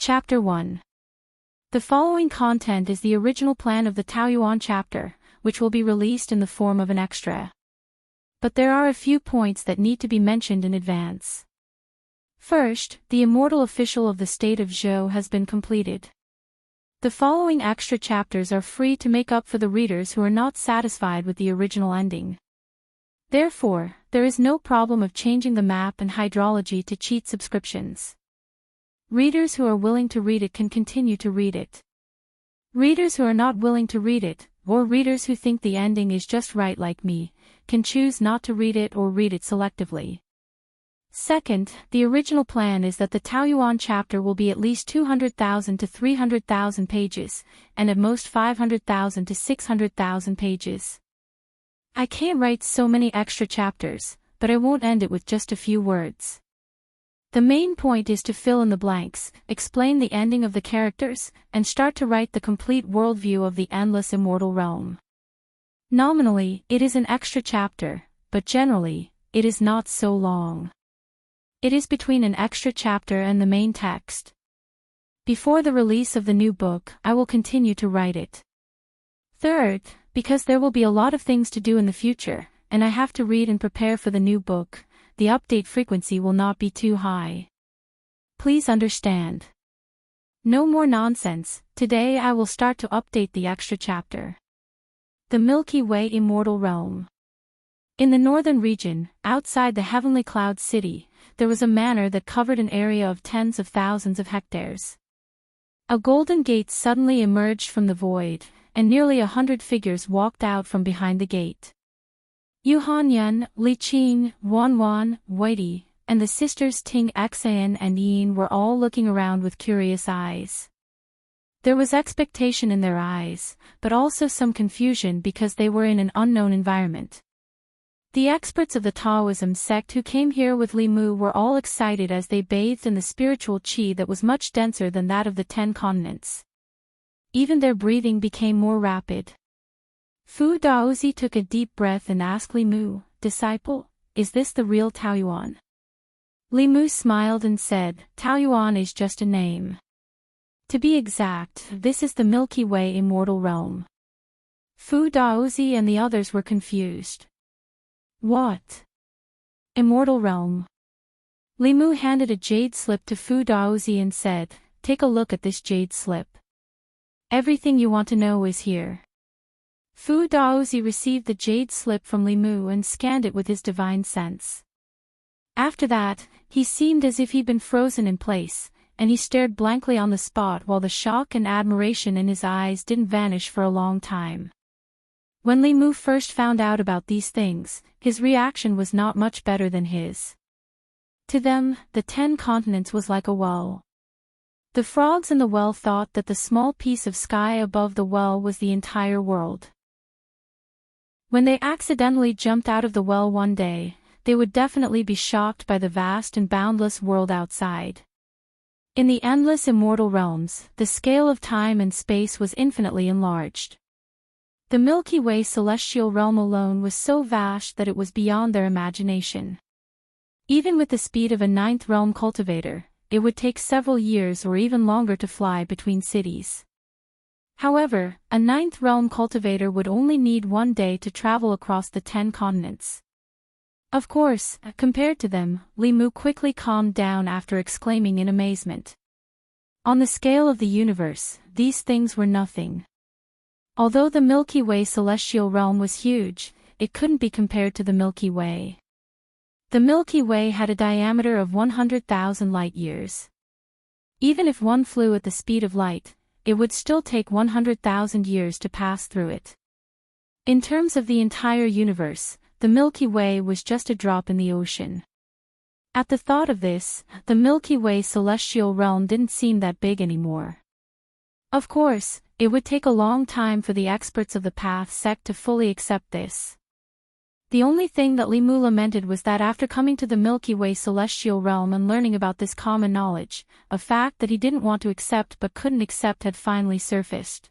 Chapter 1. The following content is the original plan of the Taoyuan chapter, which will be released in the form of an extra. But there are a few points that need to be mentioned in advance. First, the Immortal official of the state of Zhou has been completed. The following extra chapters are free to make up for the readers who are not satisfied with the original ending. Therefore, there is no problem of changing the map and hydrology to cheat subscriptions. Readers who are willing to read it can continue to read it. Readers who are not willing to read it, or readers who think the ending is just right like me, can choose not to read it or read it selectively. Second, the original plan is that the Taoyuan chapter will be at least 200,000 to 300,000 pages, and at most 500,000 to 600,000 pages. I can't write so many extra chapters, but I won't end it with just a few words. The main point is to fill in the blanks, explain the ending of the characters, and start to write the complete worldview of the endless immortal realm. Nominally, it is an extra chapter, but generally, it is not so long. It is between an extra chapter and the main text. Before the release of the new book, I will continue to write it. Third, because there will be a lot of things to do in the future, and I have to read and prepare for the new book, the update frequency will not be too high. Please understand. No more nonsense, today I will start to update the extra chapter. The Milky Way Immortal Realm. In the northern region, outside the Heavenly Cloud City, there was a manor that covered an area of tens of thousands of hectares. A golden gate suddenly emerged from the void, and nearly 100 figures walked out from behind the gate. Yu Hanyan, Li Qing, Wan Wan, Whitey, and the sisters Ting Xan and Yin were all looking around with curious eyes. There was expectation in their eyes, but also some confusion because they were in an unknown environment. The experts of the Taoism sect who came here with Li Mu were all excited as they bathed in the spiritual qi that was much denser than that of the 10 continents. Even their breathing became more rapid. Fu Daozi took a deep breath and asked Li Mu, "Disciple, is this the real Taoyuan?" Li Mu smiled and said, "Taoyuan is just a name. To be exact, this is the Milky Way Immortal Realm." Fu Daozi and the others were confused. What? Immortal Realm? Li Mu handed a jade slip to Fu Daozi and said, "Take a look at this jade slip. Everything you want to know is here." Fu Daozi received the jade slip from Li Mu and scanned it with his divine sense. After that, he seemed as if he'd been frozen in place, and he stared blankly on the spot while the shock and admiration in his eyes didn't vanish for a long time. When Li Mu first found out about these things, his reaction was not much better than his. To them, the 10 continents was like a well. The frogs in the well thought that the small piece of sky above the well was the entire world. When they accidentally jumped out of the well one day, they would definitely be shocked by the vast and boundless world outside. In the endless immortal realms, the scale of time and space was infinitely enlarged. The Milky Way celestial realm alone was so vast that it was beyond their imagination. Even with the speed of a 9th realm cultivator, it would take several years or even longer to fly between cities. However, a 9th realm cultivator would only need 1 day to travel across the 10 continents. Of course, compared to them, Li Mu quickly calmed down after exclaiming in amazement. On the scale of the universe, these things were nothing. Although the Milky Way celestial realm was huge, it couldn't be compared to the Milky Way. The Milky Way had a diameter of 100,000 light-years. Even if one flew at the speed of light, it would still take 100,000 years to pass through it. In terms of the entire universe, the Milky Way was just a drop in the ocean. At the thought of this, the Milky Way celestial realm didn't seem that big anymore. Of course, it would take a long time for the experts of the Path sect to fully accept this. The only thing that Li Mu lamented was that after coming to the Milky Way celestial realm and learning about this common knowledge, a fact that he didn't want to accept but couldn't accept had finally surfaced.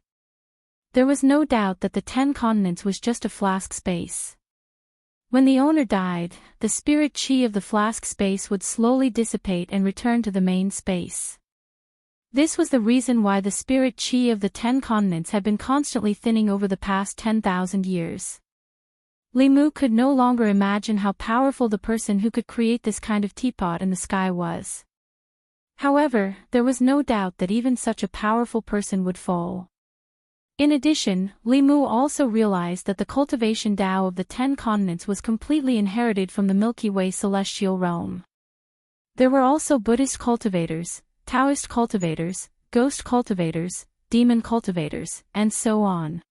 There was no doubt that the 10 continents was just a flask space. When the owner died, the spirit chi of the flask space would slowly dissipate and return to the main space. This was the reason why the spirit chi of the 10 continents had been constantly thinning over the past 10,000 years. Li Mu could no longer imagine how powerful the person who could create this kind of teapot in the sky was. However, there was no doubt that even such a powerful person would fall. In addition, Li Mu also realized that the cultivation Tao of the 10 continents was completely inherited from the Milky Way celestial realm. There were also Buddhist cultivators, Taoist cultivators, ghost cultivators, demon cultivators, and so on.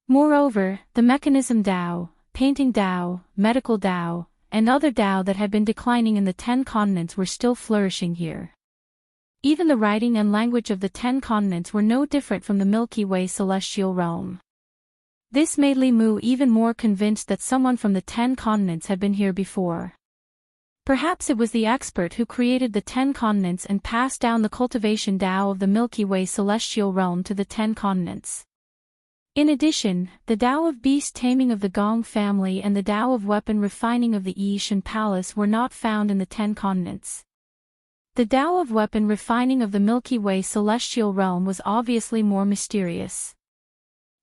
Moreover, the mechanism Tao, painting Tao, medical Tao, and other Tao that had been declining in the 10 continents were still flourishing here. Even the writing and language of the 10 continents were no different from the Milky Way celestial realm. This made Li Mu even more convinced that someone from the 10 continents had been here before. Perhaps it was the expert who created the 10 continents and passed down the cultivation Tao of the Milky Way celestial realm to the 10 continents. In addition, the Tao of beast taming of the Gong family and the Tao of weapon refining of the Yishan palace were not found in the 10 continents. The Tao of weapon refining of the Milky Way celestial realm was obviously more mysterious.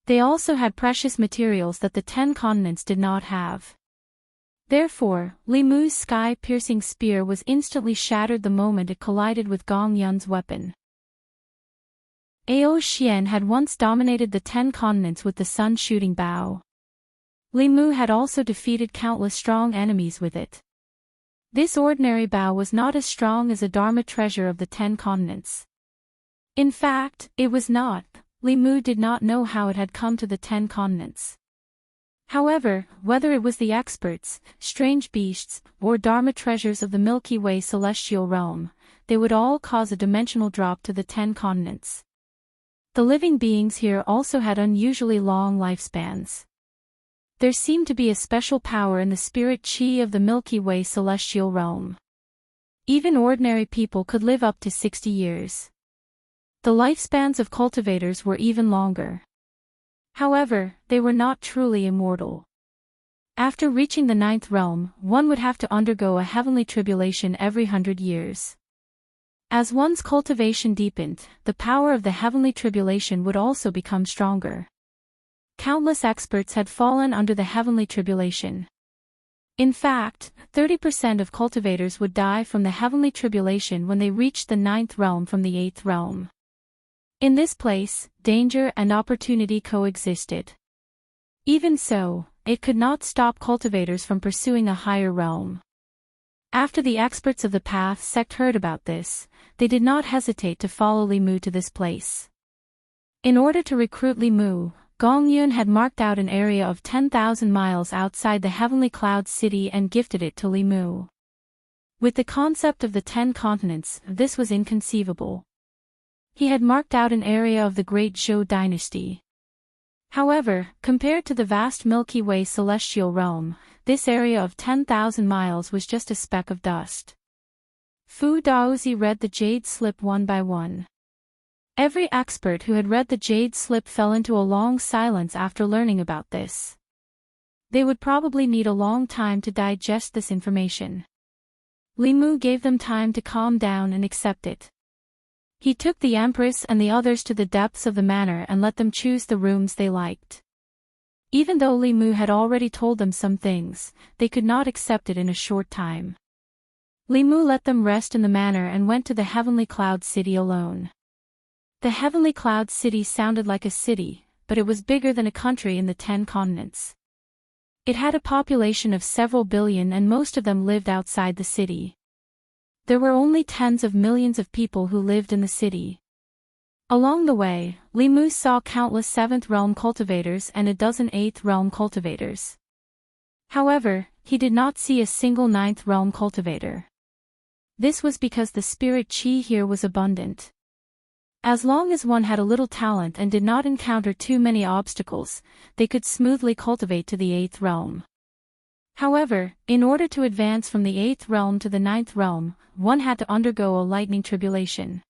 They also had precious materials that the 10 continents did not have. Therefore, Li Mu's sky-piercing spear was instantly shattered the moment it collided with Gong Yun's weapon. Ao Xian had once dominated the 10 continents with the sun-shooting bow. Li Mu had also defeated countless strong enemies with it. This ordinary bow was not as strong as a Dharma treasure of the 10 continents. In fact, it was not. Li Mu did not know how it had come to the 10 continents. However, whether it was the experts, strange beasts, or Dharma treasures of the Milky Way celestial realm, they would all cause a dimensional drop to the 10 continents. The living beings here also had unusually long lifespans. There seemed to be a special power in the spirit chi of the Milky Way celestial realm. Even ordinary people could live up to 60 years. The lifespans of cultivators were even longer. However, they were not truly immortal. After reaching the 9th realm, one would have to undergo a heavenly tribulation every 100 years. As one's cultivation deepened, the power of the heavenly tribulation would also become stronger. Countless experts had fallen under the heavenly tribulation. In fact, 30% of cultivators would die from the heavenly tribulation when they reached the 9th realm from the 8th realm. In this place, danger and opportunity coexisted. Even so, it could not stop cultivators from pursuing a higher realm. After the experts of the Path sect heard about this, they did not hesitate to follow Li Mu to this place. In order to recruit Li Mu, Gong Yun had marked out an area of 10,000 miles outside the Heavenly Cloud City and gifted it to Li Mu. With the concept of the 10 continents, this was inconceivable. He had marked out an area of the Great Zhou dynasty. However, compared to the vast Milky Way celestial realm, this area of 10,000 miles was just a speck of dust. Fu Daozi read the jade slip one by one. Every expert who had read the jade slip fell into a long silence after learning about this. They would probably need a long time to digest this information. Li Mu gave them time to calm down and accept it. He took the Empress and the others to the depths of the manor and let them choose the rooms they liked. Even though Li Mu had already told them some things, they could not accept it in a short time. Li Mu let them rest in the manor and went to the Heavenly Cloud City alone. The Heavenly Cloud City sounded like a city, but it was bigger than a country in the 10 continents. It had a population of several billion and most of them lived outside the city. There were only tens of millions of people who lived in the city. Along the way, Li Mu saw countless 7th realm cultivators and a dozen 8th realm cultivators. However, he did not see a single 9th realm cultivator. This was because the spirit chi here was abundant. As long as one had a little talent and did not encounter too many obstacles, they could smoothly cultivate to the 8th realm. However, in order to advance from the 8th realm to the 9th realm, one had to undergo a lightning tribulation.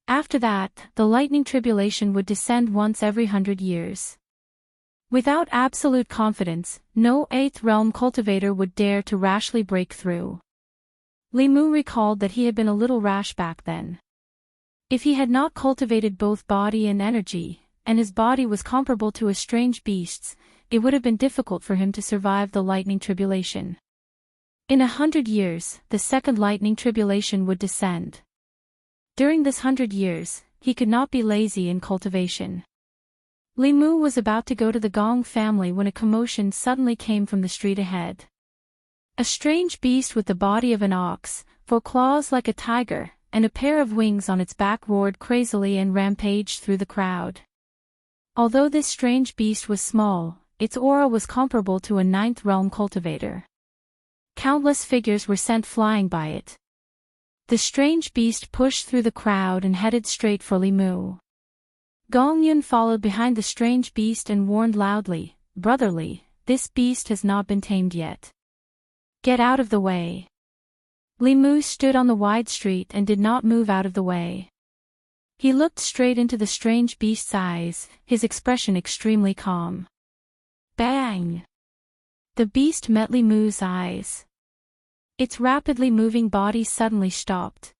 After that, the lightning tribulation would descend once every 100 years. Without absolute confidence, no 8th realm cultivator would dare to rashly break through. Li Mu recalled that he had been a little rash back then. If he had not cultivated both body and energy, and his body was comparable to a strange beast's, it would have been difficult for him to survive the lightning tribulation. In 100 years, the second lightning tribulation would descend. During this 100 years, he could not be lazy in cultivation. Li Mu was about to go to the Gong family when a commotion suddenly came from the street ahead. A strange beast with the body of an ox, 4 claws like a tiger, and a pair of wings on its back roared crazily and rampaged through the crowd. Although this strange beast was small, its aura was comparable to a 9th realm cultivator. Countless figures were sent flying by it. The strange beast pushed through the crowd and headed straight for Li Mu. Gong Yun followed behind the strange beast and warned loudly, "Brotherly, this beast has not been tamed yet. Get out of the way." Li Mu stood on the wide street and did not move out of the way. He looked straight into the strange beast's eyes, his expression extremely calm. Bang! The beast met Li Mu's eyes. Its rapidly moving body suddenly stopped.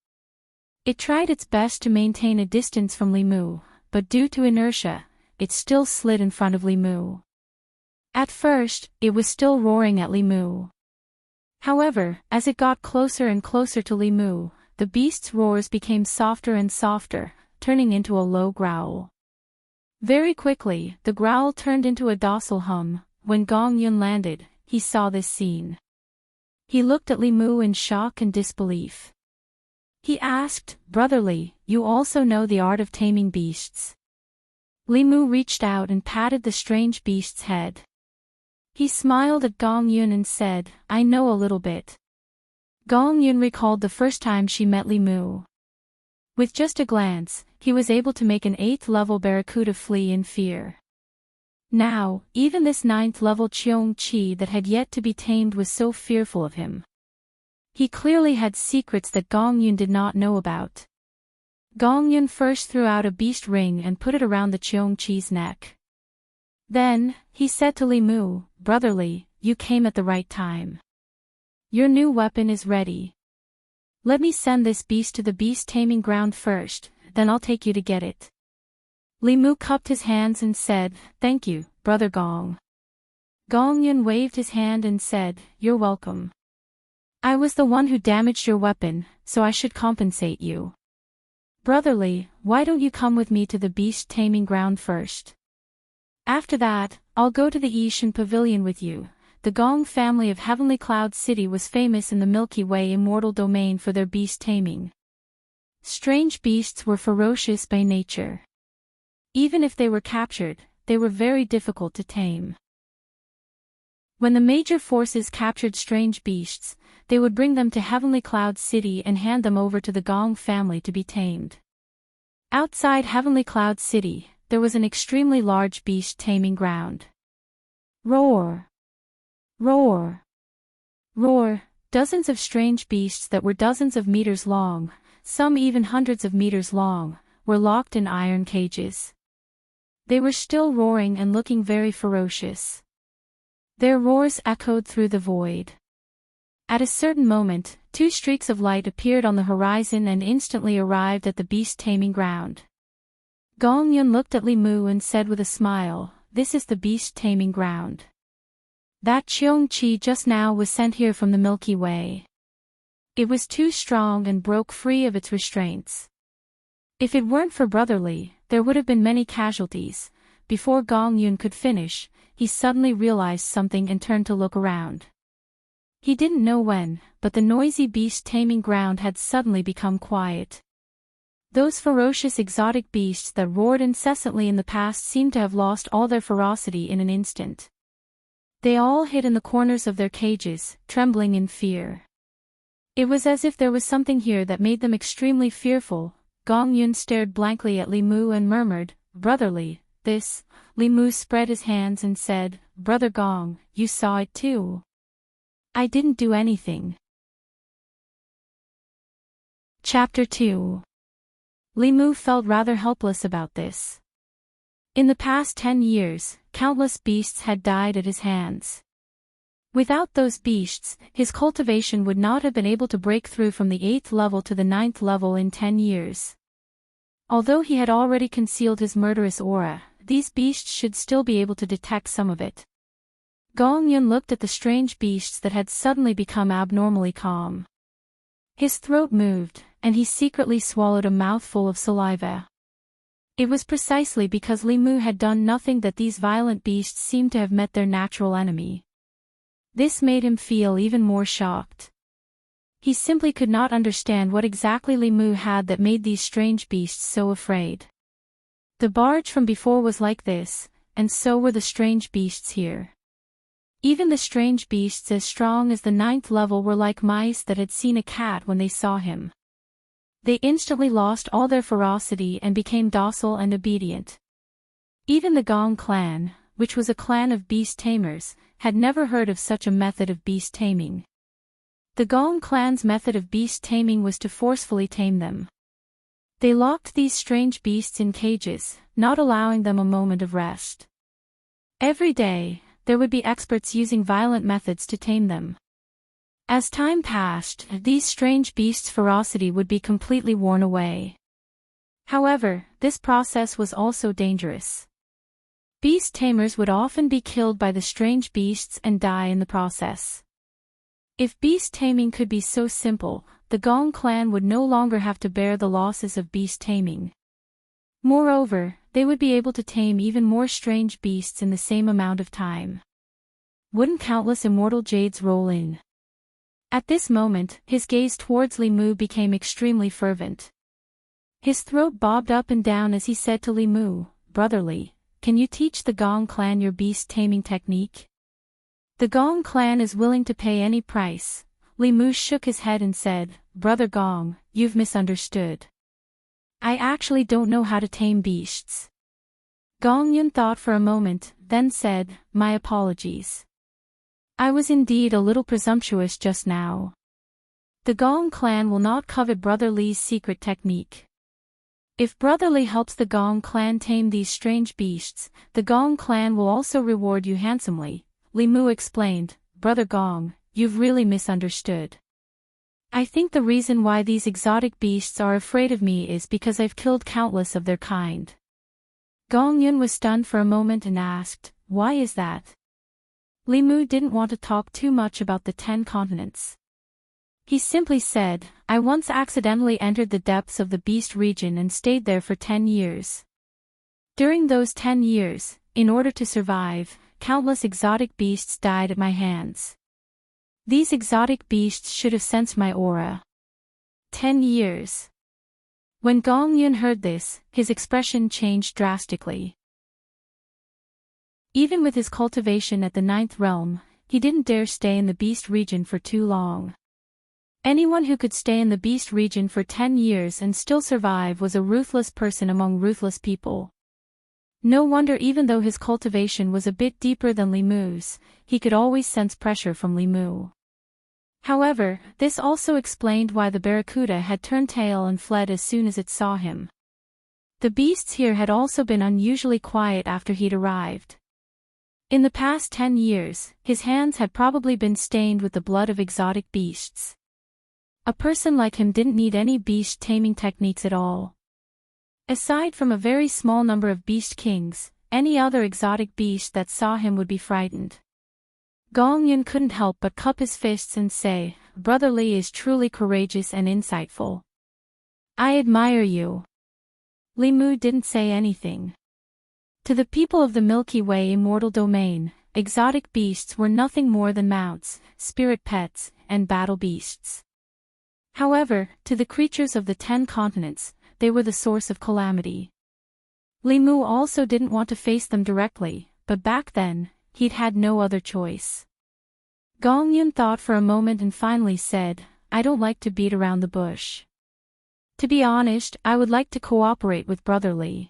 It tried its best to maintain a distance from Li Mu, but due to inertia, it still slid in front of Li Mu. At first, it was still roaring at Li Mu. However, as it got closer and closer to Li Mu, the beast's roars became softer and softer, turning into a low growl. Very quickly, the growl turned into a docile hum. When Gong Yun landed, he saw this scene. He looked at Li Mu in shock and disbelief. He asked, "Brotherly, you also know the art of taming beasts?" Li Mu reached out and patted the strange beast's head. He smiled at Gong Yun and said, "I know a little bit." Gong Yun recalled the first time she met Li Mu. With just a glance, he was able to make an 8th level barracuda flee in fear. Now, even this 9th level Cheong Chi that had yet to be tamed was so fearful of him. He clearly had secrets that Gong Yun did not know about. Gong Yun first threw out a beast ring and put it around the Cheong Chi's neck. Then, he said to Li Mu, "Brotherly, you came at the right time. Your new weapon is ready. Let me send this beast to the beast taming ground first, then I'll take you to get it." Li Mu cupped his hands and said, "Thank you, Brother Gong." Gong Yun waved his hand and said, "You're welcome. I was the one who damaged your weapon, so I should compensate you. Brotherly, why don't you come with me to the beast taming ground first? After that, I'll go to the Yishan Pavilion with you." The Gong family of Heavenly Cloud City was famous in the Milky Way Immortal domain for their beast taming. Strange beasts were ferocious by nature. Even if they were captured, they were very difficult to tame. When the major forces captured strange beasts, they would bring them to Heavenly Cloud City and hand them over to the Gong family to be tamed. Outside Heavenly Cloud City, there was an extremely large beast taming ground. Roar! Roar! Roar! Dozens of strange beasts that were dozens of meters long, some even hundreds of meters long, were locked in iron cages. They were still roaring and looking very ferocious. Their roars echoed through the void. At a certain moment, 2 streaks of light appeared on the horizon and instantly arrived at the beast taming ground. Gong Yun looked at Li Mu and said with a smile, "This is the beast taming ground. That Cheong Chi just now was sent here from the Milky Way. It was too strong and broke free of its restraints. If it weren't for Brotherly, there would have been many casualties." Before Gong Yun could finish, he suddenly realized something and turned to look around. He didn't know when, but the noisy beast taming ground had suddenly become quiet. Those ferocious exotic beasts that roared incessantly in the past seemed to have lost all their ferocity in an instant. They all hid in the corners of their cages, trembling in fear. It was as if there was something here that made them extremely fearful. Gong Yun stared blankly at Li Mu and murmured, "Brotherly, this." Li Mu spread his hands and said, "Brother Gong, you saw it too. I didn't do anything." Chapter 2. Li Mu felt rather helpless about this. In the past 10 years, countless beasts had died at his hands. Without those beasts, his cultivation would not have been able to break through from the 8th level to the 9th level in 10 years. Although he had already concealed his murderous aura, these beasts should still be able to detect some of it. Gong Yun looked at the strange beasts that had suddenly become abnormally calm. His throat moved, and he secretly swallowed a mouthful of saliva. It was precisely because Li Mu had done nothing that these violent beasts seemed to have met their natural enemy. This made him feel even more shocked. He simply could not understand what exactly Li Mu had that made these strange beasts so afraid. The barge from before was like this, and so were the strange beasts here. Even the strange beasts as strong as the 9th level were like mice that had seen a cat when they saw him. They instantly lost all their ferocity and became docile and obedient. Even the Gong clan, which was a clan of beast tamers, had never heard of such a method of beast taming. The Gong clan's method of beast taming was to forcefully tame them. They locked these strange beasts in cages, not allowing them a moment of rest. Every day, there would be experts using violent methods to tame them. As time passed, these strange beasts' ferocity would be completely worn away. However, this process was also dangerous. Beast tamers would often be killed by the strange beasts and die in the process. If beast taming could be so simple, the Gong clan would no longer have to bear the losses of beast taming. Moreover, they would be able to tame even more strange beasts in the same amount of time. Wouldn't countless immortal jades roll in? At this moment, his gaze towards Li Mu became extremely fervent. His throat bobbed up and down as he said to Li Mu, "Brother Li, can you teach the Gong clan your beast taming technique?" "The Gong clan is willing to pay any price." Li Mu shook his head and said, "Brother Gong, you've misunderstood. I actually don't know how to tame beasts." Gong Yun thought for a moment, then said, "My apologies. I was indeed a little presumptuous just now. The Gong clan will not covet Brother Li's secret technique. If Brother Li helps the Gong clan tame these strange beasts, the Gong clan will also reward you handsomely." Li Mu explained, "Brother Gong, you've really misunderstood. I think the reason why these exotic beasts are afraid of me is because I've killed countless of their kind." Gong Yun was stunned for a moment and asked, "Why is that?" Li Mu didn't want to talk too much about the 10 continents. He simply said, "I once accidentally entered the depths of the beast region and stayed there for 10 years. During those 10 years, in order to survive, countless exotic beasts died at my hands. These exotic beasts should have sensed my aura. 10 years. When Gong Yun heard this, his expression changed drastically. Even with his cultivation at the 9th realm, he didn't dare stay in the beast region for too long. Anyone who could stay in the beast region for 10 years and still survive was a ruthless person among ruthless people. No wonder even though his cultivation was a bit deeper than Li Mu's, he could always sense pressure from Li Mu. However, this also explained why the barracuda had turned tail and fled as soon as it saw him. The beasts here had also been unusually quiet after he'd arrived. In the past 10 years, his hands had probably been stained with the blood of exotic beasts. A person like him didn't need any beast taming techniques at all. Aside from a very small number of beast kings, any other exotic beast that saw him would be frightened. Gong Yun couldn't help but cup his fists and say, "Brother Li is truly courageous and insightful. I admire you." Li Mu didn't say anything. To the people of the Milky Way immortal domain, exotic beasts were nothing more than mounts, spirit pets, and battle beasts. However, to the creatures of the 10 continents, they were the source of calamity. Li Mu also didn't want to face them directly, but back then, he'd had no other choice. Gong Yun thought for a moment and finally said, "I don't like to beat around the bush. To be honest, I would like to cooperate with Brother Li.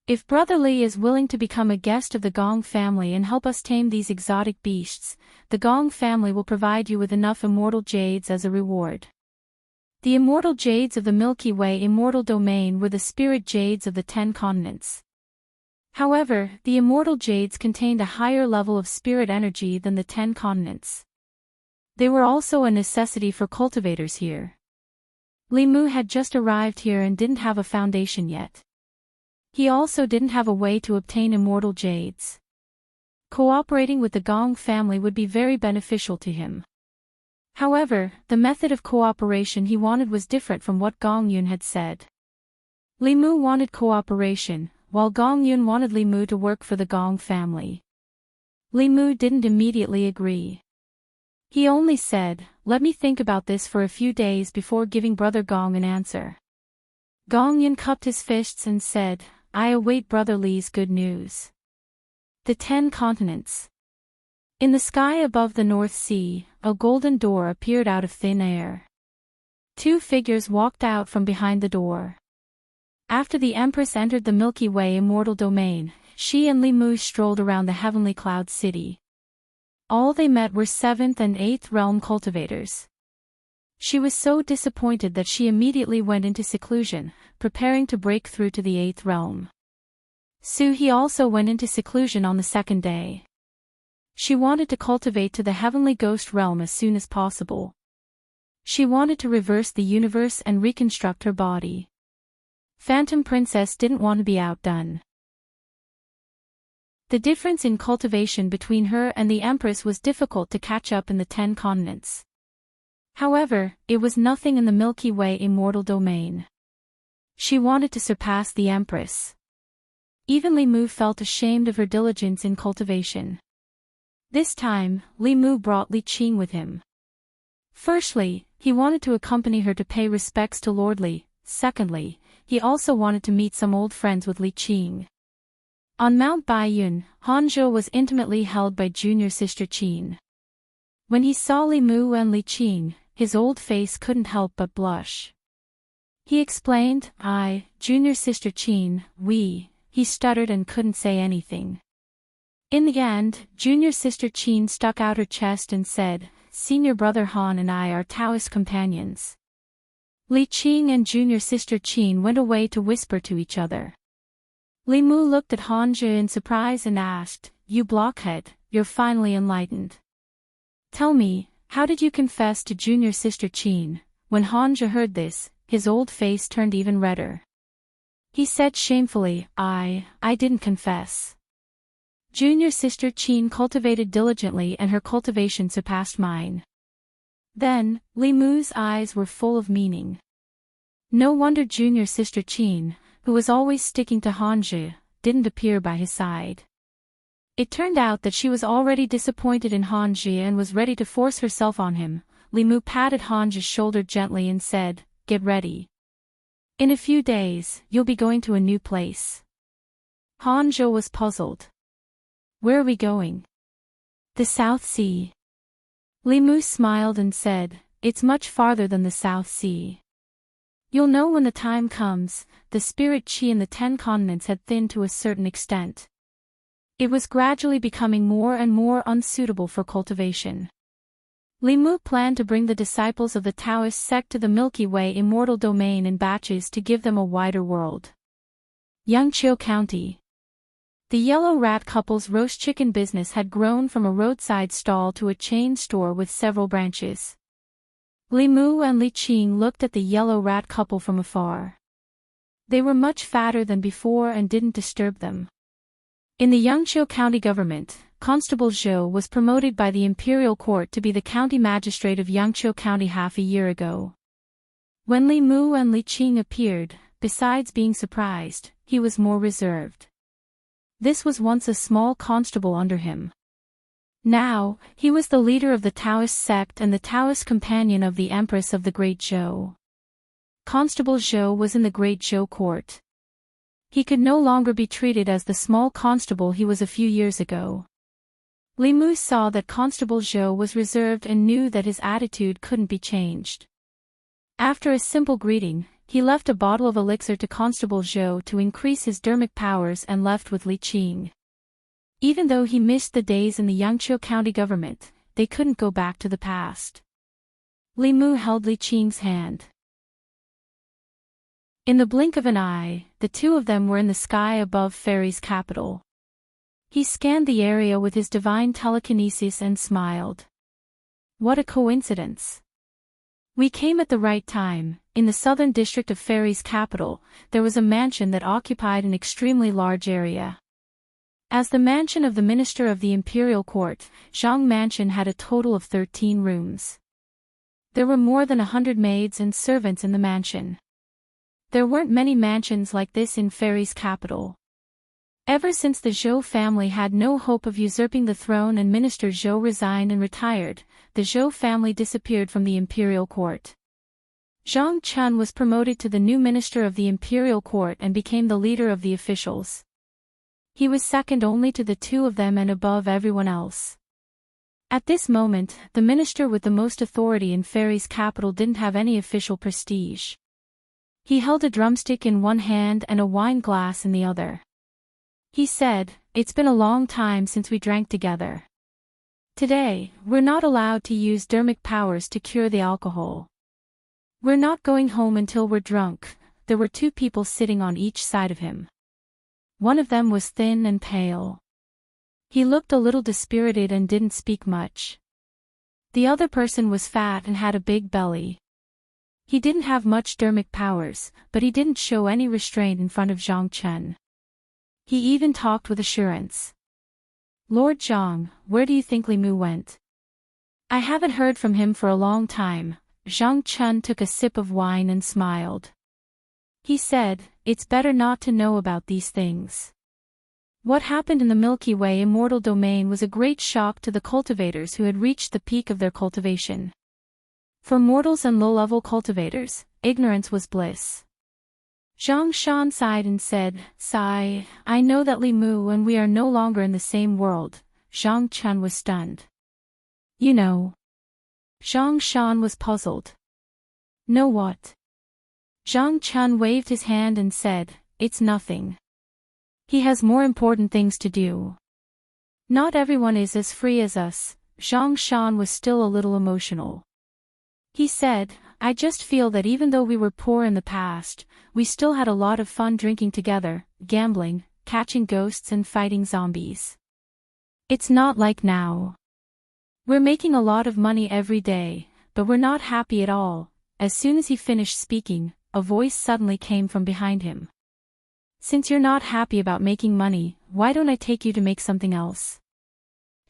If Brother Li is willing to become a guest of the Gong family and help us tame these exotic beasts, the Gong family will provide you with enough immortal jades as a reward." The immortal jades of the Milky Way immortal domain were the spirit jades of the 10 continents. However, the immortal jades contained a higher level of spirit energy than the 10 continents. They were also a necessity for cultivators here. Li Mu had just arrived here and didn't have a foundation yet. He also didn't have a way to obtain immortal jades. Cooperating with the Gong family would be very beneficial to him. However, the method of cooperation he wanted was different from what Gong Yun had said. Li Mu wanted cooperation, while Gong Yun wanted Li Mu to work for the Gong family. Li Mu didn't immediately agree. He only said, "Let me think about this for a few days before giving Brother Gong an answer." Gong Yun cupped his fists and said, "I await Brother Li's good news." The 10 continents. In the sky above the North Sea, a golden door appeared out of thin air. 2 figures walked out from behind the door. After the Empress entered the Milky Way immortal domain, she and Li Mu strolled around the heavenly cloud city. All they met were 7th and 8th realm cultivators. She was so disappointed that she immediately went into seclusion, preparing to break through to the 8th realm. Su He also went into seclusion on the 2nd day. She wanted to cultivate to the heavenly ghost realm as soon as possible. She wanted to reverse the universe and reconstruct her body. Phantom Princess didn't want to be outdone. The difference in cultivation between her and the Empress was difficult to catch up in the 10 continents. However, it was nothing in the Milky Way immortal domain. She wanted to surpass the Empress. Even Li Mu felt ashamed of her diligence in cultivation. This time, Li Mu brought Li Qing with him. Firstly, he wanted to accompany her to pay respects to Lord Li. Secondly, he also wanted to meet some old friends with Li Qing. On Mount Baiyun, Hanzhou was intimately held by junior sister Qin. When he saw Li Mu and Li Qing, his old face couldn't help but blush. He explained, junior sister Qin, we, he stuttered and couldn't say anything. In the end, junior sister Qin stuck out her chest and said, "Senior brother Han and I are Taoist companions." Li Qing and junior sister Qin went away to whisper to each other. Li Mu looked at Hanzhou in surprise and asked, "You blockhead, you're finally enlightened. Tell me, how did you confess to junior sister Qin?" When Hanzhou heard this, his old face turned even redder. He said shamefully, I didn't confess. Junior sister Qin cultivated diligently and her cultivation surpassed mine. Then, Li Mu's eyes were full of meaning. No wonder junior sister Qin, who was always sticking to Hanzhou, didn't appear by his side. It turned out that she was already disappointed in Hanzhou and was ready to force herself on him. Li Mu patted Hanzhou's shoulder gently and said, "Get ready. In a few days, you'll be going to a new place." Hanzhou was puzzled. "Where are we going?" "The South Sea." Li Mu smiled and said, "It's much farther than the South Sea. You'll know when the time comes." The spirit qi in the 10 continents had thinned to a certain extent. It was gradually becoming more and more unsuitable for cultivation. Li Mu planned to bring the disciples of the Daoist sect to the Milky Way immortal domain in batches to give them a wider world. Yangqiu County. The yellow rat couple's roast chicken business had grown from a roadside stall to a chain store with several branches. Li Mu and Li Qing looked at the yellow rat couple from afar. They were much fatter than before and didn't disturb them. In the Yangqiu County government, Constable Zhou was promoted by the imperial court to be the county magistrate of Yangqiu County half a year ago. When Li Mu and Li Qing appeared, besides being surprised, he was more reserved. This was once a small constable under him. Now, he was the leader of the Daoist sect and the Taoist companion of the Empress of the Great Zhou. Constable Zhou was in the Great Zhou court. He could no longer be treated as the small constable he was a few years ago. Li Mu saw that Constable Zhou was reserved and knew that his attitude couldn't be changed. After a simple greeting, he left a bottle of elixir to Constable Zhou to increase his dermic powers and left with Li Qing. Even though he missed the days in the Yangqiu County government, they couldn't go back to the past. Li Mu held Li Qing's hand. In the blink of an eye, the two of them were in the sky above Fairy's capital. He scanned the area with his divine telekinesis and smiled. What a coincidence. We came at the right time. In the southern district of Fairy's capital, there was a mansion that occupied an extremely large area. As the mansion of the minister of the imperial court, Zhang Mansion had a total of 13 rooms. There were more than 100 maids and servants in the mansion. There weren't many mansions like this in Fairy's capital. Ever since the Zhou family had no hope of usurping the throne and Minister Zhou resigned and retired, the Zhou family disappeared from the imperial court. Zhang Chun was promoted to the new minister of the imperial court and became the leader of the officials. He was second only to the two of them and above everyone else. At this moment, the minister with the most authority in Fairy's capital didn't have any official prestige. He held a drumstick in one hand and a wine glass in the other. He said, "It's been a long time since we drank together. Today, we're not allowed to use dermic powers to cure the alcohol. We're not going home until we're drunk." There were two people sitting on each side of him. One of them was thin and pale. He looked a little dispirited and didn't speak much. The other person was fat and had a big belly. He didn't have much dermic powers, but he didn't show any restraint in front of Zhang Chen. He even talked with assurance. "Lord Zhang, where do you think Li Mu went? I haven't heard from him for a long time." Zhang Chen took a sip of wine and smiled. He said, "It's better not to know about these things." What happened in the Milky Way immortal domain was a great shock to the cultivators who had reached the peak of their cultivation. For mortals and low-level cultivators, ignorance was bliss. Zhang Shan sighed and said, "Sigh, I know that Li Mu and we are no longer in the same world." Zhang Chen was stunned. "You know?" Zhang Shan was puzzled. "Know what?" Zhang Chen waved his hand and said, "It's nothing. He has more important things to do. Not everyone is as free as us." Zhang Shan was still a little emotional. He said, "I just feel that even though we were poor in the past, we still had a lot of fun drinking together, gambling, catching ghosts and fighting zombies. It's not like now. We're making a lot of money every day, but we're not happy at all." As soon as he finished speaking, a voice suddenly came from behind him. "Since you're not happy about making money, why don't I take you to make something else?"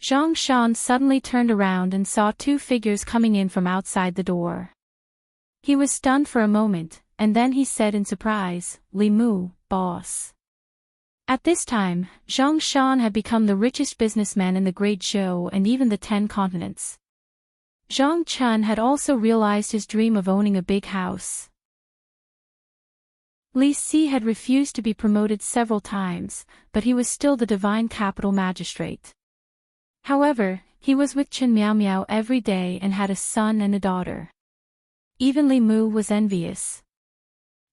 Zhang Shan suddenly turned around and saw two figures coming in from outside the door. He was stunned for a moment, and then he said in surprise, "Li Mu, boss." At this time, Zhang Shan had become the richest businessman in the Great Zhou and even the 10 continents. Zhang Chen had also realized his dream of owning a big house. Li Si had refused to be promoted several times, but he was still the divine capital magistrate. However, he was with Chen Miao Miao every day and had a son and a daughter. Even Li Mu was envious.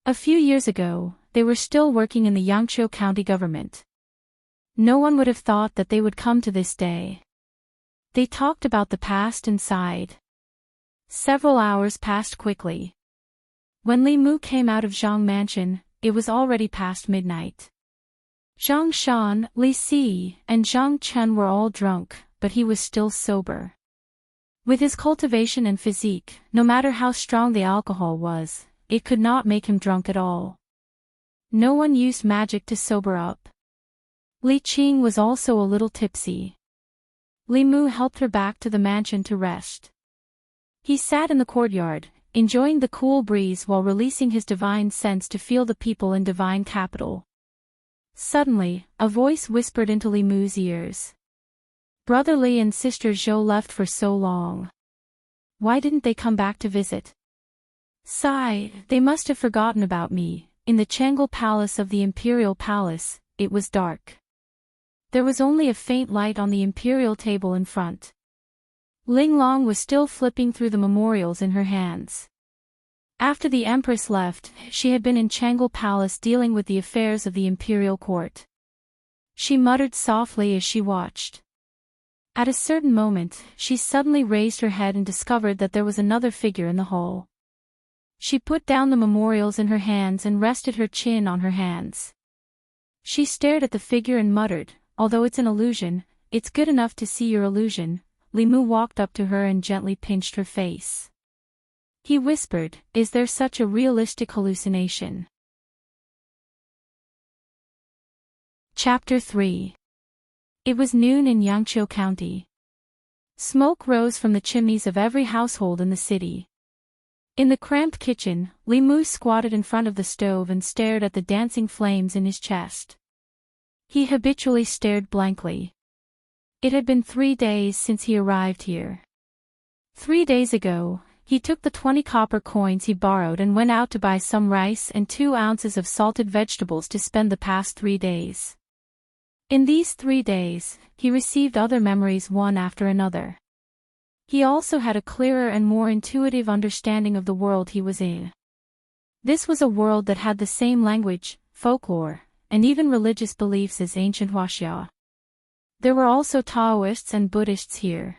A few years ago, they were still working in the Yangzhou County government. No one would have thought that they would come to this day. They talked about the past and sighed. Several hours passed quickly. When Li Mu came out of Zhang Mansion, it was already past midnight. Zhang Shan, Li Si, and Zhang Chen were all drunk, but he was still sober. With his cultivation and physique, no matter how strong the alcohol was, it could not make him drunk at all. No one used magic to sober up. Li Qing was also a little tipsy. Li Mu helped her back to the mansion to rest. He sat in the courtyard, enjoying the cool breeze while releasing his divine sense to feel the people in divine capital. Suddenly, a voice whispered into Li Mu's ears. "Brother Li and sister Zhou left for so long. Why didn't they come back to visit? Sigh, they must have forgotten about me." In the Changel Palace of the Imperial Palace, it was dark. There was only a faint light on the imperial table in front. Ling Long was still flipping through the memorials in her hands. After the Empress left, she had been in Changel Palace dealing with the affairs of the imperial court. She muttered softly as she watched. At a certain moment, she suddenly raised her head and discovered that there was another figure in the hall. She put down the memorials in her hands and rested her chin on her hands. She stared at the figure and muttered, "Although it's an illusion, it's good enough to see your illusion." Li Mu walked up to her and gently pinched her face. He whispered, "Is there such a realistic hallucination?" Chapter 3. It was noon in Yangqiu County. Smoke rose from the chimneys of every household in the city. In the cramped kitchen, Li Mu squatted in front of the stove and stared at the dancing flames in his chest. He habitually stared blankly. It had been 3 days since he arrived here. 3 days ago, he took the 20 copper coins he borrowed and went out to buy some rice and 2 ounces of salted vegetables to spend the past 3 days. In these 3 days, he received other memories one after another. He also had a clearer and more intuitive understanding of the world he was in. This was a world that had the same language, folklore, and even religious beliefs as ancient Wuxia. There were also Daoists and Buddhists here.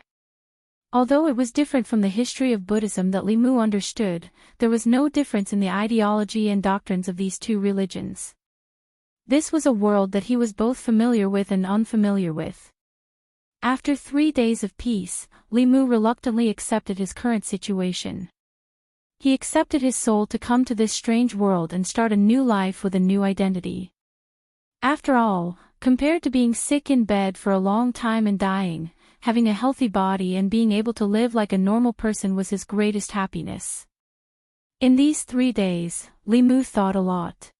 Although it was different from the history of Buddhism that Li Mu understood, there was no difference in the ideology and doctrines of these two religions. This was a world that he was both familiar with and unfamiliar with. After 3 days of peace, Li Mu reluctantly accepted his current situation. He accepted his soul to come to this strange world and start a new life with a new identity. After all, compared to being sick in bed for a long time and dying, having a healthy body and being able to live like a normal person was his greatest happiness. In these 3 days, Li Mu thought a lot.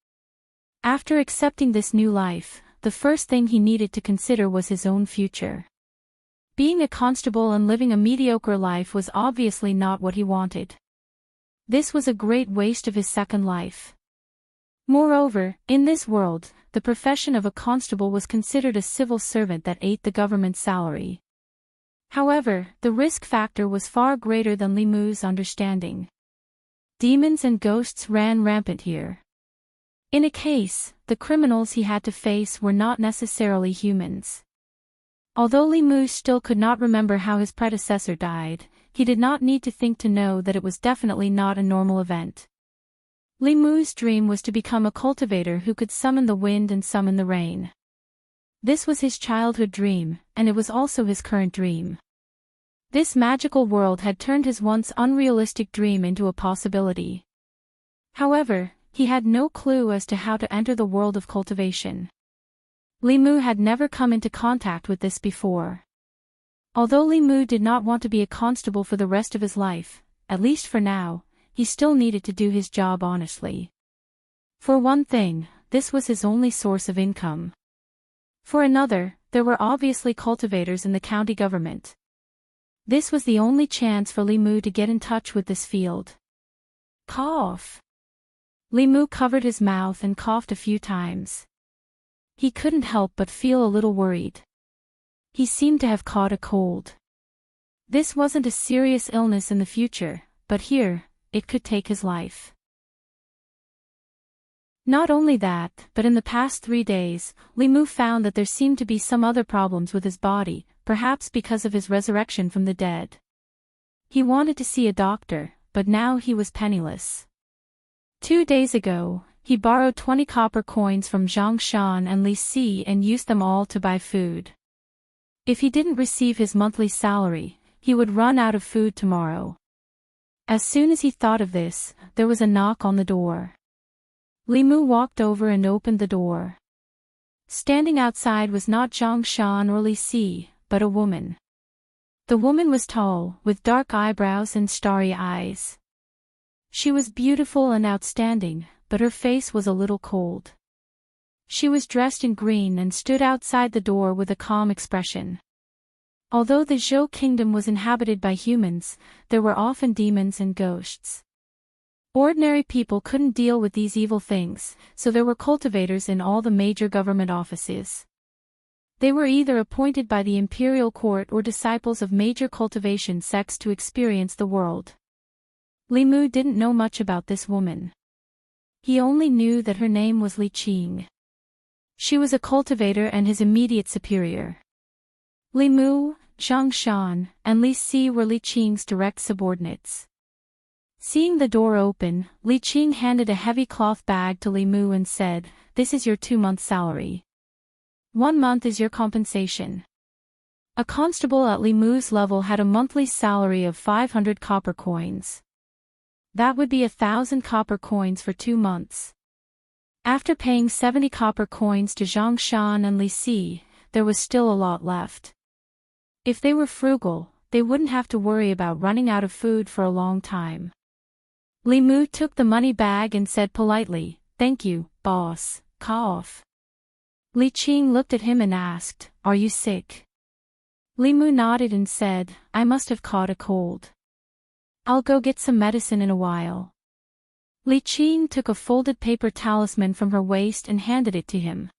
After accepting this new life, the first thing he needed to consider was his own future. Being a constable and living a mediocre life was obviously not what he wanted. This was a great waste of his second life. Moreover, in this world, the profession of a constable was considered a civil servant that ate the government's salary. However, the risk factor was far greater than Li Mu's understanding. Demons and ghosts ran rampant here. In a case, the criminals he had to face were not necessarily humans. Although Li Mu still could not remember how his predecessor died, he did not need to think to know that it was definitely not a normal event. Li Mu's dream was to become a cultivator who could summon the wind and summon the rain. This was his childhood dream, and it was also his current dream. This magical world had turned his once unrealistic dream into a possibility. However, he had no clue as to how to enter the world of cultivation. Li Mu had never come into contact with this before. Although Li Mu did not want to be a constable for the rest of his life, at least for now, he still needed to do his job honestly. For one thing, this was his only source of income. For another, there were obviously cultivators in the county government. This was the only chance for Li Mu to get in touch with this field. Cough. Li Mu covered his mouth and coughed a few times. He couldn't help but feel a little worried. He seemed to have caught a cold. This wasn't a serious illness in the future, but here, it could take his life. Not only that, but in the past 3 days, Li Mu found that there seemed to be some other problems with his body, perhaps because of his resurrection from the dead. He wanted to see a doctor, but now he was penniless. 2 days ago, he borrowed 20 copper coins from Zhang Shan and Li Si and used them all to buy food. If he didn't receive his monthly salary, he would run out of food tomorrow. As soon as he thought of this, there was a knock on the door. Li Mu walked over and opened the door. Standing outside was not Zhang Shan or Li Si, but a woman. The woman was tall, with dark eyebrows and starry eyes. She was beautiful and outstanding, but her face was a little cold. She was dressed in green and stood outside the door with a calm expression. Although the Zhou kingdom was inhabited by humans, there were often demons and ghosts. Ordinary people couldn't deal with these evil things, so there were cultivators in all the major government offices. They were either appointed by the imperial court or disciples of major cultivation sects to experience the world. Li Mu didn't know much about this woman. He only knew that her name was Li Qing. She was a cultivator and his immediate superior. Li Mu, Zhang Shan, and Li Si were Li Qing's direct subordinates. Seeing the door open, Li Qing handed a heavy cloth bag to Li Mu and said, "This is your 2-month salary. 1 month is your compensation." A constable at Li Mu's level had a monthly salary of 500 copper coins. That would be 1,000 copper coins for 2 months. After paying 70 copper coins to Zhang Shan and Li Si, there was still a lot left. If they were frugal, they wouldn't have to worry about running out of food for a long time. Li Mu took the money bag and said politely, "Thank you, boss, cough." Li Qing looked at him and asked, "Are you sick?" Li Mu nodded and said, "I must have caught a cold. I'll go get some medicine in a while." Li Qing took a folded paper talisman from her waist and handed it to him.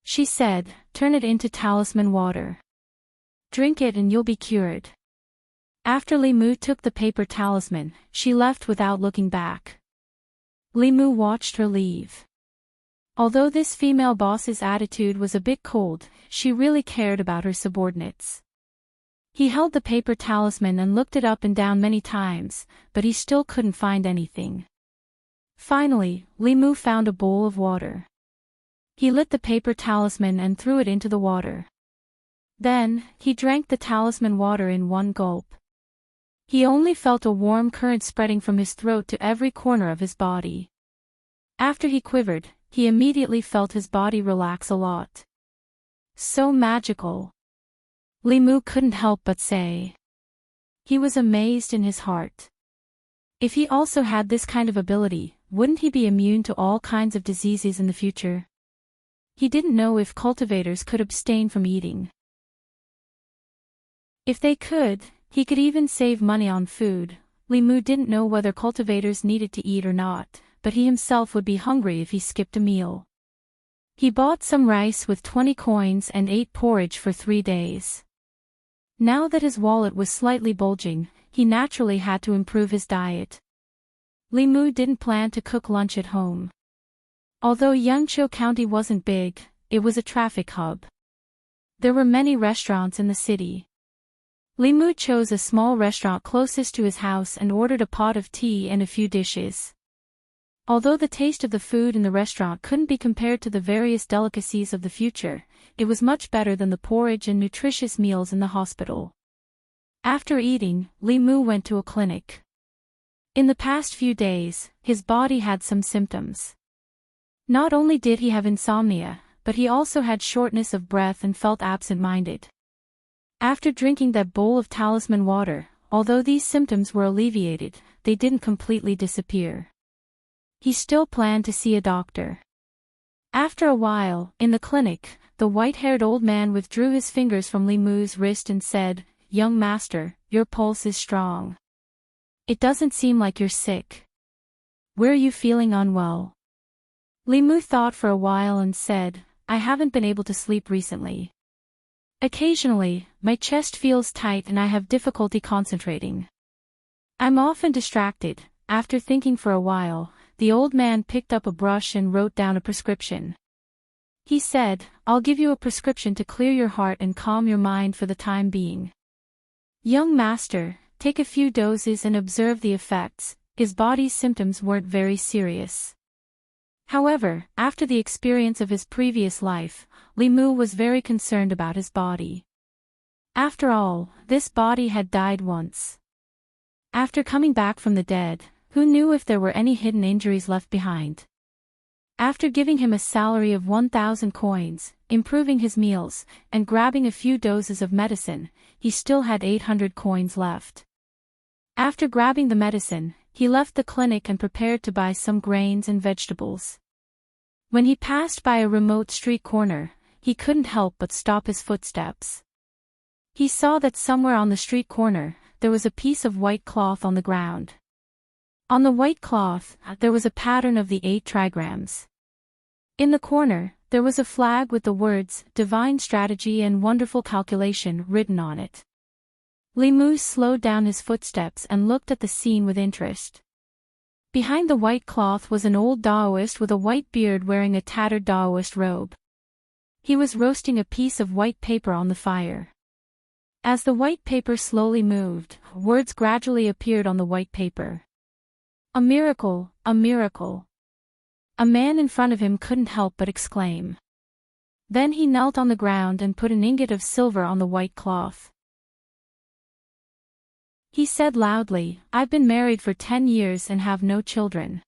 She said, "Turn it into talisman water. Drink it and you'll be cured." After Li Mu took the paper talisman, she left without looking back. Li Mu watched her leave. Although this female boss's attitude was a bit cold, she really cared about her subordinates. He held the paper talisman and looked it up and down many times, but he still couldn't find anything. Finally, Li Mu found a bowl of water. He lit the paper talisman and threw it into the water. Then, he drank the talisman water in one gulp. He only felt a warm current spreading from his throat to every corner of his body. After he quivered, he immediately felt his body relax a lot. So magical. Li Mu couldn't help but say. He was amazed in his heart. If he also had this kind of ability, wouldn't he be immune to all kinds of diseases in the future? He didn't know if cultivators could abstain from eating. If they could, he could even save money on food. Li Mu didn't know whether cultivators needed to eat or not, but he himself would be hungry if he skipped a meal. He bought some rice with 20 coins and ate porridge for 3 days. Now that his wallet was slightly bulging, he naturally had to improve his diet. Li Mu didn't plan to cook lunch at home. Although Yangqiu County wasn't big, it was a traffic hub. There were many restaurants in the city. Li Mu chose a small restaurant closest to his house and ordered a pot of tea and a few dishes. Although the taste of the food in the restaurant couldn't be compared to the various delicacies of the future, it was much better than the porridge and nutritious meals in the hospital. After eating, Li Mu went to a clinic. In the past few days, his body had some symptoms. Not only did he have insomnia, but he also had shortness of breath and felt absent-minded. After drinking that bowl of talisman water, although these symptoms were alleviated, they didn't completely disappear. He still planned to see a doctor. After a while, in the clinic, the white-haired old man withdrew his fingers from Li Mu's wrist and said, "Young master, your pulse is strong. It doesn't seem like you're sick. Were you feeling unwell?" Li Mu thought for a while and said, "I haven't been able to sleep recently. Occasionally, my chest feels tight and I have difficulty concentrating. I'm often distracted." After thinking for a while, the old man picked up a brush and wrote down a prescription. He said, "I'll give you a prescription to clear your heart and calm your mind for the time being. Young master, take a few doses and observe the effects." His body's symptoms weren't very serious. However, after the experience of his previous life, Li Mu was very concerned about his body. After all, this body had died once. After coming back from the dead, who knew if there were any hidden injuries left behind? After giving him a salary of 1,000 coins, improving his meals, and grabbing a few doses of medicine, he still had 800 coins left. After grabbing the medicine, he left the clinic and prepared to buy some grains and vegetables. When he passed by a remote street corner, he couldn't help but stop his footsteps. He saw that somewhere on the street corner, there was a piece of white cloth on the ground. On the white cloth, there was a pattern of the 8 trigrams. In the corner, there was a flag with the words, "Divine Strategy and Wonderful Calculation" written on it. Li Mu slowed down his footsteps and looked at the scene with interest. Behind the white cloth was an old Daoist with a white beard wearing a tattered Daoist robe. He was roasting a piece of white paper on the fire. As the white paper slowly moved, words gradually appeared on the white paper. "A miracle, a miracle." A man in front of him couldn't help but exclaim. Then he knelt on the ground and put an ingot of silver on the white cloth. He said loudly, "I've been married for 10 years and have no children.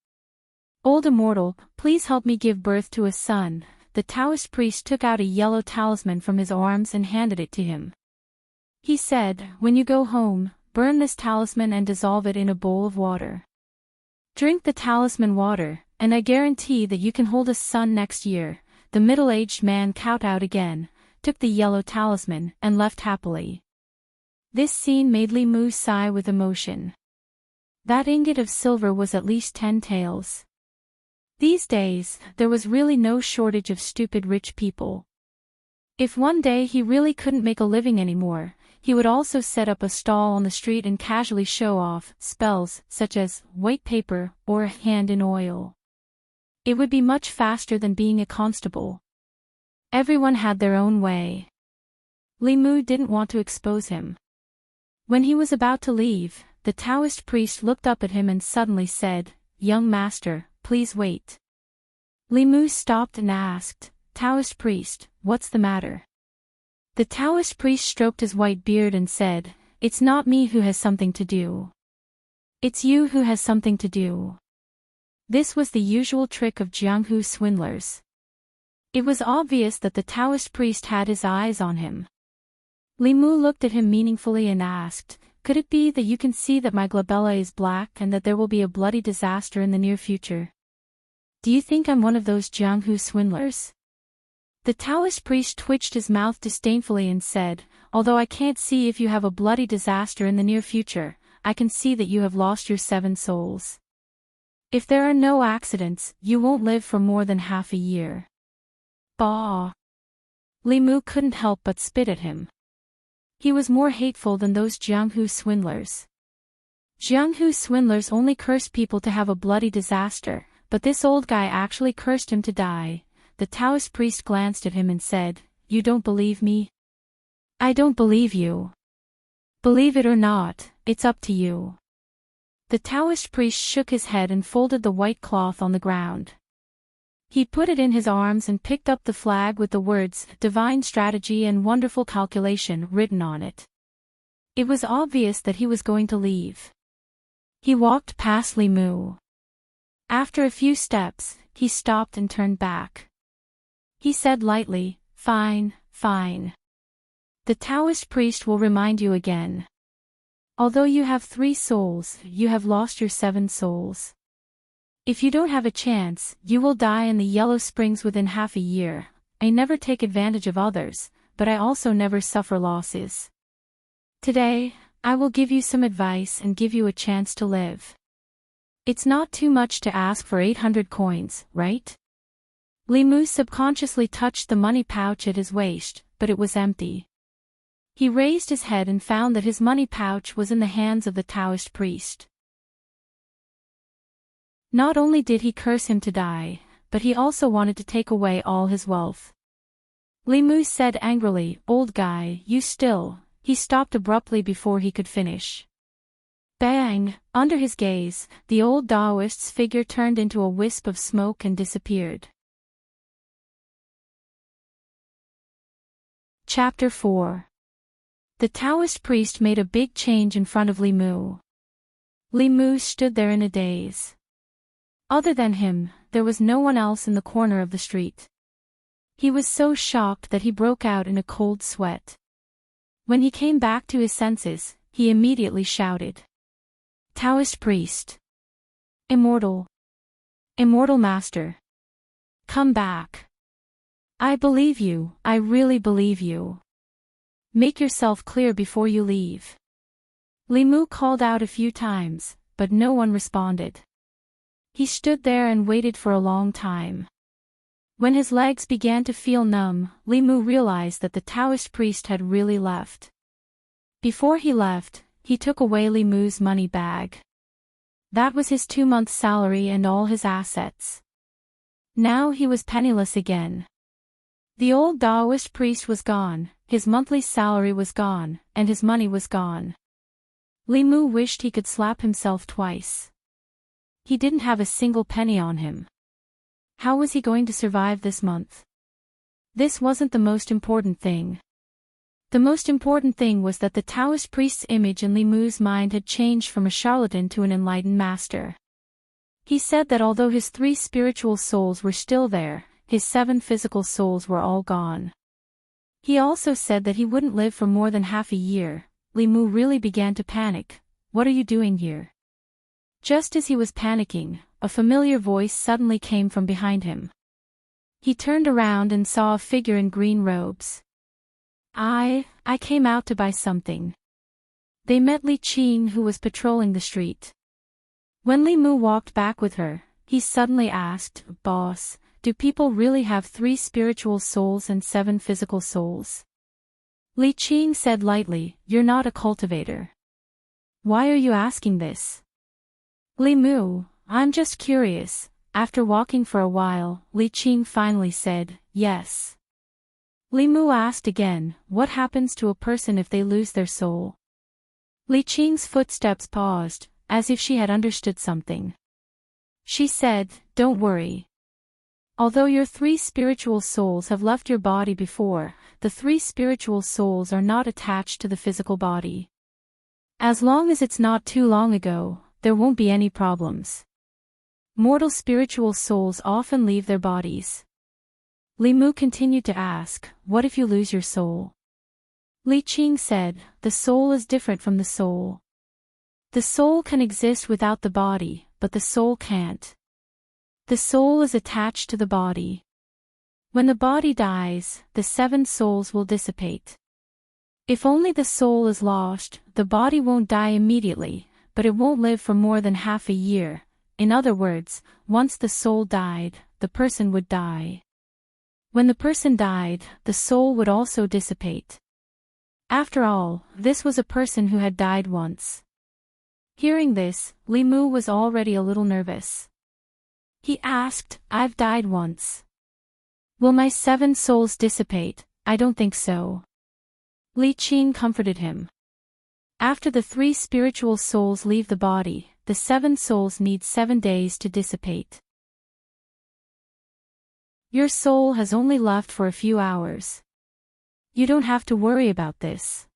Old Immortal, please help me give birth to a son." The Taoist priest took out a yellow talisman from his arms and handed it to him. He said, "When you go home, burn this talisman and dissolve it in a bowl of water. Drink the talisman water, and I guarantee that you can hold a son next year." The middle-aged man kowtowed again, took the yellow talisman, and left happily. This scene made Li Mu sigh with emotion. That ingot of silver was at least 10 taels. These days, there was really no shortage of stupid rich people. If one day he really couldn't make a living anymore, he would also set up a stall on the street and casually show off spells such as white paper or a hand in oil. It would be much faster than being a constable. Everyone had their own way. Li Mu didn't want to expose him. When he was about to leave, the Taoist priest looked up at him and suddenly said, "Young master, please wait." Li Mu stopped and asked, "Taoist priest, what's the matter?" The Taoist priest stroked his white beard and said, "It's not me who has something to do. It's you who has something to do." This was the usual trick of Jianghu swindlers. It was obvious that the Taoist priest had his eyes on him. Li Mu looked at him meaningfully and asked, "Could it be that you can see that my glabella is black and that there will be a bloody disaster in the near future? Do you think I'm one of those Jianghu swindlers?" The Taoist priest twitched his mouth disdainfully and said, "Although I can't see if you have a bloody disaster in the near future, I can see that you have lost your 7 souls. If there are no accidents, you won't live for more than half a year." Bah! Li Mu couldn't help but spit at him. He was more hateful than those Jianghu swindlers. Jianghu swindlers only curse people to have a bloody disaster, but this old guy actually cursed him to die. The Taoist priest glanced at him and said, "You don't believe me? I don't believe you. Believe it or not, it's up to you." The Taoist priest shook his head and folded the white cloth on the ground. He put it in his arms and picked up the flag with the words, "Divine Strategy and Wonderful Calculation" written on it. It was obvious that he was going to leave. He walked past Li Mu. After a few steps, he stopped and turned back. He said lightly, "Fine, fine. The Taoist priest will remind you again. Although you have 3 souls, you have lost your 7 souls. If you don't have a chance, you will die in the Yellow Springs within half a year. I never take advantage of others, but I also never suffer losses. Today, I will give you some advice and give you a chance to live. It's not too much to ask for 800 coins, right?" Li Mu subconsciously touched the money pouch at his waist, but it was empty. He raised his head and found that his money pouch was in the hands of the Taoist priest. Not only did he curse him to die, but he also wanted to take away all his wealth. Li Mu said angrily, "Old guy, you still..." He stopped abruptly before he could finish. Bang! Under his gaze, the old Daoist's figure turned into a wisp of smoke and disappeared. Chapter 4. The Taoist priest made a big change in front of Li Mu. Li Mu stood there in a daze. Other than him, there was no one else in the corner of the street. He was so shocked that he broke out in a cold sweat. When he came back to his senses, he immediately shouted, "Taoist priest! Immortal! Immortal master! Come back! I believe you, I really believe you. Make yourself clear before you leave." Li Mu called out a few times, but no one responded. He stood there and waited for a long time. When his legs began to feel numb, Li Mu realized that the Taoist priest had really left. Before he left, he took away Li Mu's money bag. That was his 2-month salary and all his assets. Now he was penniless again. The old Daoist priest was gone, his monthly salary was gone, and his money was gone. Li Mu wished he could slap himself twice. He didn't have a single penny on him. How was he going to survive this month? This wasn't the most important thing. The most important thing was that the Taoist priest's image in Li Mu's mind had changed from a charlatan to an enlightened master. He said that although his 3 spiritual souls were still there, his 7 physical souls were all gone. He also said that he wouldn't live for more than half a year. Li Mu really began to panic. "What are you doing here?" Just as he was panicking, a familiar voice suddenly came from behind him. He turned around and saw a figure in green robes. I came out to buy something." They met Li Qing, who was patrolling the street. When Li Mu walked back with her, he suddenly asked, "Boss, do people really have 3 spiritual souls and 7 physical souls?" Li Qing said lightly, "You're not a cultivator. Why are you asking this?" "Li Mu, I'm just curious." After walking for a while, Li Qing finally said, "Yes." Li Mu asked again, "What happens to a person if they lose their soul?" Li Qing's footsteps paused, as if she had understood something. She said, "Don't worry. Although your 3 spiritual souls have left your body before, the 3 spiritual souls are not attached to the physical body. As long as it's not too long ago, there won't be any problems. Mortal spiritual souls often leave their bodies." Li Mu continued to ask, "What if you lose your soul?" Li Qing said, "The soul is different from the soul. The soul can exist without the body, but the soul can't. The soul is attached to the body. When the body dies, the 7 souls will dissipate. If only the soul is lost, the body won't die immediately, but it won't live for more than half a year. In other words, once the soul died, the person would die. When the person died, the soul would also dissipate. After all, this was a person who had died once." Hearing this, Li Mu was already a little nervous. He asked, "I've died once. Will my 7 souls dissipate?" "I don't think so." Li Qing comforted him. "After the 3 spiritual souls leave the body, the 7 souls need 7 days to dissipate. Your soul has only left for a few hours. You don't have to worry about this."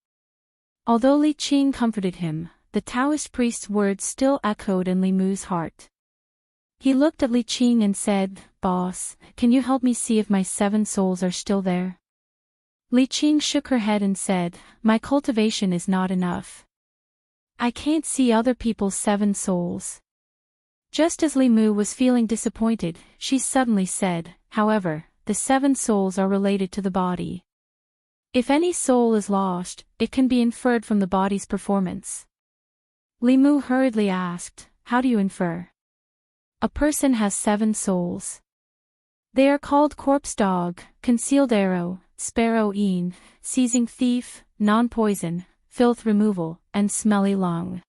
Although Li Qing comforted him, the Taoist priest's words still echoed in Li Mu's heart. He looked at Li Qing and said, "Boss, can you help me see if my 7 souls are still there?" Li Qing shook her head and said, "My cultivation is not enough. I can't see other people's 7 souls." Just as Li Mu was feeling disappointed, she suddenly said, "However, the 7 souls are related to the body. If any soul is lost, it can be inferred from the body's performance." Li Mu hurriedly asked, "How do you infer?" "A person has 7 souls. They are called corpse dog, concealed arrow, sparrow een, seizing thief, non-poison, filth removal, and smelly lung.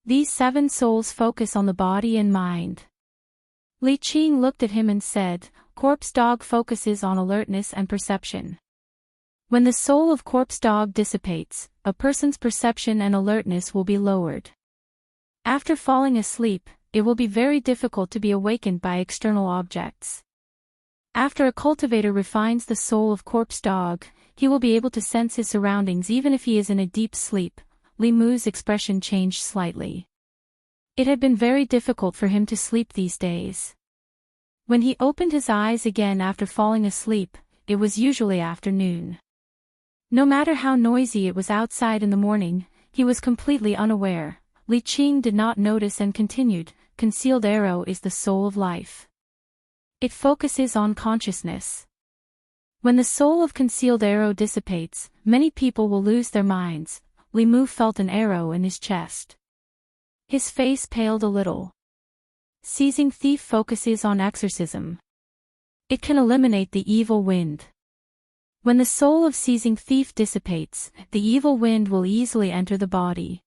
These 7 souls focus on the body and mind." Li Qing looked at him and said, "Corpse dog focuses on alertness and perception. When the soul of corpse dog dissipates, a person's perception and alertness will be lowered. After falling asleep, it will be very difficult to be awakened by external objects. After a cultivator refines the soul of corpse dog, he will be able to sense his surroundings even if he is in a deep sleep." Li Mu's expression changed slightly. It had been very difficult for him to sleep these days. When he opened his eyes again after falling asleep, it was usually afternoon. No matter how noisy it was outside in the morning, he was completely unaware. Li Qing did not notice and continued, "Concealed arrow is the soul of life. It focuses on consciousness. When the soul of concealed arrow dissipates, many people will lose their minds." Li Mu felt an arrow in his chest. His face paled a little. "Seizing thief focuses on exorcism. It can eliminate the evil wind. When the soul of seizing thief dissipates, the evil wind will easily enter the body.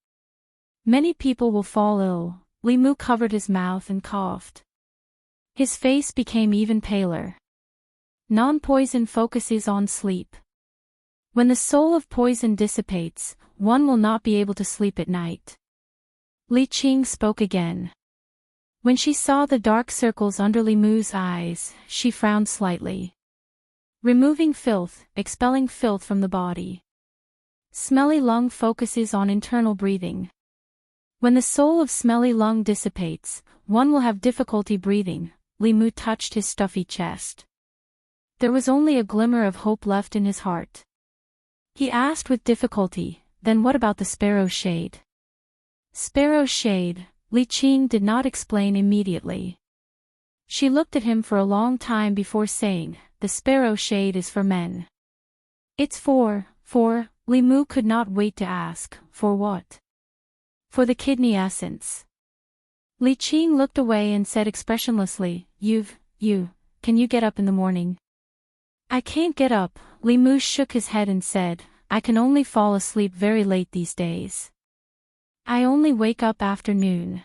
Many people will fall ill." Li Mu covered his mouth and coughed. His face became even paler. "Non-poison focuses on sleep. When the soul of poison dissipates, one will not be able to sleep at night." Li Qing spoke again. When she saw the dark circles under Li Mu's eyes, she frowned slightly. "Removing filth, expelling filth from the body. Smelly lung focuses on internal breathing. When the soul of smelly lung dissipates, one will have difficulty breathing. Li Mu touched his stuffy chest. There was only a glimmer of hope left in his heart. He asked with difficulty, then what about the sparrow shade? Sparrow shade, Li Qing did not explain immediately. She looked at him for a long time before saying, the sparrow shade is for men. It's for, Li Mu could not wait to ask, for what? For the kidney essence. Li Qing looked away and said expressionlessly, can you get up in the morning? I can't get up, Li Mu shook his head and said, I can only fall asleep very late these days. I only wake up after noon.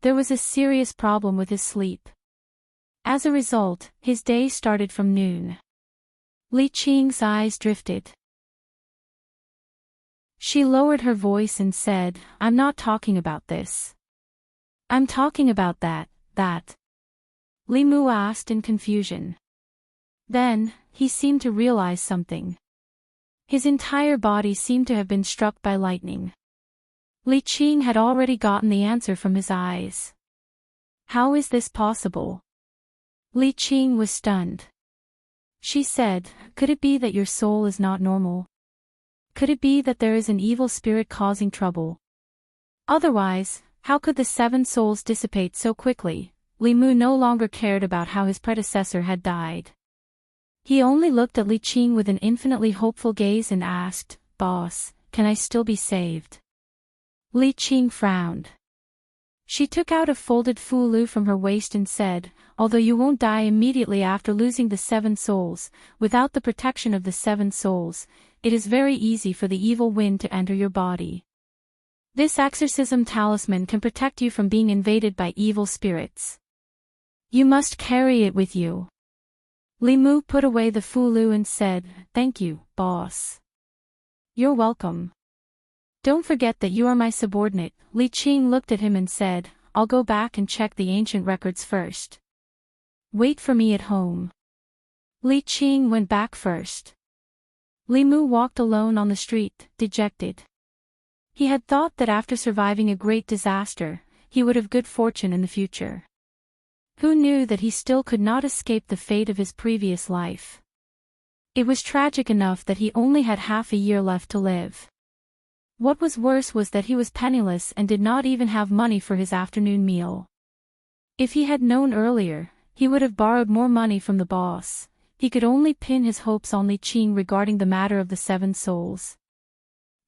There was a serious problem with his sleep. As a result, his day started from noon. Li Qing's eyes drifted. She lowered her voice and said, I'm not talking about this. I'm talking about that. Li Mu asked in confusion. Then, he seemed to realize something. His entire body seemed to have been struck by lightning. Li Qing had already gotten the answer from his eyes. How is this possible? Li Qing was stunned. She said, could it be that your soul is not normal? Could it be that there is an evil spirit causing trouble? Otherwise, how could the 7 souls dissipate so quickly? Li Mu no longer cared about how his predecessor had died. He only looked at Li Qing with an infinitely hopeful gaze and asked, Boss, can I still be saved? Li Qing frowned. She took out a folded fulu from her waist and said, although you won't die immediately after losing the 7 souls, without the protection of the 7 souls, it is very easy for the evil wind to enter your body. This exorcism talisman can protect you from being invaded by evil spirits. You must carry it with you. Li Mu put away the fulu and said, thank you, boss. You're welcome. Don't forget that you are my subordinate. Li Qing looked at him and said, I'll go back and check the ancient records first. Wait for me at home. Li Qing went back first. Li Mu walked alone on the street, dejected. He had thought that after surviving a great disaster, he would have good fortune in the future. Who knew that he still could not escape the fate of his previous life? It was tragic enough that he only had half a year left to live. What was worse was that he was penniless and did not even have money for his afternoon meal. If he had known earlier, he would have borrowed more money from the boss. He could only pin his hopes on Li Qing regarding the matter of the 7 souls.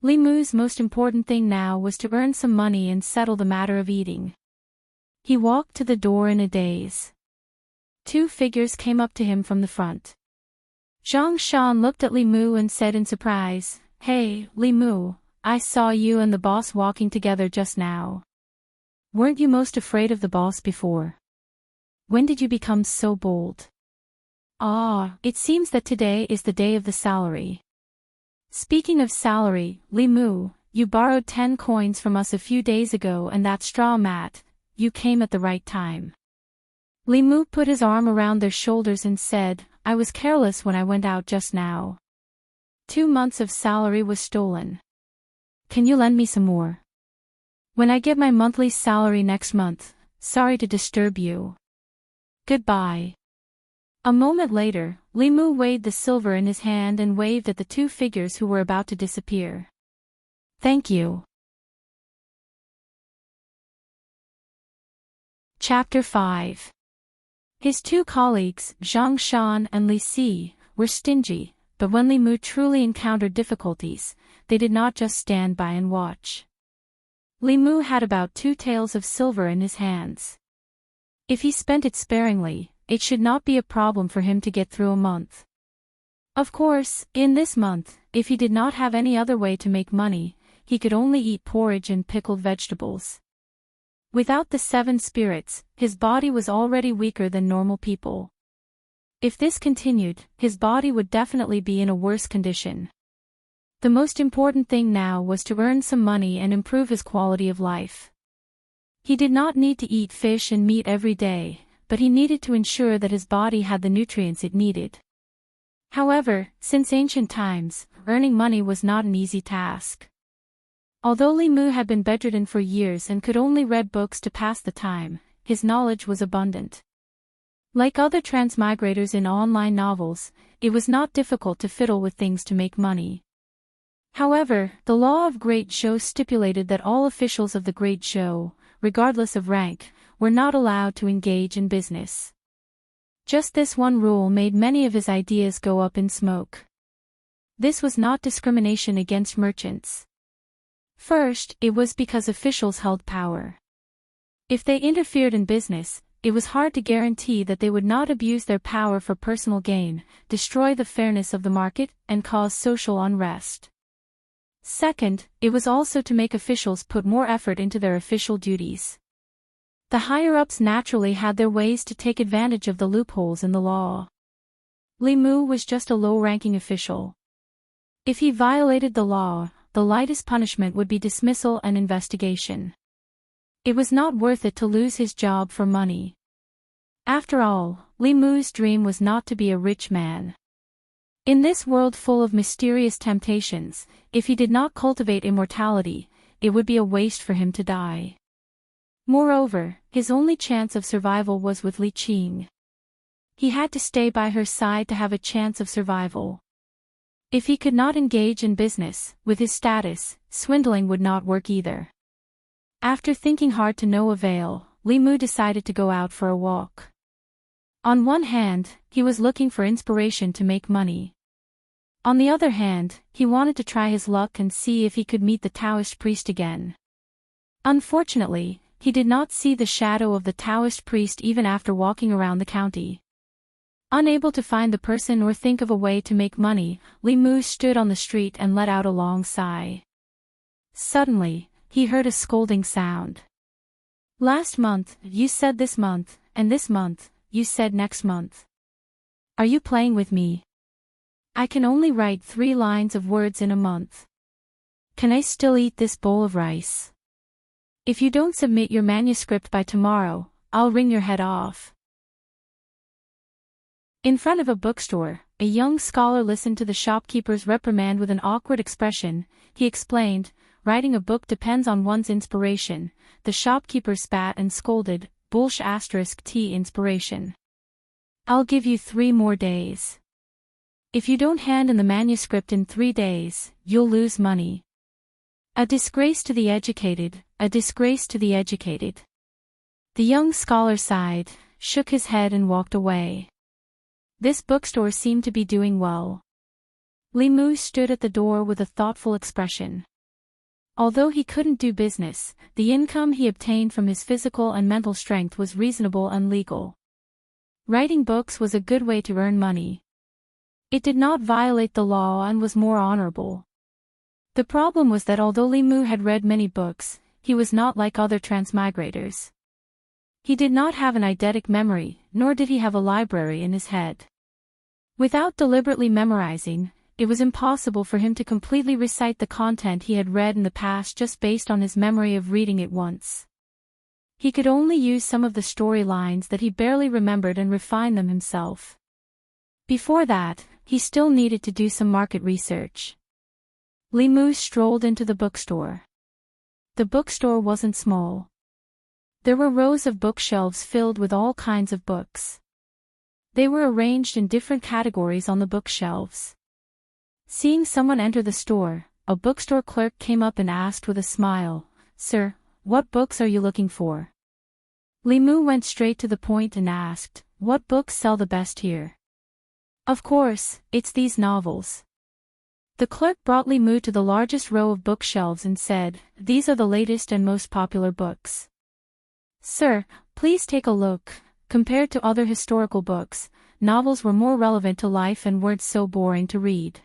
Li Mu's most important thing now was to earn some money and settle the matter of eating. He walked to the door in a daze. 2 figures came up to him from the front. Zhang Shan looked at Li Mu and said in surprise, Hey, Li Mu, I saw you and the boss walking together just now. Weren't you most afraid of the boss before? When did you become so bold? It seems that today is the day of the salary. Speaking of salary, Li Mu, you borrowed 10 coins from us a few days ago and that straw mat, you came at the right time. Li Mu put his arm around their shoulders and said, I was careless when I went out just now. 2 months of salary was stolen. Can you lend me some more? When I get my monthly salary next month, sorry to disturb you. Goodbye. A moment later, Li Mu weighed the silver in his hand and waved at the 2 figures who were about to disappear. Thank you. Chapter 5. His 2 colleagues, Zhang Shan and Li Si, were stingy, but when Li Mu truly encountered difficulties, they did not just stand by and watch. Li Mu had about 2 taels of silver in his hands. If he spent it sparingly, it should not be a problem for him to get through a month. Of course, in this month, if he did not have any other way to make money, he could only eat porridge and pickled vegetables. Without the 7 spirits, his body was already weaker than normal people. If this continued, his body would definitely be in a worse condition. The most important thing now was to earn some money and improve his quality of life. He did not need to eat fish and meat every day, but he needed to ensure that his body had the nutrients it needed. However, since ancient times, earning money was not an easy task. Although Li Mu had been bedridden for years and could only read books to pass the time, his knowledge was abundant. Like other transmigrators in online novels, it was not difficult to fiddle with things to make money. However, the law of Great Show stipulated that all officials of the Great Show, regardless of rank, were not allowed to engage in business. Just this one rule made many of his ideas go up in smoke. This was not discrimination against merchants. First, it was because officials held power. If they interfered in business, it was hard to guarantee that they would not abuse their power for personal gain, destroy the fairness of the market, and cause social unrest. Second, it was also to make officials put more effort into their official duties. The higher-ups naturally had their ways to take advantage of the loopholes in the law. Li Mu was just a low-ranking official. If he violated the law, the lightest punishment would be dismissal and investigation. It was not worth it to lose his job for money. After all, Li Mu's dream was not to be a rich man. In this world full of mysterious temptations, if he did not cultivate immortality, it would be a waste for him to die. Moreover, his only chance of survival was with Li Qing. He had to stay by her side to have a chance of survival. If he could not engage in business, with his status, swindling would not work either. After thinking hard to no avail, Li Mu decided to go out for a walk. On one hand, he was looking for inspiration to make money. On the other hand, he wanted to try his luck and see if he could meet the Daoist priest again. Unfortunately, he did not see the shadow of the Daoist priest even after walking around the county. Unable to find the person or think of a way to make money, Li Mu stood on the street and let out a long sigh. Suddenly, he heard a scolding sound. "Last month, you said this month, and this month, you said next month. Are you playing with me? I can only write 3 lines of words in a month. Can I still eat this bowl of rice? If you don't submit your manuscript by tomorrow, I'll wring your head off." In front of a bookstore, a young scholar listened to the shopkeeper's reprimand with an awkward expression. He explained, "Writing a book depends on one's inspiration." The shopkeeper spat and scolded, "T inspiration. I'll give you 3 more days. If you don't hand in the manuscript in 3 days, you'll lose money. A disgrace to the educated, a disgrace to the educated." The young scholar sighed, shook his head and walked away. This bookstore seemed to be doing well. Li Mu stood at the door with a thoughtful expression. Although he couldn't do business, the income he obtained from his physical and mental strength was reasonable and legal. Writing books was a good way to earn money. It did not violate the law and was more honorable. The problem was that although Li Mu had read many books, he was not like other transmigrators. He did not have an eidetic memory, nor did he have a library in his head. Without deliberately memorizing, it was impossible for him to completely recite the content he had read in the past just based on his memory of reading it once. He could only use some of the story lines that he barely remembered and refine them himself. Before that, he still needed to do some market research. Li Mu strolled into the bookstore. The bookstore wasn't small. There were rows of bookshelves filled with all kinds of books. They were arranged in different categories on the bookshelves. Seeing someone enter the store, a bookstore clerk came up and asked with a smile, "Sir, what books are you looking for?" Li Mu went straight to the point and asked, "What books sell the best here?" "Of course, it's these novels." The clerk brought Li Mu to the largest row of bookshelves and said, "These are the latest and most popular books. Sir, please take a look." Compared to other historical books, novels were more relevant to life and weren't so boring to read.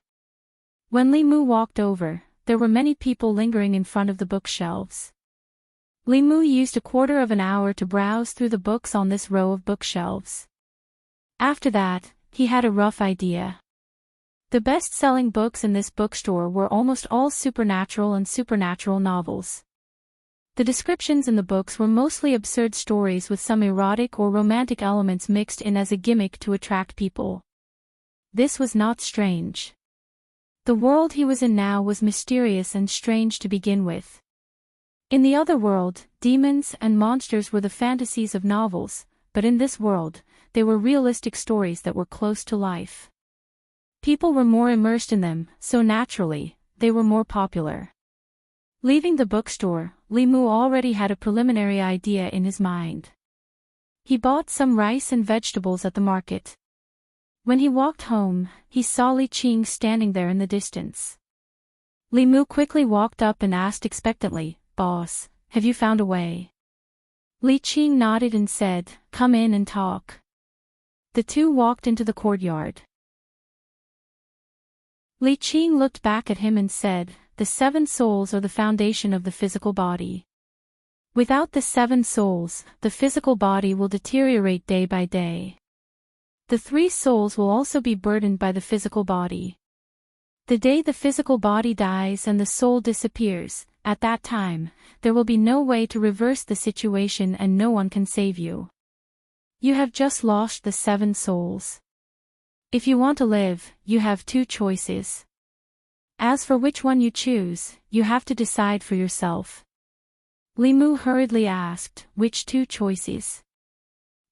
When Li Mu walked over, there were many people lingering in front of the bookshelves. Li Mu used a quarter of an hour to browse through the books on this row of bookshelves. After that, he had a rough idea. The best-selling books in this bookstore were almost all supernatural and supernatural novels. The descriptions in the books were mostly absurd stories with some erotic or romantic elements mixed in as a gimmick to attract people. This was not strange. The world he was in now was mysterious and strange to begin with. In the other world, demons and monsters were the fantasies of novels, but in this world, they were realistic stories that were close to life. People were more immersed in them, so naturally, they were more popular. Leaving the bookstore, Li Mu already had a preliminary idea in his mind. He bought some rice and vegetables at the market. When he walked home, he saw Li Qing standing there in the distance. Li Mu quickly walked up and asked expectantly, "Boss, have you found a way?" Li Qing nodded and said, "Come in and talk." The two walked into the courtyard. Li Qing looked back at him and said, "The 7 souls are the foundation of the physical body. Without the 7 souls, the physical body will deteriorate day by day. The 3 souls will also be burdened by the physical body. The day the physical body dies and the soul disappears, at that time, there will be no way to reverse the situation and no one can save you. You have just lost the 7 souls. If you want to live, you have 2 choices. As for which one you choose, you have to decide for yourself." Li Mu hurriedly asked, "Which 2 choices?"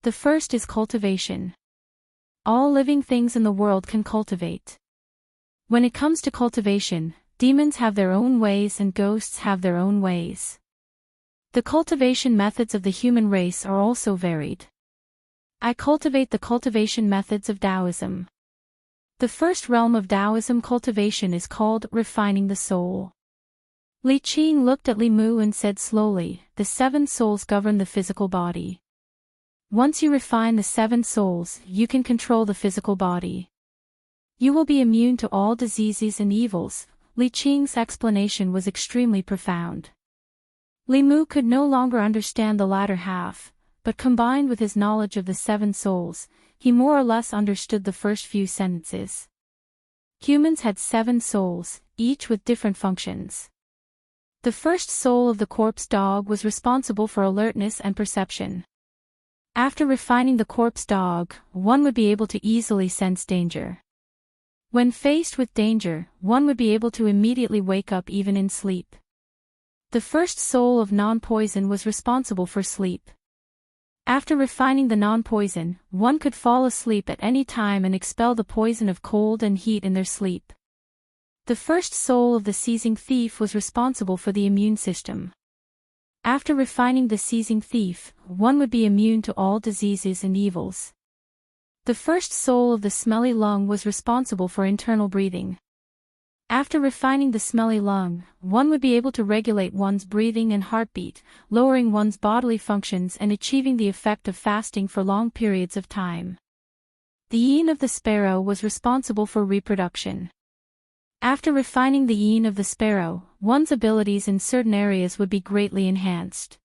"The first is cultivation. All living things in the world can cultivate. When it comes to cultivation, demons have their own ways and ghosts have their own ways. The cultivation methods of the human race are also varied. I cultivate the cultivation methods of Taoism. The first realm of Taoism cultivation is called refining the soul." Li Qing looked at Li Mu and said slowly, "The 7 souls govern the physical body. Once you refine the 7 souls, you can control the physical body. You will be immune to all diseases and evils." Li Qing's explanation was extremely profound. Li Mu could no longer understand the latter half, but combined with his knowledge of the 7 souls, he more or less understood the first few sentences. Humans had 7 souls, each with different functions. The first soul of the corpse dog was responsible for alertness and perception. After refining the corpse dog, one would be able to easily sense danger. When faced with danger, one would be able to immediately wake up even in sleep. The first soul of non-poison was responsible for sleep. After refining the non-poison, one could fall asleep at any time and expel the poison of cold and heat in their sleep. The first soul of the seizing thief was responsible for the immune system. After refining the seizing thief, one would be immune to all diseases and evils. The first soul of the smelly lung was responsible for internal breathing. After refining the smelly lung, one would be able to regulate one's breathing and heartbeat, lowering one's bodily functions and achieving the effect of fasting for long periods of time. The yin of the sparrow was responsible for reproduction. After refining the yin of the sparrow, one's abilities in certain areas would be greatly enhanced.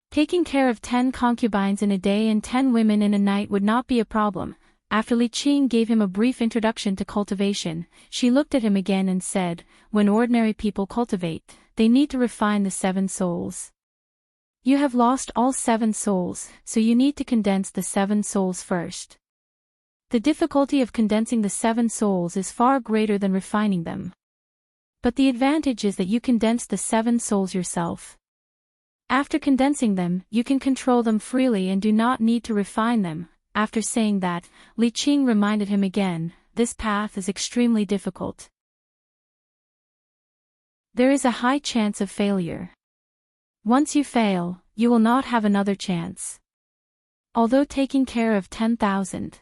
Taking care of 10 concubines in a day and 10 women in a night would not be a problem. After Li Qing gave him a brief introduction to cultivation, she looked at him again and said, "When ordinary people cultivate, they need to refine the 7 souls. You have lost all 7 souls, so you need to condense the 7 souls first. The difficulty of condensing the 7 souls is far greater than refining them. But the advantage is that you condense the 7 souls yourself. After condensing them, you can control them freely and do not need to refine them." After saying that, Li Qing reminded him again, "This path is extremely difficult. There is a high chance of failure. Once you fail, you will not have another chance." Although taking care of 10,000.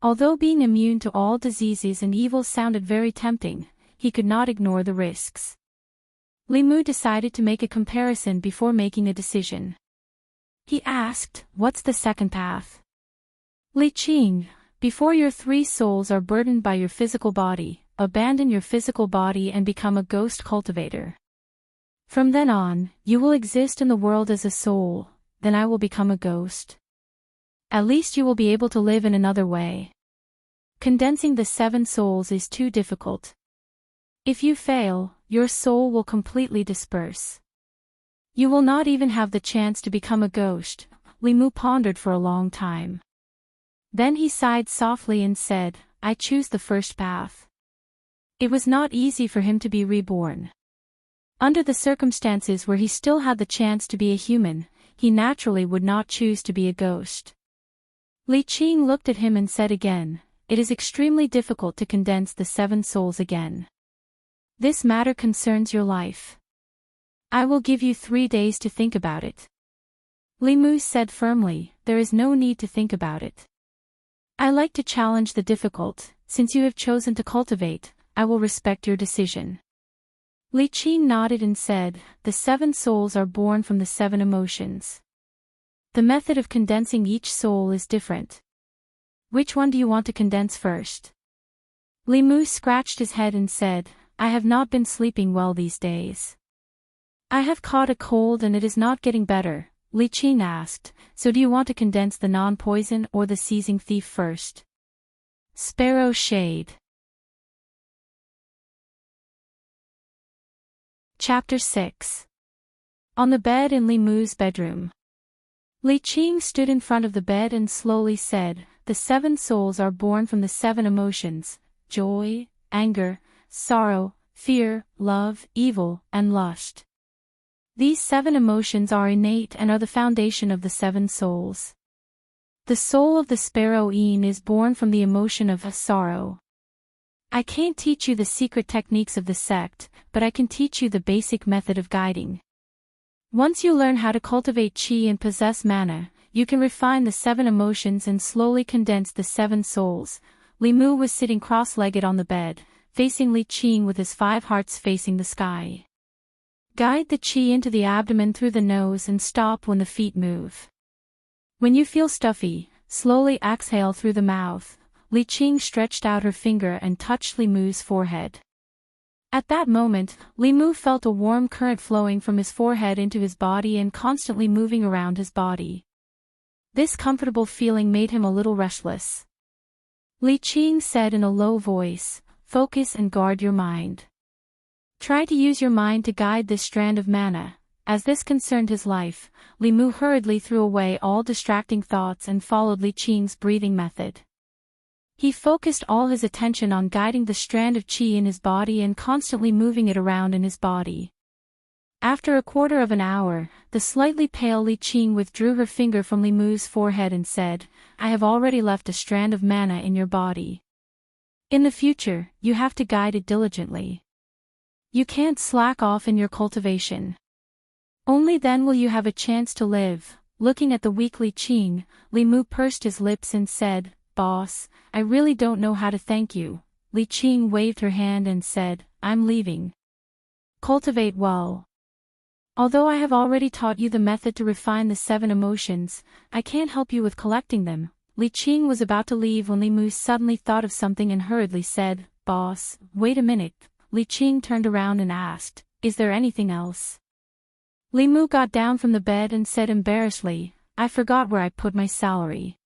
Although being immune to all diseases and evils sounded very tempting, he could not ignore the risks. Li Mu decided to make a comparison before making a decision. He asked, "What's the second path?" Li Qing, before your 3 souls are burdened by your physical body, abandon your physical body and become a ghost cultivator. From then on, you will exist in the world as a soul, then I will become a ghost. At least you will be able to live in another way. Condensing the 7 souls is too difficult. If you fail, your soul will completely disperse. You will not even have the chance to become a ghost. Li Mu pondered for a long time. Then he sighed softly and said, "I choose the first path. It was not easy for him to be reborn. Under the circumstances where he still had the chance to be a human, he naturally would not choose to be a ghost. Li Qing looked at him and said again, "It is extremely difficult to condense the 7 souls again. This matter concerns your life. I will give you 3 days to think about it." Li Mu said firmly, "There is no need to think about it. I like to challenge the difficult. Since you have chosen to cultivate, I will respect your decision." Li Qing nodded and said, "The 7 souls are born from the 7 emotions. The method of condensing each soul is different. Which one do you want to condense first?" Li Mu scratched his head and said, "I have not been sleeping well these days. I have caught a cold and it is not getting better." Li Qing asked, "So do you want to condense the non-poison or the seizing thief first?" Sparrow Shade. Chapter 6. On the bed in Li Mu's bedroom. Li Qing stood in front of the bed and slowly said, "The 7 souls are born from the 7 emotions: joy, anger, sorrow, fear, love, evil, and lust. These 7 emotions are innate and are the foundation of the 7 souls. The soul of the sparrow Yin is born from the emotion of sorrow. I can't teach you the secret techniques of the sect, but I can teach you the basic method of guiding. Once you learn how to cultivate qi and possess mana, you can refine the 7 emotions and slowly condense the 7 souls." Li Mu was sitting cross-legged on the bed, facing Li Qing with his 5 hearts facing the sky. Guide the qi into the abdomen through the nose and stop when the feet move. When you feel stuffy, slowly exhale through the mouth. Li Qing stretched out her finger and touched Li Mu's forehead. At that moment, Li Mu felt a warm current flowing from his forehead into his body and constantly moving around his body. This comfortable feeling made him a little restless. Li Qing said in a low voice, "Focus and guard your mind. Try to use your mind to guide this strand of mana." As this concerned his life, Li Mu hurriedly threw away all distracting thoughts and followed Li Qing's breathing method. He focused all his attention on guiding the strand of qi in his body and constantly moving it around in his body. After a quarter of an hour, the slightly pale Li Qing withdrew her finger from Li Mu's forehead and said, "I have already left a strand of mana in your body. In the future, you have to guide it diligently. You can't slack off in your cultivation. Only then will you have a chance to live." Looking at the weak Li Qing, Li Mu pursed his lips and said, "Boss, I really don't know how to thank you." Li Qing waved her hand and said, "I'm leaving. Cultivate well. Although I have already taught you the method to refine the 7 emotions, I can't help you with collecting them." Li Qing was about to leave when Li Mu suddenly thought of something and hurriedly said, "Boss, wait a minute." Li Qing turned around and asked, "Is there anything else?" Li Mu got down from the bed and said embarrassedly, "I forgot where I put my salary.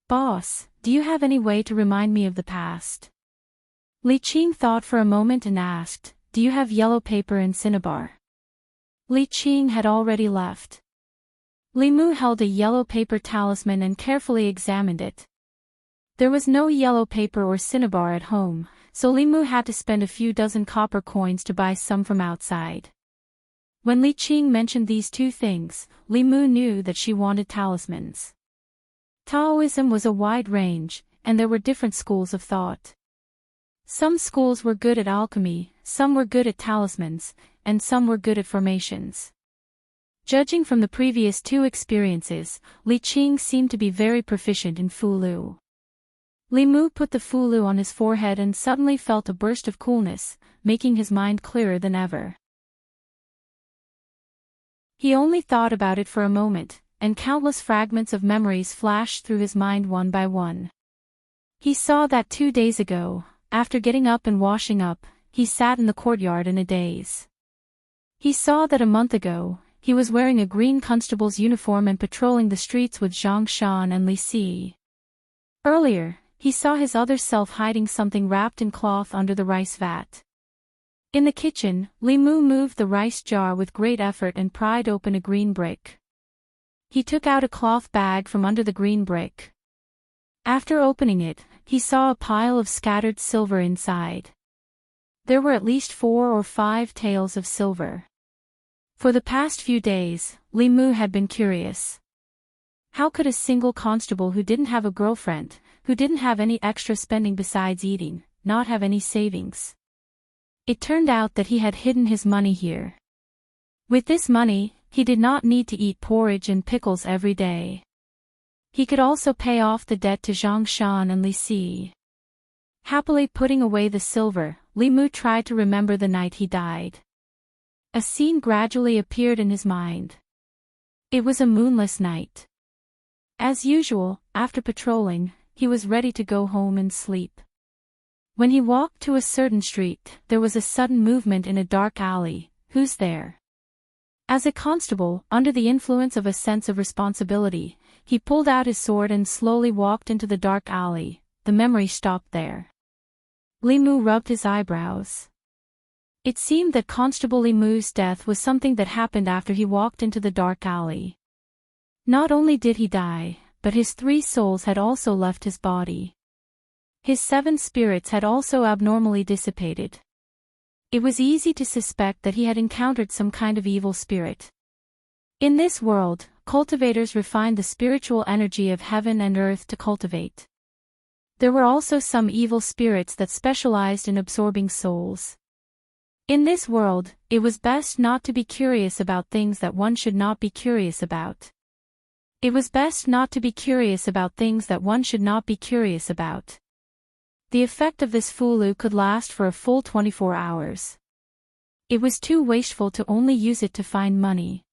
Boss, do you have any way to remind me of the past?" Li Qing thought for a moment and asked, "Do you have yellow paper and cinnabar?" Li Qing had already left. Li Mu held a yellow paper talisman and carefully examined it. There was no yellow paper or cinnabar at home, so Li Mu had to spend a few dozen copper coins to buy some from outside. When Li Qing mentioned these 2 things, Li Mu knew that she wanted talismans. Taoism was a wide range, and there were different schools of thought. Some schools were good at alchemy, some were good at talismans, and some were good at formations. Judging from the previous 2 experiences, Li Qing seemed to be very proficient in Fulu. Li Mu put the Fulu on his forehead and suddenly felt a burst of coolness, making his mind clearer than ever. He only thought about it for a moment, and countless fragments of memories flashed through his mind one by one. He saw that 2 days ago, after getting up and washing up, he sat in the courtyard in a daze. He saw that a month ago, he was wearing a green constable's uniform and patrolling the streets with Zhang Shan and Li Si. Earlier, he saw his other self hiding something wrapped in cloth under the rice vat. In the kitchen, Li Mu moved the rice jar with great effort and pried open a green brick. He took out a cloth bag from under the green brick. After opening it, he saw a pile of scattered silver inside. There were at least 4 or 5 taels of silver. For the past few days, Li Mu had been curious. How could a single constable who didn't have a girlfriend, who didn't have any extra spending besides eating, not have any savings? It turned out that he had hidden his money here. With this money, he did not need to eat porridge and pickles every day. He could also pay off the debt to Zhang Shan and Li Si. Happily putting away the silver, Li Mu tried to remember the night he died. A scene gradually appeared in his mind. It was a moonless night. As usual, after patrolling, he was ready to go home and sleep. When he walked to a certain street, there was a sudden movement in a dark alley. Who's there? As a constable, under the influence of a sense of responsibility, he pulled out his sword and slowly walked into the dark alley. The memory stopped there. Li Mu rubbed his eyebrows. It seemed that Constable Li Mu's death was something that happened after he walked into the dark alley. Not only did he die, but his 3 souls had also left his body. His 7 spirits had also abnormally dissipated. It was easy to suspect that he had encountered some kind of evil spirit. In this world, cultivators refined the spiritual energy of heaven and earth to cultivate. There were also some evil spirits that specialized in absorbing souls. In this world, it was best not to be curious about things that one should not be curious about. It was best not to be curious about things that one should not be curious about. The effect of this fulu could last for a full 24 hours. It was too wasteful to only use it to find money.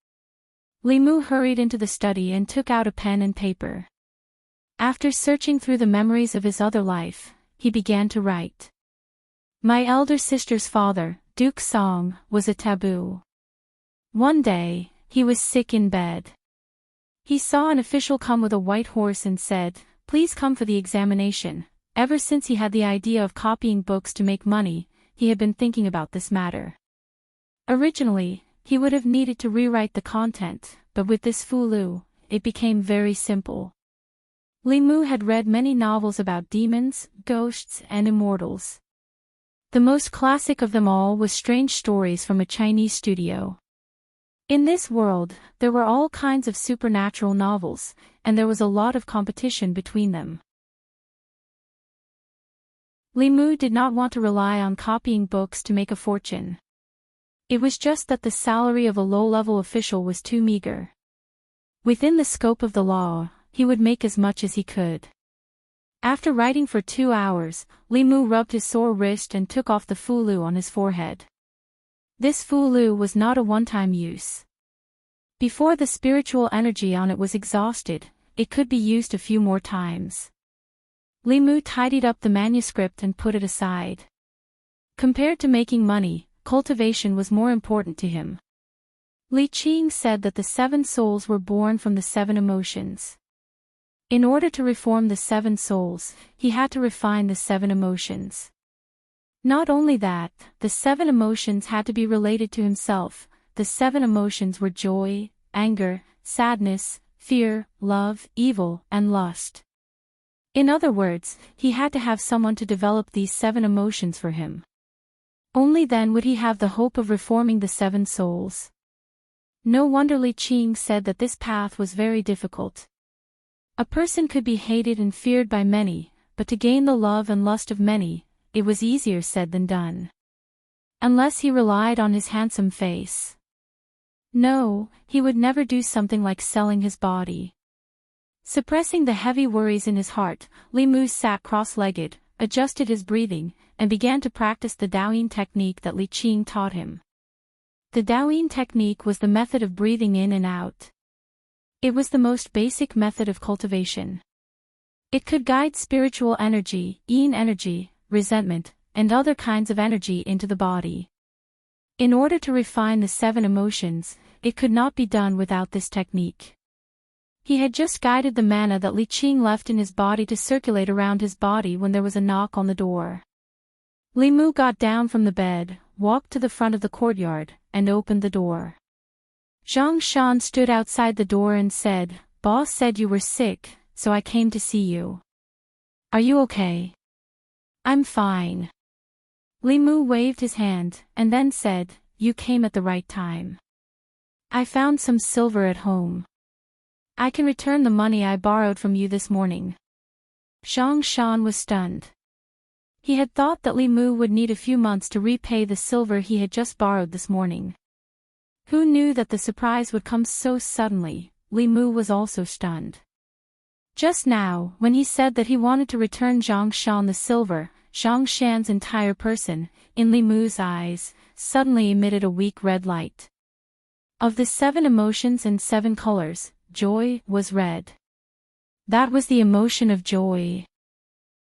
Li Mu hurried into the study and took out a pen and paper. After searching through the memories of his other life, he began to write. My elder sister's father, Duke Song, was a taboo. One day, he was sick in bed. He saw an official come with a white horse and said, "Please come for the examination." Ever since he had the idea of copying books to make money, he had been thinking about this matter. Originally, he would have needed to rewrite the content, but with this fulu, it became very simple. Li Mu had read many novels about demons, ghosts, and immortals. The most classic of them all was Strange Stories from a Chinese studio. In this world, there were all kinds of supernatural novels, and there was a lot of competition between them. Li Mu did not want to rely on copying books to make a fortune. It was just that the salary of a low-level official was too meager. Within the scope of the law, he would make as much as he could. After writing for 2 hours, Li Mu rubbed his sore wrist and took off the fulu on his forehead. This fulu was not a one-time use. Before the spiritual energy on it was exhausted, it could be used a few more times. Li Mu tidied up the manuscript and put it aside. Compared to making money, cultivation was more important to him. Li Qing said that the 7 souls were born from the 7 emotions. In order to reform the 7 souls, he had to refine the 7 emotions. Not only that, the 7 emotions had to be related to himself. The 7 emotions were joy, anger, sadness, fear, love, evil, and lust. In other words, he had to have someone to develop these 7 emotions for him. Only then would he have the hope of reforming the 7 souls. No wonder Li Qing said that this path was very difficult. A person could be hated and feared by many, but to gain the love and lust of many, it was easier said than done. Unless he relied on his handsome face. No, he would never do something like selling his body. Suppressing the heavy worries in his heart, Li Mu sat cross-legged, adjusted his breathing, and began to practice the Daoist technique that Li Qing taught him. The Daoist technique was the method of breathing in and out. It was the most basic method of cultivation. It could guide spiritual energy, yin energy, resentment, and other kinds of energy into the body. In order to refine the 7 emotions, it could not be done without this technique. He had just guided the mana that Li Qing left in his body to circulate around his body when there was a knock on the door. Li Mu got down from the bed, walked to the front of the courtyard, and opened the door. Zhang Shan stood outside the door and said, "Boss said you were sick, so I came to see you. Are you okay?" "I'm fine." Li Mu waved his hand, and then said, "You came at the right time. I found some silver at home. I can return the money I borrowed from you this morning." Zhang Shan was stunned. He had thought that Li Mu would need a few months to repay the silver he had just borrowed this morning. Who knew that the surprise would come so suddenly? Li Mu was also stunned. Just now, when he said that he wanted to return Zhang Shan the silver, Zhang Shan's entire person, in Li Mu's eyes, suddenly emitted a weak red light. Of the 7 emotions and 7 colors, joy was red. That was the emotion of joy.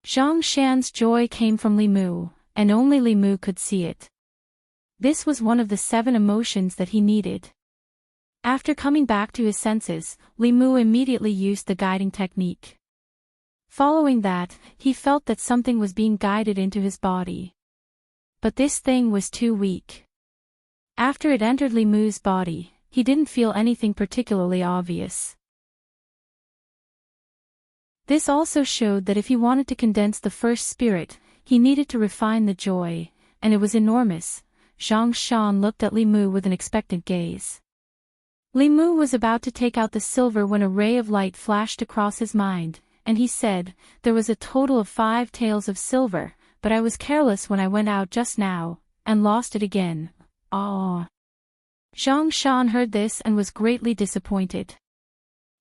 Zhang Shan's joy came from Li Mu, and only Li Mu could see it. This was one of the 7 emotions that he needed. After coming back to his senses, Li Mu immediately used the guiding technique. Following that, he felt that something was being guided into his body. But this thing was too weak. After it entered Li Mu's body, he didn't feel anything particularly obvious. This also showed that if he wanted to condense the first spirit, he needed to refine the joy, and it was enormous. Zhang Shan looked at Li Mu with an expectant gaze. Li Mu was about to take out the silver when a ray of light flashed across his mind, and he said, "There was a total of 5 taels of silver, but I was careless when I went out just now, and lost it again." Ah! Zhang Shan heard this and was greatly disappointed.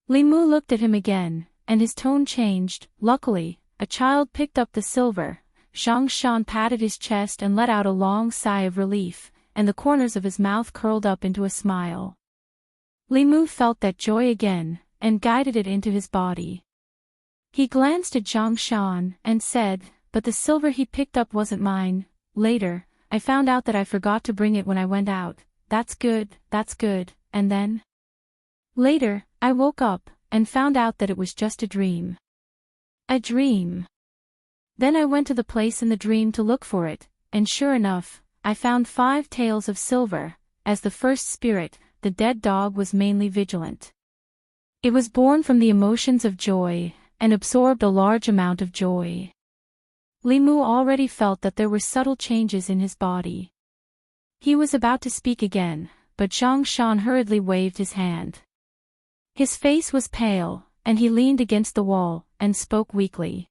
Li Mu looked at him again, and his tone changed. "Luckily, a child picked up the silver." Zhang Shan patted his chest and let out a long sigh of relief, and the corners of his mouth curled up into a smile. Li Mu felt that joy again, and guided it into his body. He glanced at Zhang Shan, and said, "But the silver he picked up wasn't mine. Later, I found out that I forgot to bring it when I went out." That's good, and then? "Later, I woke up, and found out that it was just a dream." "A dream?" "Then I went to the place in the dream to look for it, and sure enough, I found 5 taels of silver." As the first spirit, the dead dog was mainly vigilant. It was born from the emotions of joy, and absorbed a large amount of joy. Li Mu already felt that there were subtle changes in his body. He was about to speak again, but Zhang Shan hurriedly waved his hand. His face was pale, and he leaned against the wall, and spoke weakly.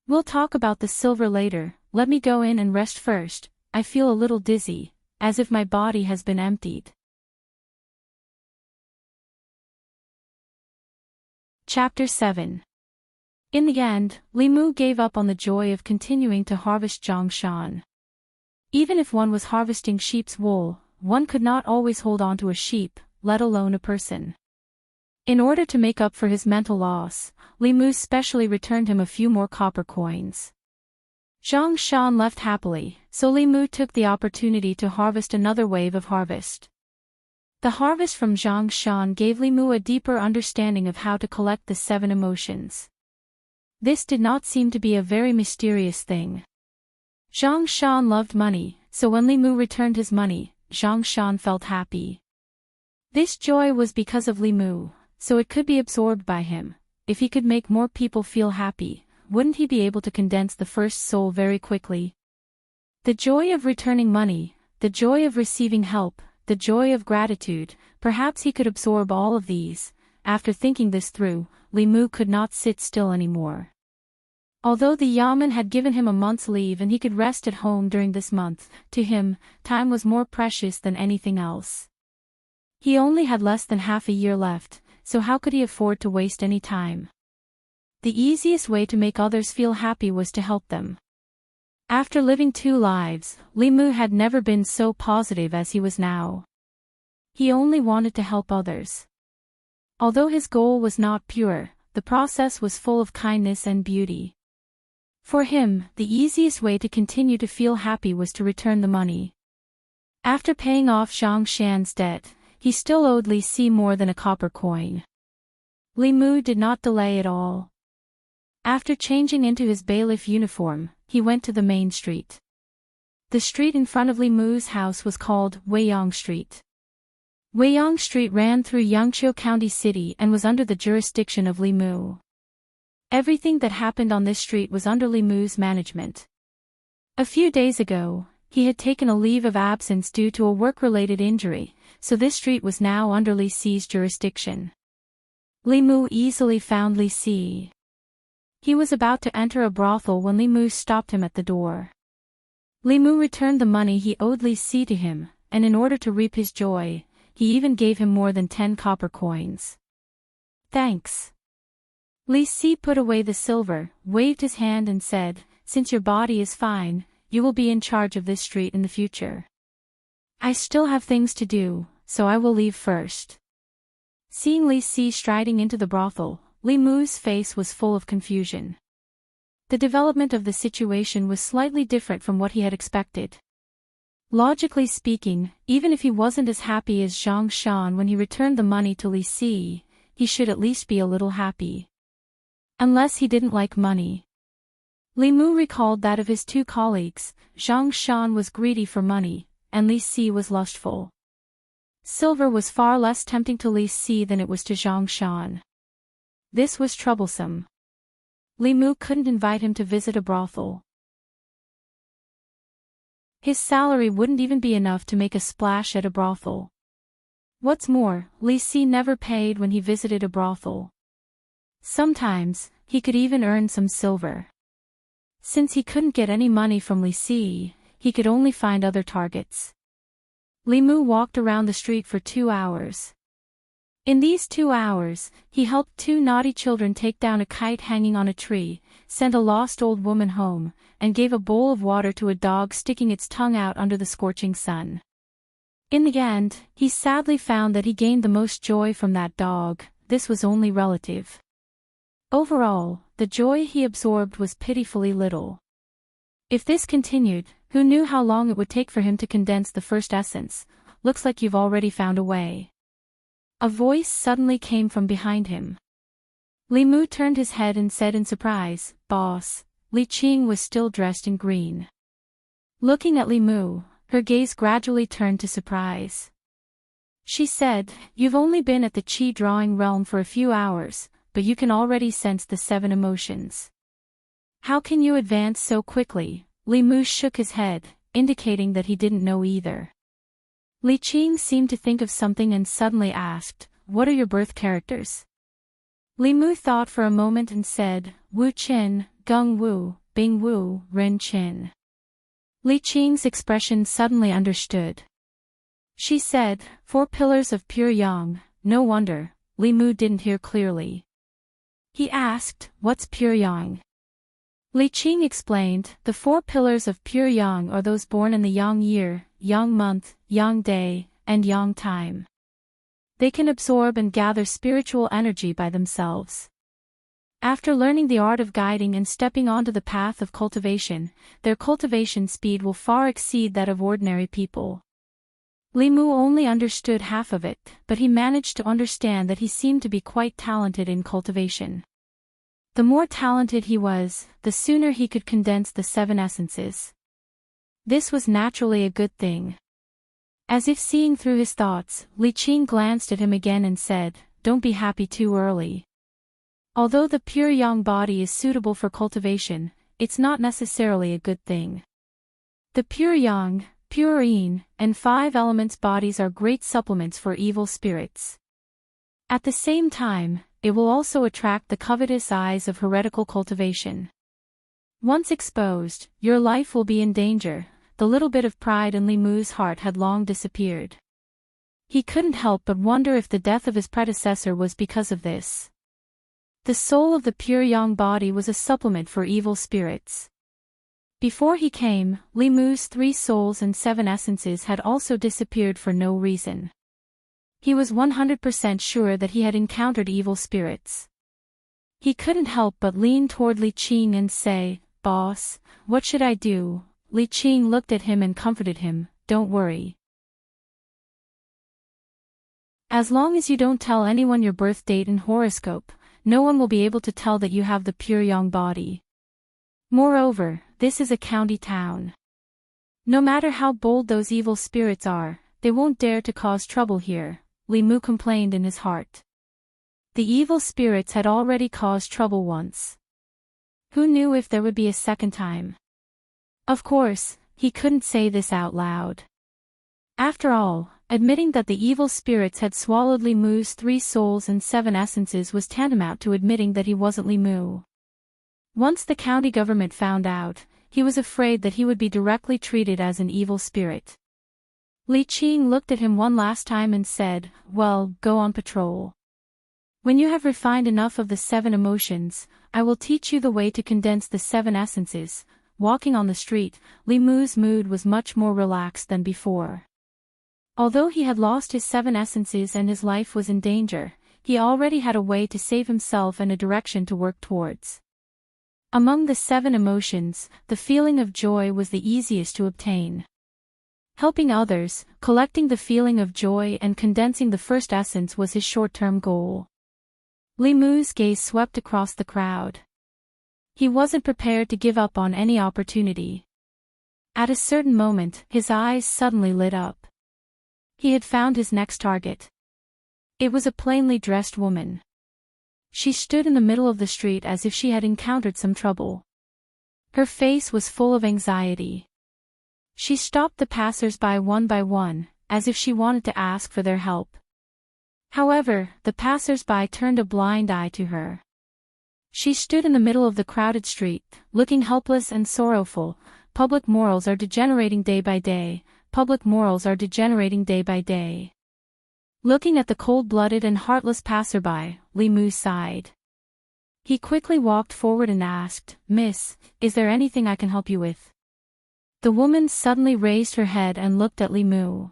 "We'll talk about the silver later, let me go in and rest first. I feel a little dizzy, as if my body has been emptied." Chapter 7. In the end, Li Mu gave up on the joy of continuing to harvest Zhang Shan. Even if one was harvesting sheep's wool, one could not always hold on to a sheep, let alone a person. In order to make up for his mental loss, Li Mu specially returned him a few more copper coins. Zhang Shan left happily, so Li Mu took the opportunity to harvest another wave of harvest. The harvest from Zhang Shan gave Li Mu a deeper understanding of how to collect the 7 emotions. This did not seem to be a very mysterious thing. Zhang Shan loved money, so when Li Mu returned his money, Zhang Shan felt happy. This joy was because of Li Mu, so it could be absorbed by him. If he could make more people feel happy, wouldn't he be able to condense the first soul very quickly? The joy of returning money, the joy of receiving help, the joy of gratitude, perhaps he could absorb all of these. After thinking this through, Li Mu could not sit still anymore. Although the Yamen had given him a month's leave and he could rest at home during this month, to him, time was more precious than anything else. He only had less than half a year left, so how could he afford to waste any time? The easiest way to make others feel happy was to help them. After living 2 lives, Li Mu had never been so positive as he was now. He only wanted to help others. Although his goal was not pure, the process was full of kindness and beauty. For him, the easiest way to continue to feel happy was to return the money. After paying off Zhang Shan's debt, he still owed Li Si more than a copper coin. Li Mu did not delay at all. After changing into his bailiff uniform, he went to the main street. The street in front of Li Mu's house was called Weiyang Street. Weiyang Street ran through Yangqiu County City and was under the jurisdiction of Li Mu. Everything that happened on this street was under Li Mu's management. A few days ago, he had taken a leave of absence due to a work-related injury, so this street was now under Li Si's jurisdiction. Li Mu easily found Li Si. He was about to enter a brothel when Li Mu stopped him at the door. Li Mu returned the money he owed Li Si to him, and in order to reap his joy, he even gave him more than 10 copper coins. Thanks. Li Si put away the silver, waved his hand and said, "Since your body is fine, you will be in charge of this street in the future. I still have things to do, so I will leave first." Seeing Li Si striding into the brothel, Li Mu's face was full of confusion. The development of the situation was slightly different from what he had expected. Logically speaking, even if he wasn't as happy as Zhang Shan when he returned the money to Li Si, he should at least be a little happy. Unless he didn't like money. Li Mu recalled that of his two colleagues, Zhang Shan was greedy for money, and Li Si was lustful. Silver was far less tempting to Li Si than it was to Zhang Shan. This was troublesome. Li Mu couldn't invite him to visit a brothel. His salary wouldn't even be enough to make a splash at a brothel. What's more, Li Si never paid when he visited a brothel. Sometimes, he could even earn some silver. Since he couldn't get any money from Li Si, he could only find other targets. Li Mu walked around the street for 2 hours. In these 2 hours, he helped 2 naughty children take down a kite hanging on a tree, sent a lost old woman home, and gave a bowl of water to a dog sticking its tongue out under the scorching sun. In the end, he sadly found that he gained the most joy from that dog. This was only relative. Overall, the joy he absorbed was pitifully little. If this continued, who knew how long it would take for him to condense the first essence? Looks like you've already found a way. A voice suddenly came from behind him. Li Mu turned his head and said in surprise, "Boss." Li Qing was still dressed in green. Looking at Li Mu, her gaze gradually turned to surprise. She said, "You've only been at the Qi drawing realm for a few hours, but you can already sense the 7 emotions. How can you advance so quickly?" Li Mu shook his head, indicating that he didn't know either. Li Qing seemed to think of something and suddenly asked, "What are your birth characters?" Li Mu thought for a moment and said, "Wu Qin, Gung Wu, Bing Wu, Ren Qin." Li Qing's expression suddenly understood. She said, 4 pillars of pure yang." No wonder, Li Mu didn't hear clearly. He asked, "What's pure yang?" Li Qing explained, "The 4 pillars of pure yang are those born in the yang year, yang month, yang day, and yang time. They can absorb and gather spiritual energy by themselves. After learning the art of guiding and stepping onto the path of cultivation, their cultivation speed will far exceed that of ordinary people." Li Mu only understood half of it, but he managed to understand that he seemed to be quite talented in cultivation. The more talented he was, the sooner he could condense the 7 essences. This was naturally a good thing. As if seeing through his thoughts, Li Qing glanced at him again and said, "Don't be happy too early. Although the pure yang body is suitable for cultivation, it's not necessarily a good thing. The pure yang, pure yin, and 5 elements bodies are great supplements for evil spirits. At the same time, it will also attract the covetous eyes of heretical cultivation. Once exposed, your life will be in danger." The little bit of pride in Li Mu's heart had long disappeared. He couldn't help but wonder if the death of his predecessor was because of this. The soul of the pure yang body was a supplement for evil spirits. Before he came, Li Mu's 3 souls and 7 essences had also disappeared for no reason. He was 100% sure that he had encountered evil spirits. He couldn't help but lean toward Li Qing and say, "Boss, what should I do?" Li Qing looked at him and comforted him, "Don't worry. As long as you don't tell anyone your birth date and horoscope, no one will be able to tell that you have the pure yang body. Moreover, this is a county town. No matter how bold those evil spirits are, they won't dare to cause trouble here," Li Mu complained in his heart. The evil spirits had already caused trouble once. Who knew if there would be a second time? Of course, he couldn't say this out loud. After all, admitting that the evil spirits had swallowed Li Mu's 3 souls and 7 essences was tantamount to admitting that he wasn't Li Mu. Once the county government found out, he was afraid that he would be directly treated as an evil spirit. Li Qing looked at him one last time and said, "Well, go on patrol. When you have refined enough of the 7 emotions, I will teach you the way to condense the 7 essences." Walking on the street, Li Mu's mood was much more relaxed than before. Although he had lost his 7 essences and his life was in danger, he already had a way to save himself and a direction to work towards. Among the 7 emotions, the feeling of joy was the easiest to obtain. Helping others, collecting the feeling of joy and condensing the first essence was his short-term goal. Li Mu's gaze swept across the crowd. He wasn't prepared to give up on any opportunity. At a certain moment, his eyes suddenly lit up. He had found his next target. It was a plainly dressed woman. She stood in the middle of the street as if she had encountered some trouble. Her face was full of anxiety. She stopped the passers-by one by one, as if she wanted to ask for their help. However, the passers-by turned a blind eye to her. She stood in the middle of the crowded street, looking helpless and sorrowful. Public morals are degenerating day by day. Public morals are degenerating day by day. Looking at the cold-blooded and heartless passerby, Li Mu sighed. He quickly walked forward and asked, "Miss, is there anything I can help you with?" The woman suddenly raised her head and looked at Li Mu.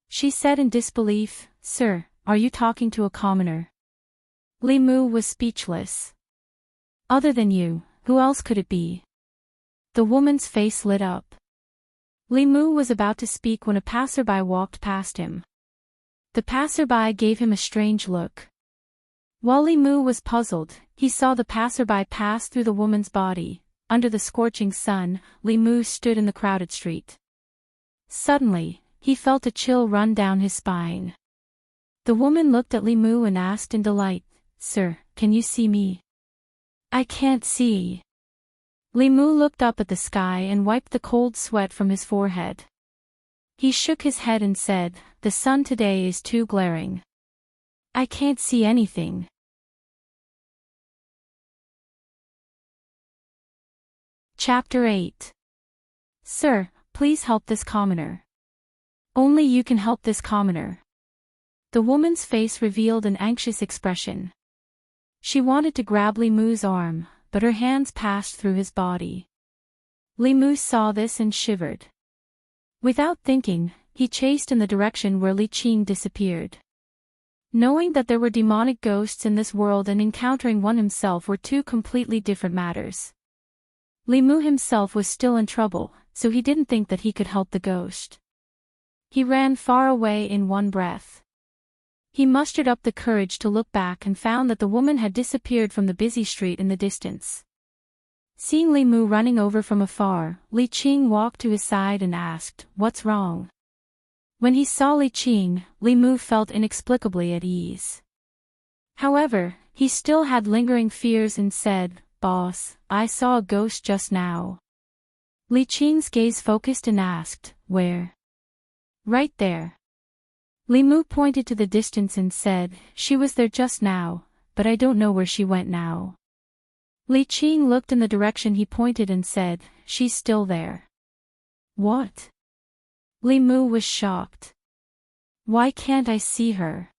She said in disbelief, "Sir, are you talking to a commoner?" Li Mu was speechless. "Other than you, who else could it be?" The woman's face lit up. Li Mu was about to speak when a passerby walked past him. The passerby gave him a strange look. While Li Mu was puzzled, he saw the passerby pass through the woman's body. Under the scorching sun, Li Mu stood in the crowded street. Suddenly, he felt a chill run down his spine. The woman looked at Li Mu and asked in delight, "Sir, can you see me?" "I can't see." Li Mu looked up at the sky and wiped the cold sweat from his forehead. He shook his head and said, "The sun today is too glaring. I can't see anything." Chapter 8. Sir, please help this commoner. Only you can help this commoner. The woman's face revealed an anxious expression. She wanted to grab Li Mu's arm, but her hands passed through his body. Li Mu saw this and shivered. Without thinking, he chased in the direction where Li Qing disappeared. Knowing that there were demonic ghosts in this world and encountering one himself were 2 completely different matters. Li Mu himself was still in trouble, so he didn't think that he could help the ghost. He ran far away in one breath. He mustered up the courage to look back and found that the woman had disappeared from the busy street in the distance. Seeing Li Mu running over from afar, Li Qing walked to his side and asked, "What's wrong?" When he saw Li Qing, Li Mu felt inexplicably at ease. However, he still had lingering fears and said, "Boss, I saw a ghost just now." Li Qing's gaze focused and asked, "Where?" "Right there." Li Mu pointed to the distance and said, "She was there just now, but I don't know where she went now." Li Qing looked in the direction he pointed and said, "She's still there." "What?" Li Mu was shocked. "Why can't I see her?"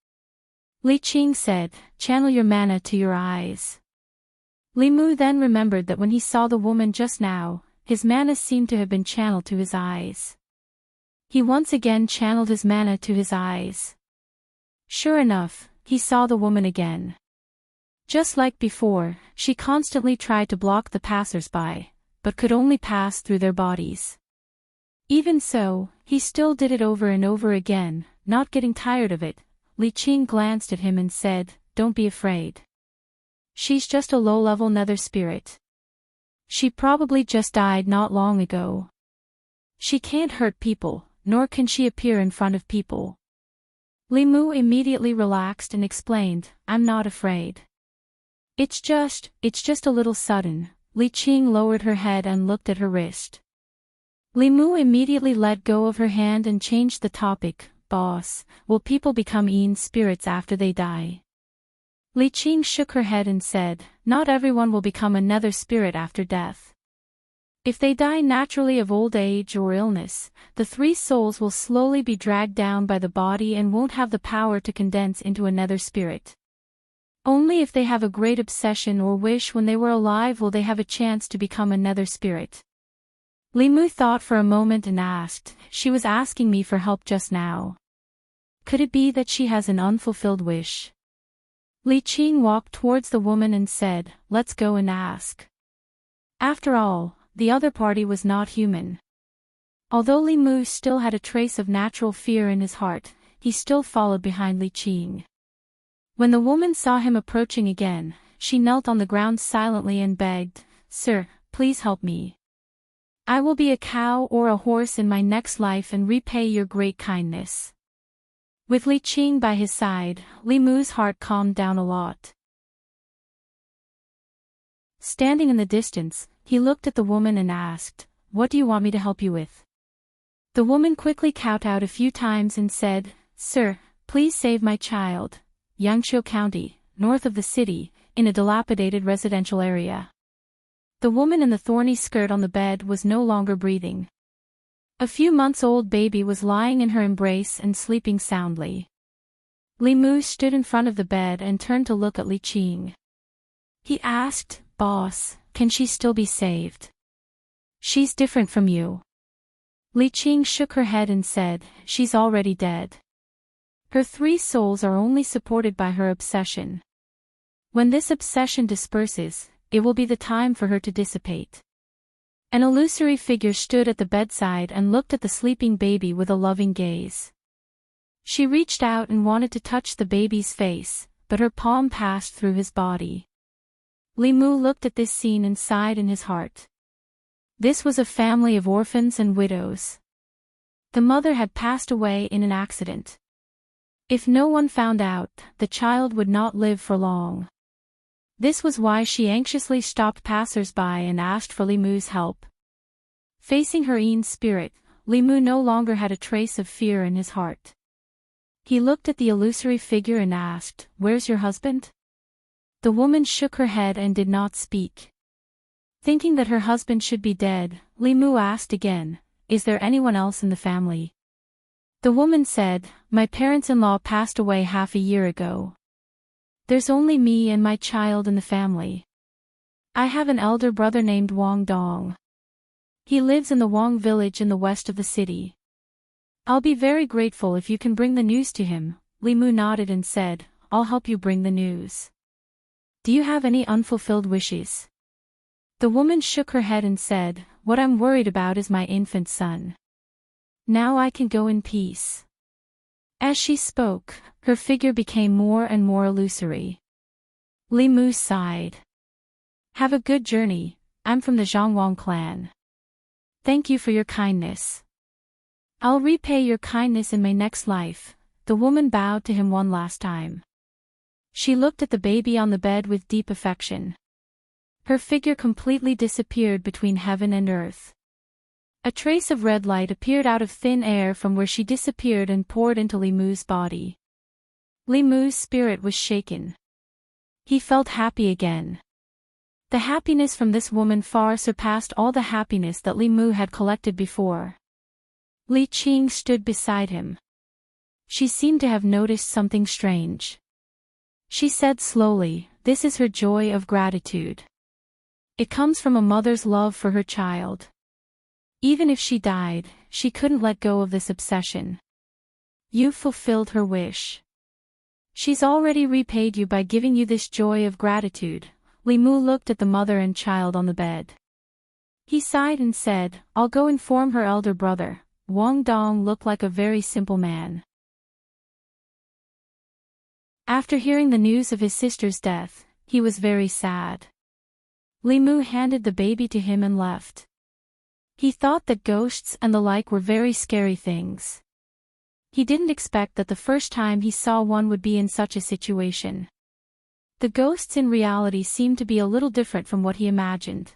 Li Qing said, "Channel your mana to your eyes." Li Mu then remembered that when he saw the woman just now, his mana seemed to have been channeled to his eyes. He once again channeled his mana to his eyes. Sure enough, he saw the woman again. Just like before, she constantly tried to block the passers-by, but could only pass through their bodies. Even so, he still did it over and over again, not getting tired of it. Li Qing glanced at him and said, "Don't be afraid. She's just a low-level nether spirit. She probably just died not long ago. She can't hurt people, nor can she appear in front of people." Li Mu immediately relaxed and explained, "I'm not afraid. It's just a little sudden." Li Qing lowered her head and looked at her wrist. Li Mu immediately let go of her hand and changed the topic. Boss, will people become Yin spirits after they die? Li Qing shook her head and said, not everyone will become another spirit after death. If they die naturally of old age or illness, the three souls will slowly be dragged down by the body and won't have the power to condense into another spirit. Only if they have a great obsession or wish when they were alive will they have a chance to become another spirit. Li Mu thought for a moment and asked, she was asking me for help just now. Could it be that she has an unfulfilled wish? Li Qing walked towards the woman and said, let's go and ask. After all, the other party was not human. Although Li Mu still had a trace of natural fear in his heart, he still followed behind Li Qing. When the woman saw him approaching again, she knelt on the ground silently and begged, sir, please help me. I will be a cow or a horse in my next life and repay your great kindness. With Li Qing by his side, Li Mu's heart calmed down a lot. Standing in the distance, he looked at the woman and asked, what do you want me to help you with? The woman quickly kowtowed a few times and said, sir, please save my child. Yangqiu County, north of the city, in a dilapidated residential area. The woman in the thorny skirt on the bed was no longer breathing. A few months-old baby was lying in her embrace and sleeping soundly. Li Mu stood in front of the bed and turned to look at Li Qing. He asked, boss, can she still be saved? She's different from you. Li Qing shook her head and said, she's already dead. Her three souls are only supported by her obsession. When this obsession disperses, it will be the time for her to dissipate. An illusory figure stood at the bedside and looked at the sleeping baby with a loving gaze. She reached out and wanted to touch the baby's face, but her palm passed through his body. Li Mu looked at this scene and sighed in his heart. This was a family of orphans and widows. The mother had passed away in an accident. If no one found out, the child would not live for long. This was why she anxiously stopped passers-by and asked for Li Mu's help. Facing her Yin spirit, Li Mu no longer had a trace of fear in his heart. He looked at the illusory figure and asked, where's your husband? The woman shook her head and did not speak. Thinking that her husband should be dead, Li Mu asked again, is there anyone else in the family? The woman said, my parents-in-law passed away half a year ago. There's only me and my child in the family. I have an elder brother named Wang Dong. He lives in the Wang village in the west of the city. I'll be very grateful if you can bring the news to him. Li Mu nodded and said, I'll help you bring the news. Do you have any unfulfilled wishes? The woman shook her head and said, what I'm worried about is my infant son. Now I can go in peace. As she spoke, her figure became more and more illusory. Li Mu sighed. Have a good journey, I'm from the Zhangwang clan. Thank you for your kindness. I'll repay your kindness in my next life. The woman bowed to him one last time. She looked at the baby on the bed with deep affection. Her figure completely disappeared between heaven and earth. A trace of red light appeared out of thin air from where she disappeared and poured into Li Mu's body. Li Mu's spirit was shaken. He felt happy again. The happiness from this woman far surpassed all the happiness that Li Mu had collected before. Li Qing stood beside him. She seemed to have noticed something strange. She said slowly, this is her joy of gratitude. It comes from a mother's love for her child. Even if she died, she couldn't let go of this obsession. You fulfilled her wish. She's already repaid you by giving you this joy of gratitude. Li Mu looked at the mother and child on the bed. He sighed and said, I'll go inform her elder brother. Wang Dong looked like a very simple man. After hearing the news of his sister's death, he was very sad. Li Mu handed the baby to him and left. He thought that ghosts and the like were very scary things. He didn't expect that the first time he saw one would be in such a situation. The ghosts in reality seemed to be a little different from what he imagined.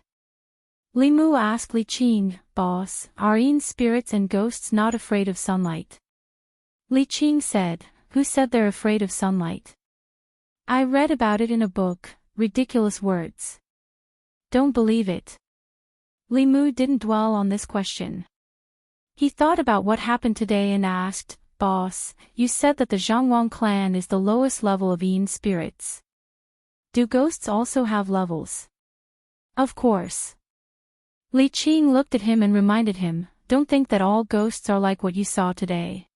Li Mu asked Li Qing, "Boss, are Yin spirits and ghosts not afraid of sunlight?" Li Qing said, "Who said they're afraid of sunlight? I read about it in a book, ridiculous words. Don't believe it." Li Mu didn't dwell on this question. He thought about what happened today and asked, "Boss, you said that the Zhangwang clan is the lowest level of Yin spirits. Do ghosts also have levels?" "Of course." Li Qing looked at him and reminded him, "Don't think that all ghosts are like what you saw today.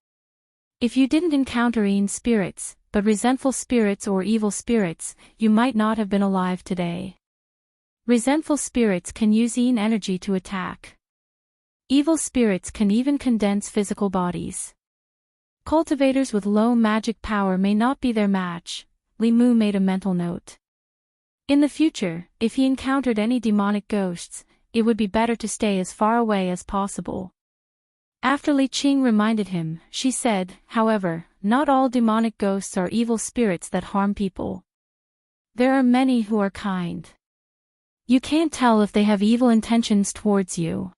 If you didn't encounter Yin spirits, but resentful spirits or evil spirits, you might not have been alive today. Resentful spirits can use Yin energy to attack. Evil spirits can even condense physical bodies. Cultivators with low magic power may not be their match." Li Mu made a mental note. In the future, if he encountered any demonic ghosts, it would be better to stay as far away as possible. After Li Qing reminded him, she said, "However, not all demonic ghosts are evil spirits that harm people. There are many who are kind. You can't tell if they have evil intentions towards you.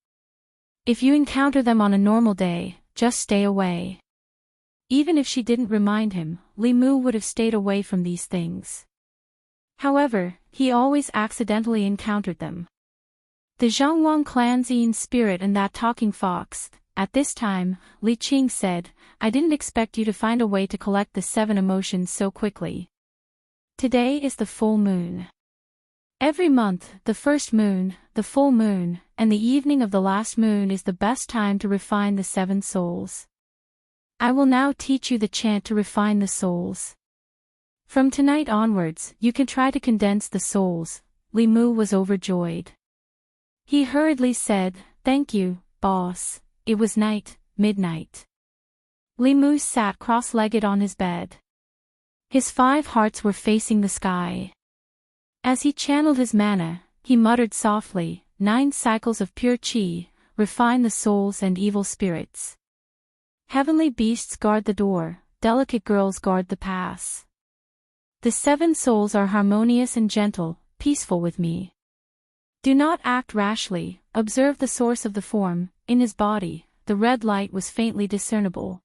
If you encounter them on a normal day, just stay away." Even if she didn't remind him, Li Mu would have stayed away from these things. However, he always accidentally encountered them. The Zhangwang clan's Yin spirit and that talking fox. At this time, Li Qing said, "I didn't expect you to find a way to collect the 7 emotions so quickly. Today is the full moon. Every month, the first moon, the full moon, and the evening of the last moon is the best time to refine the 7 souls. I will now teach you the chant to refine the souls. From tonight onwards, you can try to condense the souls." Li Mu was overjoyed. He hurriedly said, "Thank you, boss." It was midnight. Li Mu sat cross-legged on his bed. His 5 hearts were facing the sky. As he channeled his mana, he muttered softly, 9 cycles of pure qi, refine the souls and evil spirits. Heavenly beasts guard the door, delicate girls guard the pass. The 7 souls are harmonious and gentle, peaceful with me. Do not act rashly, observe the source of the form. In his body, the red light was faintly discernible.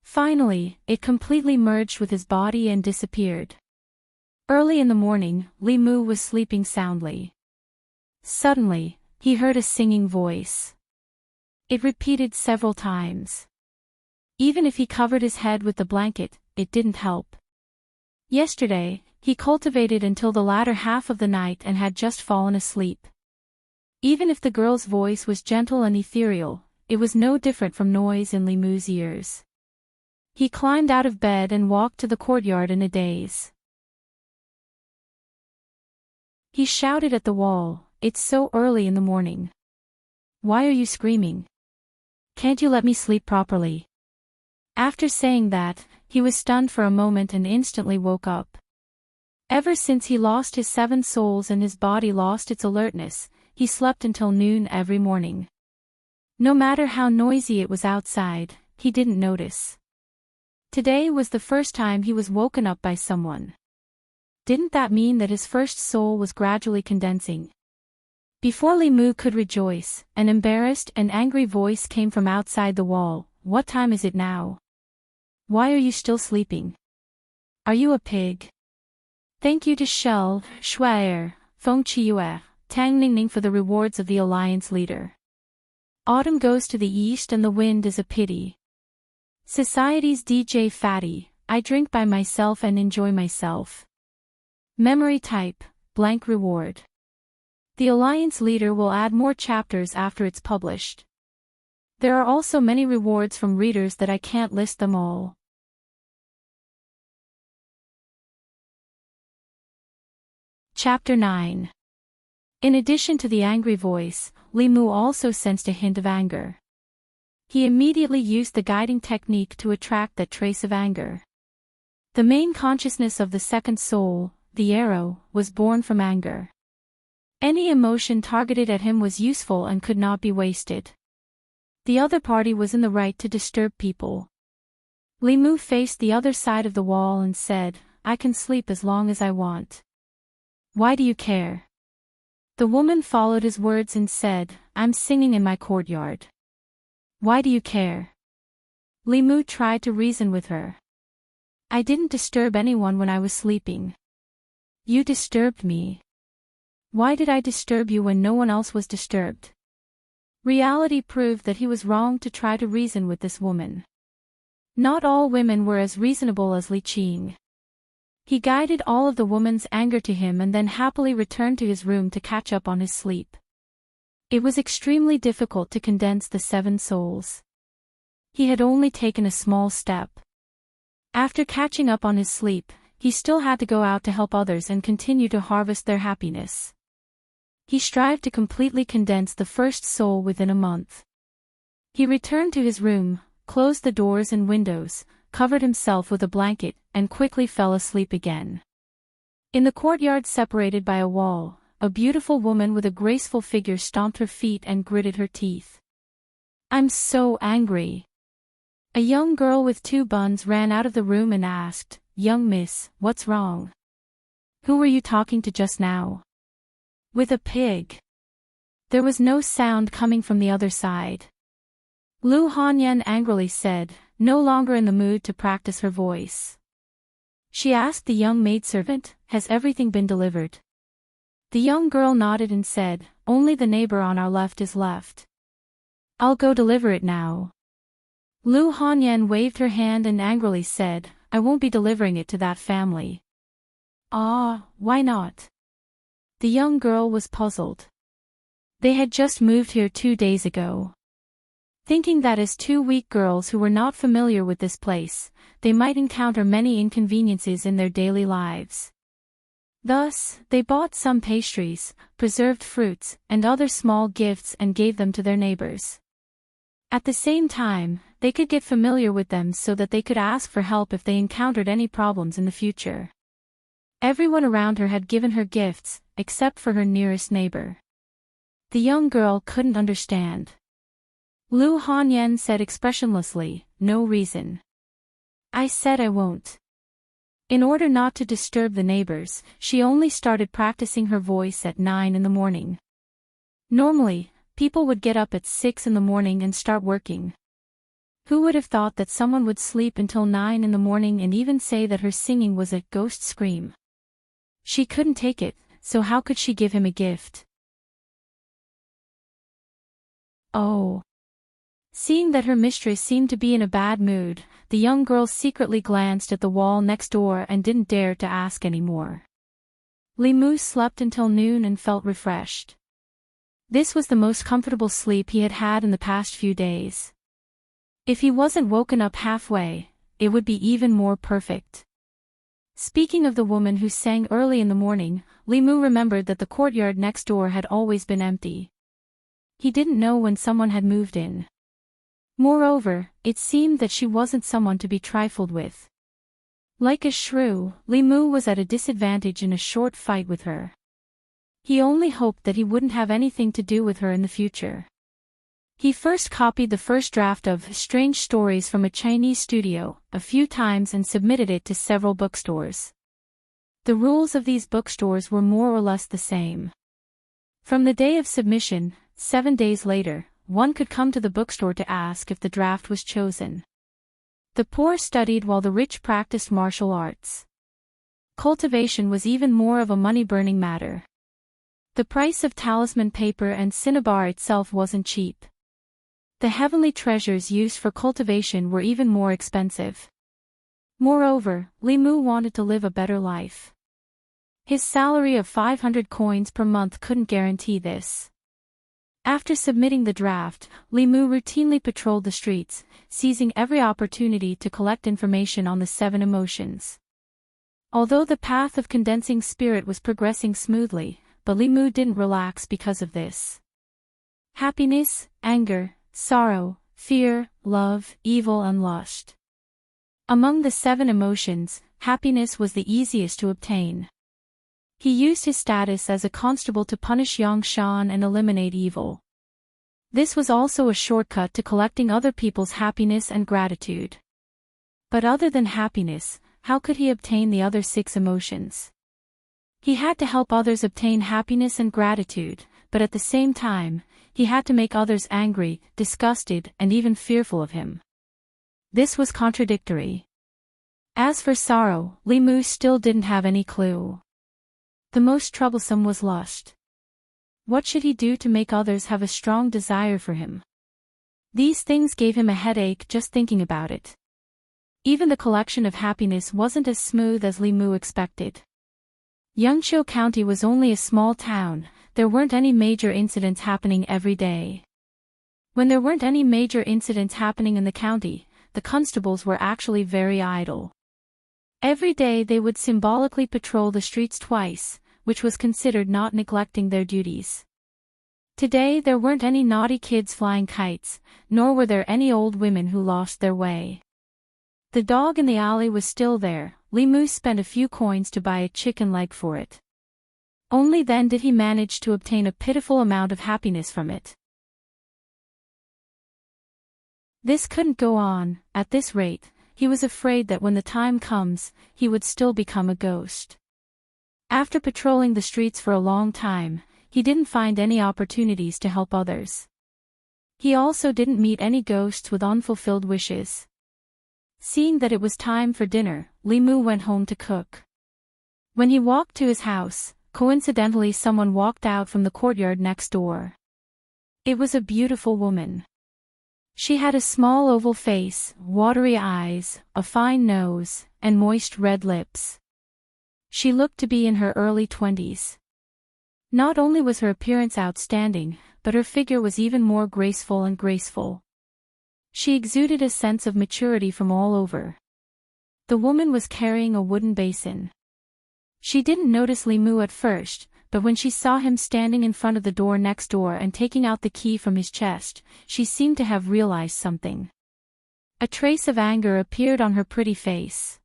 Finally, it completely merged with his body and disappeared. Early in the morning, Li Mu was sleeping soundly. Suddenly, he heard a singing voice. It repeated several times. Even if he covered his head with the blanket, it didn't help. Yesterday, he cultivated until the latter half of the night and had just fallen asleep. Even if the girl's voice was gentle and ethereal, it was no different from noise in Li Mu's ears. He climbed out of bed and walked to the courtyard in a daze. He shouted at the wall, "It's so early in the morning. Why are you screaming? Can't you let me sleep properly?" After saying that, he was stunned for a moment and instantly woke up. Ever since he lost his 7 souls and his body lost its alertness, he slept until noon every morning. No matter how noisy it was outside, he didn't notice. Today was the first time he was woken up by someone. Didn't that mean that his first soul was gradually condensing? Before Li Mu could rejoice, an embarrassed and angry voice came from outside the wall. "What time is it now? Why are you still sleeping? Are you a pig?" Thank you to Shell, Shuaer, Feng Qiue, Tang Ningning for the rewards of the Alliance leader. Autumn goes to the east and the wind is a pity. Society's DJ Fatty, I drink by myself and enjoy myself. Memory type, blank reward. The Alliance leader will add more chapters after it's published. There are also many rewards from readers that I can't list them all. Chapter 9. In addition to the angry voice, Li Mu also sensed a hint of anger. He immediately used the guiding technique to attract that trace of anger. The main consciousness of the second soul, the arrow, was born from anger. Any emotion targeted at him was useful and could not be wasted. The other party was in the right to disturb people. Li Mu faced the other side of the wall and said, "I can sleep as long as I want. Why do you care?" The woman followed his words and said, "I'm singing in my courtyard. Why do you care?" Li Mu tried to reason with her. "I didn't disturb anyone when I was sleeping. You disturbed me. Why did I disturb you when no one else was disturbed?" Reality proved that he was wrong to try to reason with this woman. Not all women were as reasonable as Li Qing. He guided all of the woman's anger to him and then happily returned to his room to catch up on his sleep. It was extremely difficult to condense the 7 souls. He had only taken a small step. After catching up on his sleep, he still had to go out to help others and continue to harvest their happiness. He strived to completely condense the first soul within a month. He returned to his room, closed the doors and windows, covered himself with a blanket, and quickly fell asleep again. In the courtyard separated by a wall, a beautiful woman with a graceful figure stomped her feet and gritted her teeth. "I'm so angry." A young girl with 2 buns ran out of the room and asked, "Young miss, what's wrong? Who were you talking to just now?" "With a pig." There was no sound coming from the other side. Lu Hanyan angrily said, no longer in the mood to practice her voice. She asked the young maidservant, "Has everything been delivered?" The young girl nodded and said, "Only the neighbor on our left is left. I'll go deliver it now." Lu Hanyan waved her hand and angrily said, "I won't be delivering it to that family." "Ah, why not?" The young girl was puzzled. They had just moved here 2 days ago. Thinking that as 2 weak girls who were not familiar with this place, they might encounter many inconveniences in their daily lives. Thus, they bought some pastries, preserved fruits, and other small gifts and gave them to their neighbors. At the same time, they could get familiar with them so that they could ask for help if they encountered any problems in the future. Everyone around her had given her gifts, except for her nearest neighbor. The young girl couldn't understand. Lu Hanyan said expressionlessly, "No reason. I said I won't." In order not to disturb the neighbors, she only started practicing her voice at 9 in the morning. Normally, people would get up at 6 in the morning and start working. Who would have thought that someone would sleep until 9 in the morning and even say that her singing was a ghost scream? She couldn't take it, so how could she give him a gift? Oh. Seeing that her mistress seemed to be in a bad mood, the young girl secretly glanced at the wall next door and didn't dare to ask any more. Li Mu slept until noon and felt refreshed. This was the most comfortable sleep he had had in the past few days. If he wasn't woken up halfway, it would be even more perfect. Speaking of the woman who sang early in the morning, Li Mu remembered that the courtyard next door had always been empty. He didn't know when someone had moved in. Moreover, it seemed that she wasn't someone to be trifled with. Like a shrew, Li Mu was at a disadvantage in a short fight with her. He only hoped that he wouldn't have anything to do with her in the future. He first copied the first draft of Strange Stories from a Chinese studio a few times and submitted it to several bookstores. The rules of these bookstores were more or less the same. From the day of submission, 7 days later, one could come to the bookstore to ask if the draft was chosen. The poor studied while the rich practiced martial arts. Cultivation was even more of a money-burning matter. The price of talisman paper and cinnabar itself wasn't cheap. The heavenly treasures used for cultivation were even more expensive. Moreover, Li Mu wanted to live a better life. His salary of 500 coins per month couldn't guarantee this. After submitting the draft, Li Mu routinely patrolled the streets, seizing every opportunity to collect information on the 7 emotions. Although the path of condensing spirit was progressing smoothly, but Li Mu didn't relax because of this. Happiness, anger, sorrow, fear, love, evil and lust. Among the 7 emotions, happiness was the easiest to obtain. He used his status as a constable to punish Yangshan and eliminate evil. This was also a shortcut to collecting other people's happiness and gratitude. But other than happiness, how could he obtain the other 6 emotions? He had to help others obtain happiness and gratitude, but at the same time, he had to make others angry, disgusted, and even fearful of him. This was contradictory. As for sorrow, Li Mu still didn't have any clue. The most troublesome was lust. What should he do to make others have a strong desire for him? These things gave him a headache just thinking about it. Even the collection of happiness wasn't as smooth as Li Mu expected. Yangqiu County was only a small town, there weren't any major incidents happening every day. When there weren't any major incidents happening in the county, the constables were actually very idle. Every day they would symbolically patrol the streets twice, which was considered not neglecting their duties. Today there weren't any naughty kids flying kites, nor were there any old women who lost their way. The dog in the alley was still there. Li Mu spent a few coins to buy a chicken leg for it. Only then did he manage to obtain a pitiful amount of happiness from it. This couldn't go on. At this rate, he was afraid that when the time comes, he would still become a ghost. After patrolling the streets for a long time, he didn't find any opportunities to help others. He also didn't meet any ghosts with unfulfilled wishes. Seeing that it was time for dinner, Li Mu went home to cook. When he walked to his house, coincidentally someone walked out from the courtyard next door. It was a beautiful woman. She had a small oval face, watery eyes, a fine nose, and moist red lips. She looked to be in her early 20s. Not only was her appearance outstanding, but her figure was even more graceful and graceful. She exuded a sense of maturity from all over. The woman was carrying a wooden basin. She didn't notice Li Mu at first, but when she saw him standing in front of the door next door and taking out the key from his chest, she seemed to have realized something. A trace of anger appeared on her pretty face.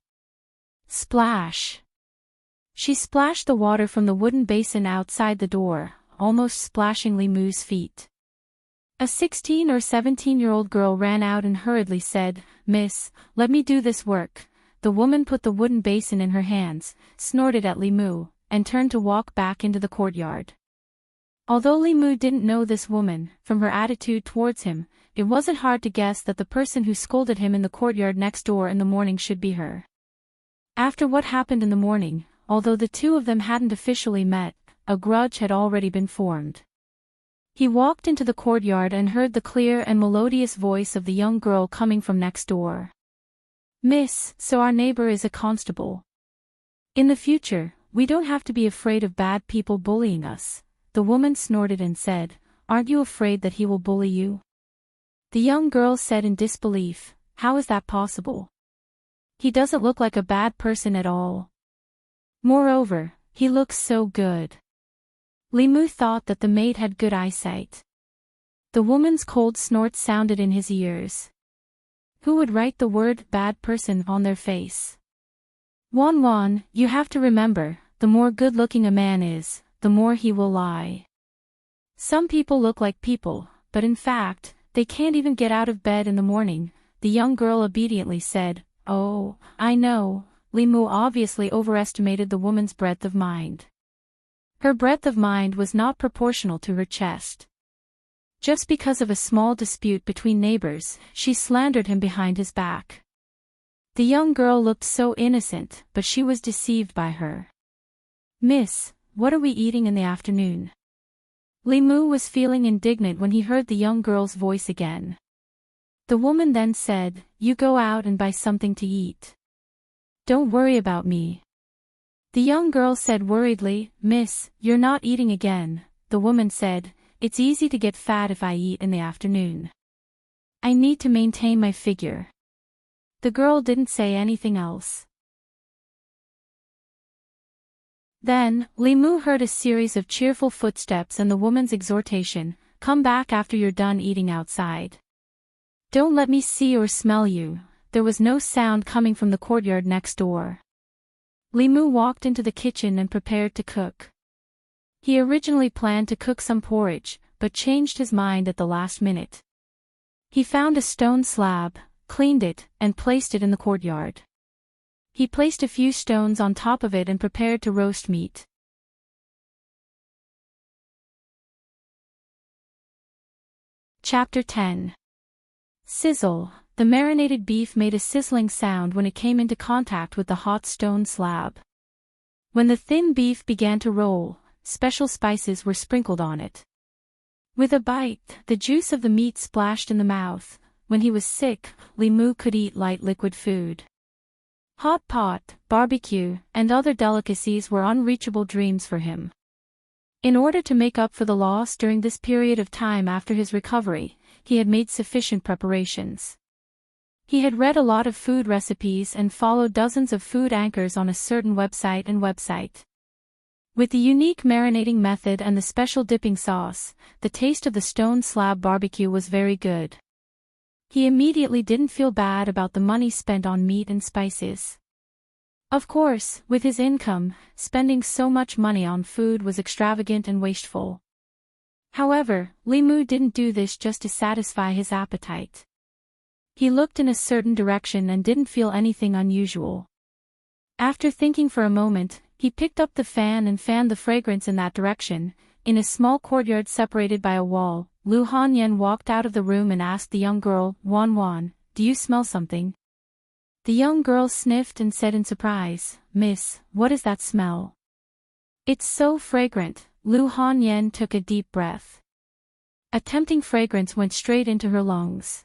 Splash! She splashed the water from the wooden basin outside the door, almost splashing Li Mu's feet. A 16 or 17-year-old girl ran out and hurriedly said, "Miss, let me do this work." The woman put the wooden basin in her hands, snorted at Li Mu, and turned to walk back into the courtyard. Although Li Mu didn't know this woman, from her attitude towards him, it wasn't hard to guess that the person who scolded him in the courtyard next door in the morning should be her. After what happened in the morning, although the two of them hadn't officially met, a grudge had already been formed. He walked into the courtyard and heard the clear and melodious voice of the young girl coming from next door. "Miss, so our neighbor is a constable. In the future, we don't have to be afraid of bad people bullying us." The woman snorted and said, "Aren't you afraid that he will bully you?" The young girl said in disbelief, "How is that possible? He doesn't look like a bad person at all. Moreover, he looks so good." Li Mu thought that the maid had good eyesight. The woman's cold snort sounded in his ears. Who would write the word "bad person" on their face? Wan, you have to remember, the more good-looking a man is, the more he will lie. Some people look like people, but in fact, they can't even get out of bed in the morning. The young girl obediently said, "Oh, I know." Li Mu obviously overestimated the woman's breadth of mind. Her breadth of mind was not proportional to her chest. Just because of a small dispute between neighbors, she slandered him behind his back. The young girl looked so innocent, but she was deceived by her. "Miss, what are we eating in the afternoon?" Li Mu was feeling indignant when he heard the young girl's voice again. The woman then said, "You go out and buy something to eat. Don't worry about me." The young girl said worriedly, "Miss, you're not eating again." The woman said, "It's easy to get fat if I eat in the afternoon. I need to maintain my figure." The girl didn't say anything else. Then, Li Mu heard a series of cheerful footsteps and the woman's exhortation, "Come back after you're done eating outside. Don't let me see or smell you." There was no sound coming from the courtyard next door. Li Mu walked into the kitchen and prepared to cook. He originally planned to cook some porridge, but changed his mind at the last minute. He found a stone slab, cleaned it, and placed it in the courtyard. He placed a few stones on top of it and prepared to roast meat. Chapter 10. Sizzle. The marinated beef made a sizzling sound when it came into contact with the hot stone slab. When the thin beef began to roll, special spices were sprinkled on it. With a bite, the juice of the meat splashed in the mouth. When he was sick, Li Mu could eat light liquid food. Hot pot, barbecue, and other delicacies were unreachable dreams for him. In order to make up for the loss during this period of time after his recovery, he had made sufficient preparations. He had read a lot of food recipes and followed dozens of food anchors on a certain website. With the unique marinating method and the special dipping sauce, the taste of the stone slab barbecue was very good. He immediately didn't feel bad about the money spent on meat and spices. Of course, with his income, spending so much money on food was extravagant and wasteful. However, Li Mu didn't do this just to satisfy his appetite. He looked in a certain direction and didn't feel anything unusual. After thinking for a moment, he picked up the fan and fanned the fragrance in that direction. In a small courtyard separated by a wall, Lu Hanyan walked out of the room and asked the young girl, "Wan Wan, do you smell something?" The young girl sniffed and said in surprise, "Miss, what is that smell?" "It's so fragrant." Lu Hanyan took a deep breath. A tempting fragrance went straight into her lungs.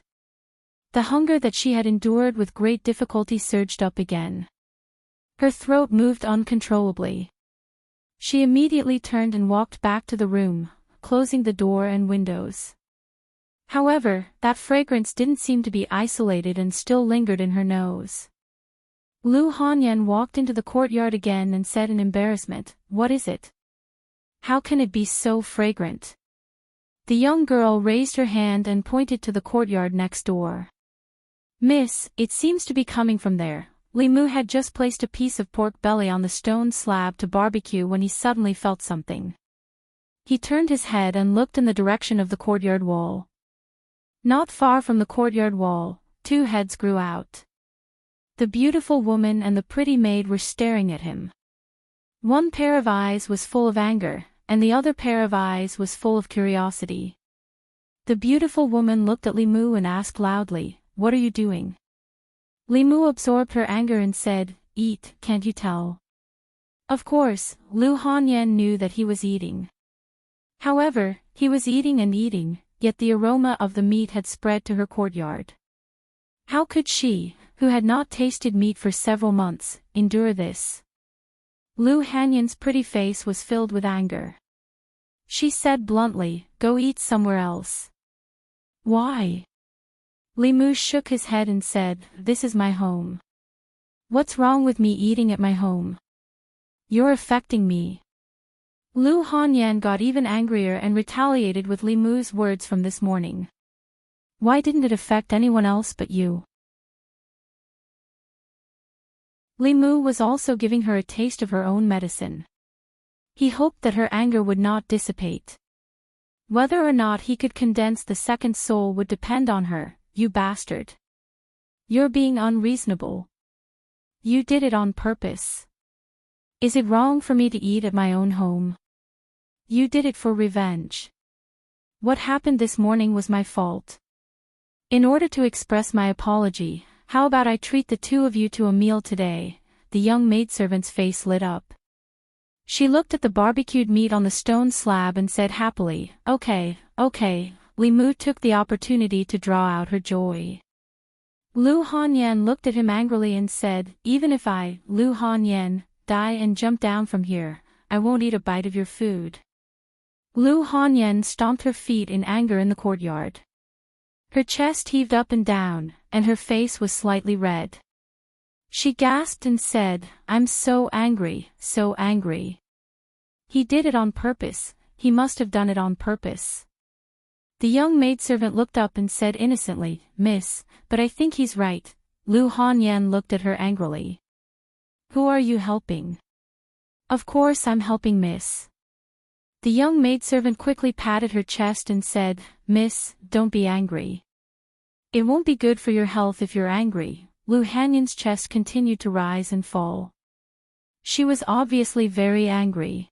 The hunger that she had endured with great difficulty surged up again. Her throat moved uncontrollably. She immediately turned and walked back to the room, closing the door and windows. However, that fragrance didn't seem to be isolated and still lingered in her nose. Lu Hanyan walked into the courtyard again and said in embarrassment, "What is it? How can it be so fragrant?" The young girl raised her hand and pointed to the courtyard next door. "Miss, it seems to be coming from there." Li Mu had just placed a piece of pork belly on the stone slab to barbecue when he suddenly felt something. He turned his head and looked in the direction of the courtyard wall. Not far from the courtyard wall, two heads grew out. The beautiful woman and the pretty maid were staring at him. One pair of eyes was full of anger, and the other pair of eyes was full of curiosity. The beautiful woman looked at Li Mu and asked loudly, "What are you doing?" Li Mu absorbed her anger and said, "Eat, can't you tell?" Of course, Lu Hanyan knew that he was eating. However, he was eating and eating, yet the aroma of the meat had spread to her courtyard. How could she, who had not tasted meat for several months, endure this? Lu Hanyan's pretty face was filled with anger. She said bluntly, "Go eat somewhere else." "Why?" Li Mu shook his head and said, "This is my home. What's wrong with me eating at my home? You're affecting me." Lu Hanyan got even angrier and retaliated with Li Mu's words from this morning. "Why didn't it affect anyone else but you?" Li Mu was also giving her a taste of her own medicine. He hoped that her anger would not dissipate. Whether or not he could condense the second soul would depend on her. "You bastard. You're being unreasonable. You did it on purpose. Is it wrong for me to eat at my own home? You did it for revenge. What happened this morning was my fault. In order to express my apology, how about I treat the two of you to a meal today?" The young maidservant's face lit up. She looked at the barbecued meat on the stone slab and said happily, Okay. Li Mu took the opportunity to draw out her joy. Lu Hanyan looked at him angrily and said, "Even if I, Lu Hanyan, die and jump down from here, I won't eat a bite of your food." Lu Hanyan stomped her feet in anger in the courtyard. Her chest heaved up and down, and her face was slightly red. She gasped and said, "I'm so angry, so angry. He did it on purpose, he must have done it on purpose." The young maidservant looked up and said innocently, "Miss, but I think he's right." Lu Hanyan looked at her angrily. "Who are you helping?" "Of course I'm helping Miss." The young maidservant quickly patted her chest and said, "Miss, don't be angry. It won't be good for your health if you're angry." Lu Hanyan's chest continued to rise and fall. She was obviously very angry.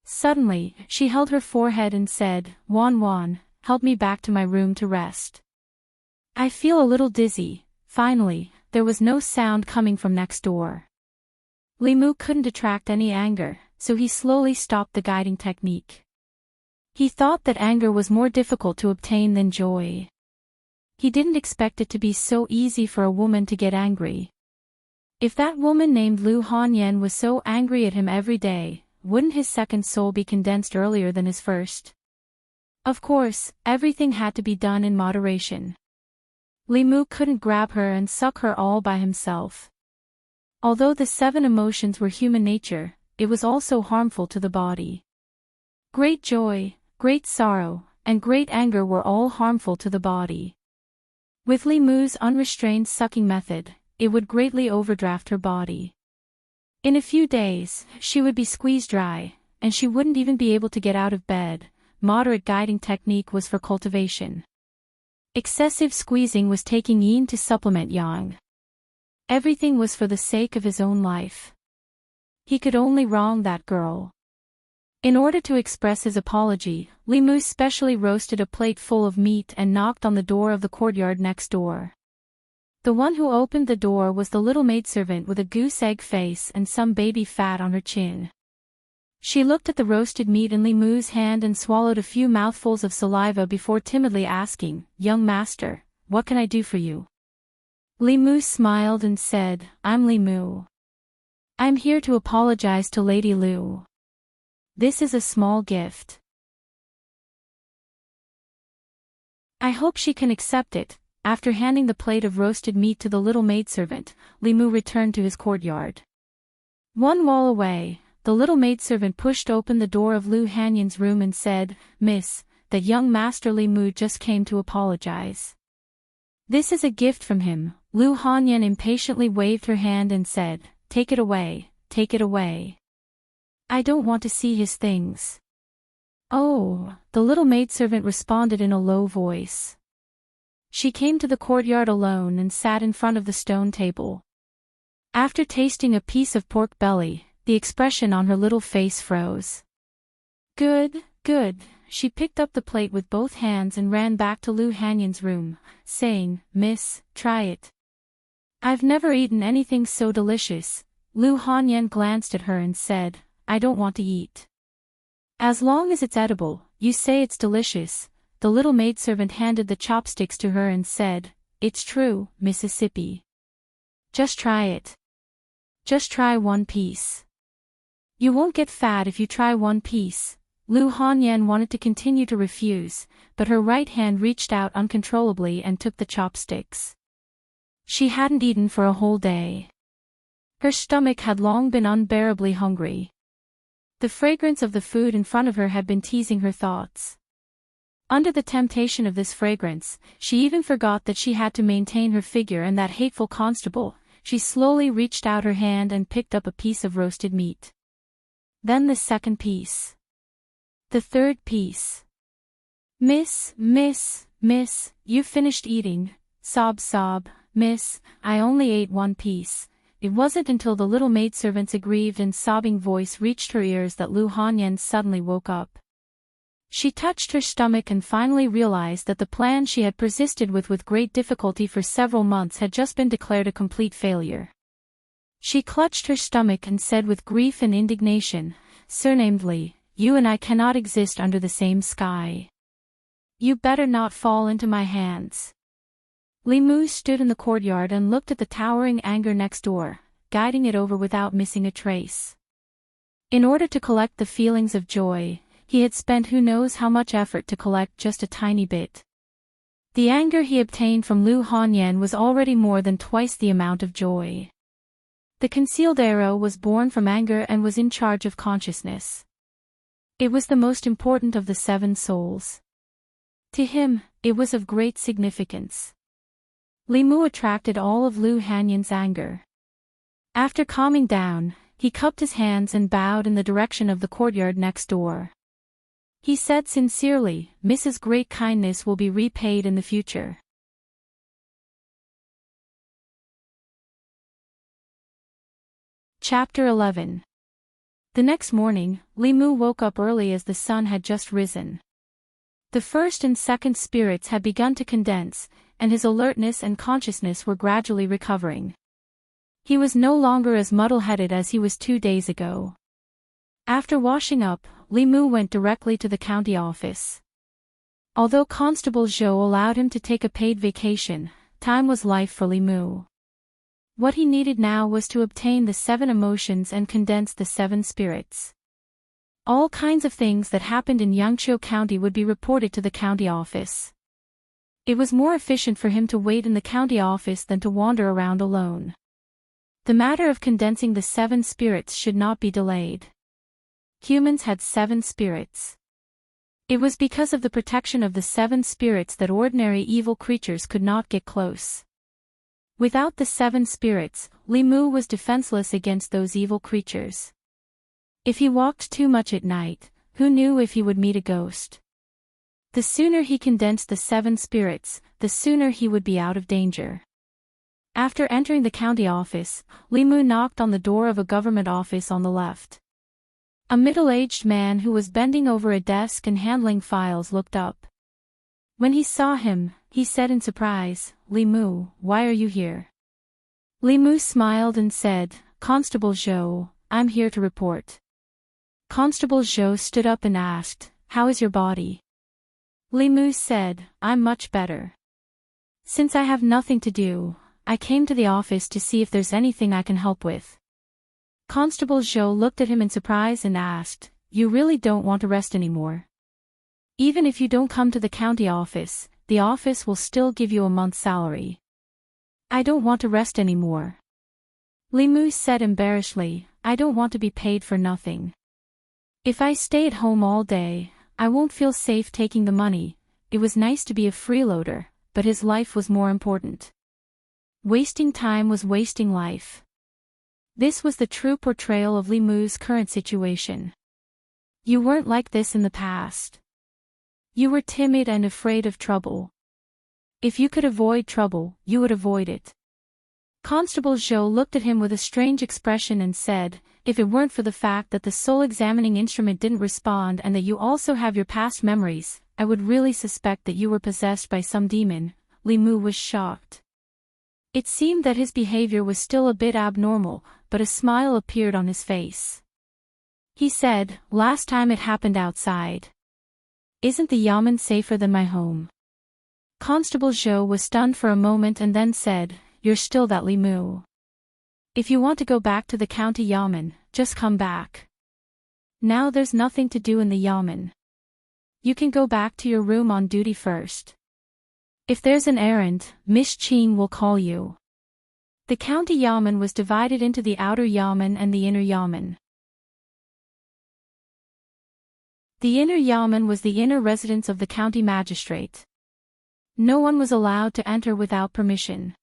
Suddenly, she held her forehead and said, "Wan Wan, help me back to my room to rest. I feel a little dizzy." Finally, there was no sound coming from next door. Li Mu couldn't attract any anger, so he slowly stopped the guiding technique. He thought that anger was more difficult to obtain than joy. He didn't expect it to be so easy for a woman to get angry. If that woman named Lu Hanyan was so angry at him every day, wouldn't his second soul be condensed earlier than his first? Of course, everything had to be done in moderation. Li Mu couldn't grab her and suck her all by himself. Although the 7 emotions were human nature, it was also harmful to the body. Great joy, great sorrow, and great anger were all harmful to the body. With Li Mu's unrestrained sucking method, it would greatly overdraft her body. In a few days, she would be squeezed dry, and she wouldn't even be able to get out of bed. Moderate guiding technique was for cultivation. Excessive squeezing was taking yin to supplement yang. Everything was for the sake of his own life. He could only wrong that girl. In order to express his apology, Li Mu specially roasted a plate full of meat and knocked on the door of the courtyard next door. The one who opened the door was the little maidservant with a goose egg face and some baby fat on her chin. She looked at the roasted meat in Li Mu's hand and swallowed a few mouthfuls of saliva before timidly asking, "Young master, what can I do for you?" Li Mu smiled and said, "I'm Li Mu. I'm here to apologize to Lady Lu. This is a small gift. I hope she can accept it." After handing the plate of roasted meat to the little maidservant, Li Mu returned to his courtyard. One wall away, the little maidservant pushed open the door of Lu Hanyan's room and said, "Miss, that young master Li Mu just came to apologize. This is a gift from him." Lu Hanyan impatiently waved her hand and said, "Take it away, take it away. I don't want to see his things." "Oh," the little maidservant responded in a low voice. She came to the courtyard alone and sat in front of the stone table. After tasting a piece of pork belly, the expression on her little face froze. "Good, good." She picked up the plate with both hands and ran back to Lu Hanyan's room, saying, "Miss, try it. I've never eaten anything so delicious." Lu Hanyan glanced at her and said, "I don't want to eat." "As long as it's edible, you say it's delicious." The little maidservant handed the chopsticks to her and said, "It's true, Mississippi. Just try it. Just try one piece. You won't get fat if you try one piece." Lu Hanyan wanted to continue to refuse, but her right hand reached out uncontrollably and took the chopsticks. She hadn't eaten for a whole day. Her stomach had long been unbearably hungry. The fragrance of the food in front of her had been teasing her thoughts. Under the temptation of this fragrance, she even forgot that she had to maintain her figure and that hateful constable. She slowly reached out her hand and picked up a piece of roasted meat. Then the second piece. The third piece. Miss, you've finished eating." Sob, sob. "Miss, I only ate one piece." It wasn't until the little maidservant's aggrieved and sobbing voice reached her ears that Lu Hanyan suddenly woke up. She touched her stomach and finally realized that the plan she had persisted with great difficulty for several months had just been declared a complete failure. She clutched her stomach and said with grief and indignation, "Surnamed Li, you and I cannot exist under the same sky. You better not fall into my hands." Li Mu stood in the courtyard and looked at the towering anger next door, guiding it over without missing a trace. In order to collect the feelings of joy, he had spent who knows how much effort to collect just a tiny bit. The anger he obtained from Lu Hanyan was already more than twice the amount of joy. The concealed arrow was born from anger and was in charge of consciousness. It was the most important of the 7 souls. To him, it was of great significance. Li Mu attracted all of Lu Hanyan's anger. After calming down, he cupped his hands and bowed in the direction of the courtyard next door. He said sincerely, "Mrs. Great kindness will be repaid in the future." Chapter 11. The next morning, Li Mu woke up early as the sun had just risen. The first and second spirits had begun to condense, and his alertness and consciousness were gradually recovering. He was no longer as muddle-headed as he was 2 days ago. After washing up, Li Mu went directly to the county office. Although Constable Zhou allowed him to take a paid vacation, time was life for Li Mu. What he needed now was to obtain the 7 emotions and condense the 7 spirits. All kinds of things that happened in Yangqiu County would be reported to the county office. It was more efficient for him to wait in the county office than to wander around alone. The matter of condensing the 7 spirits should not be delayed. Humans had 7 spirits. It was because of the protection of the 7 spirits that ordinary evil creatures could not get close. Without the 7 spirits, Li Mu was defenseless against those evil creatures. If he walked too much at night, who knew if he would meet a ghost? The sooner he condensed the 7 spirits, the sooner he would be out of danger. After entering the county office, Li Mu knocked on the door of a government office on the left. A middle-aged man who was bending over a desk and handling files looked up. When he saw him, he said in surprise, "Li Mu, why are you here?" Li Mu smiled and said, "Constable Zhou, I'm here to report." Constable Zhou stood up and asked, "How is your body?" Li Mu said, "I'm much better. Since I have nothing to do, I came to the office to see if there's anything I can help with." Constable Zhou looked at him in surprise and asked, "You really don't want to rest anymore? Even if you don't come to the county office, the office will still give you a month's salary." "I don't want to rest anymore," Li Mu said embarrassedly. "I don't want to be paid for nothing. If I stay at home all day, I won't feel safe taking the money." It was nice to be a freeloader, but his life was more important. Wasting time was wasting life. This was the true portrayal of Li Mu's current situation. You weren't like this in the past. You were timid and afraid of trouble. If you could avoid trouble, you would avoid it. Constable Zhou looked at him with a strange expression and said, "If it weren't for the fact that the soul examining instrument didn't respond and that you also have your past memories, I would really suspect that you were possessed by some demon." Li Mu was shocked. It seemed that his behavior was still a bit abnormal, but a smile appeared on his face. He said, "Last time it happened outside. Isn't the yamen safer than my home?" Constable Zhou was stunned for a moment and then said, "You're still that Li Mu. If you want to go back to the county yamen, just come back. Now there's nothing to do in the yamen. You can go back to your room on duty first. If there's an errand, Miss Qing will call you." The county yamen was divided into the outer yamen and the inner yamen. The inner yamen was the inner residence of the county magistrate. No one was allowed to enter without permission.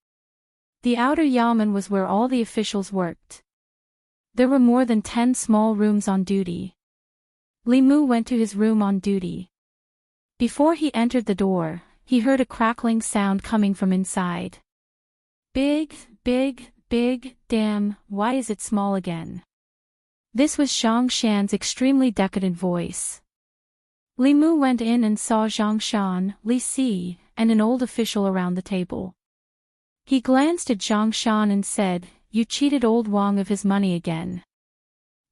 The outer yamen was where all the officials worked. There were more than 10 small rooms on duty. Li Mu went to his room on duty. Before he entered the door, he heard a crackling sound coming from inside. Big, big, big, damn, why is it small again? This was Zhang Shan's extremely decadent voice. Li Mu went in and saw Zhang Shan, Li Si, and an old official around the table. He glanced at Zhang Shan and said, "You cheated old Wang of his money again.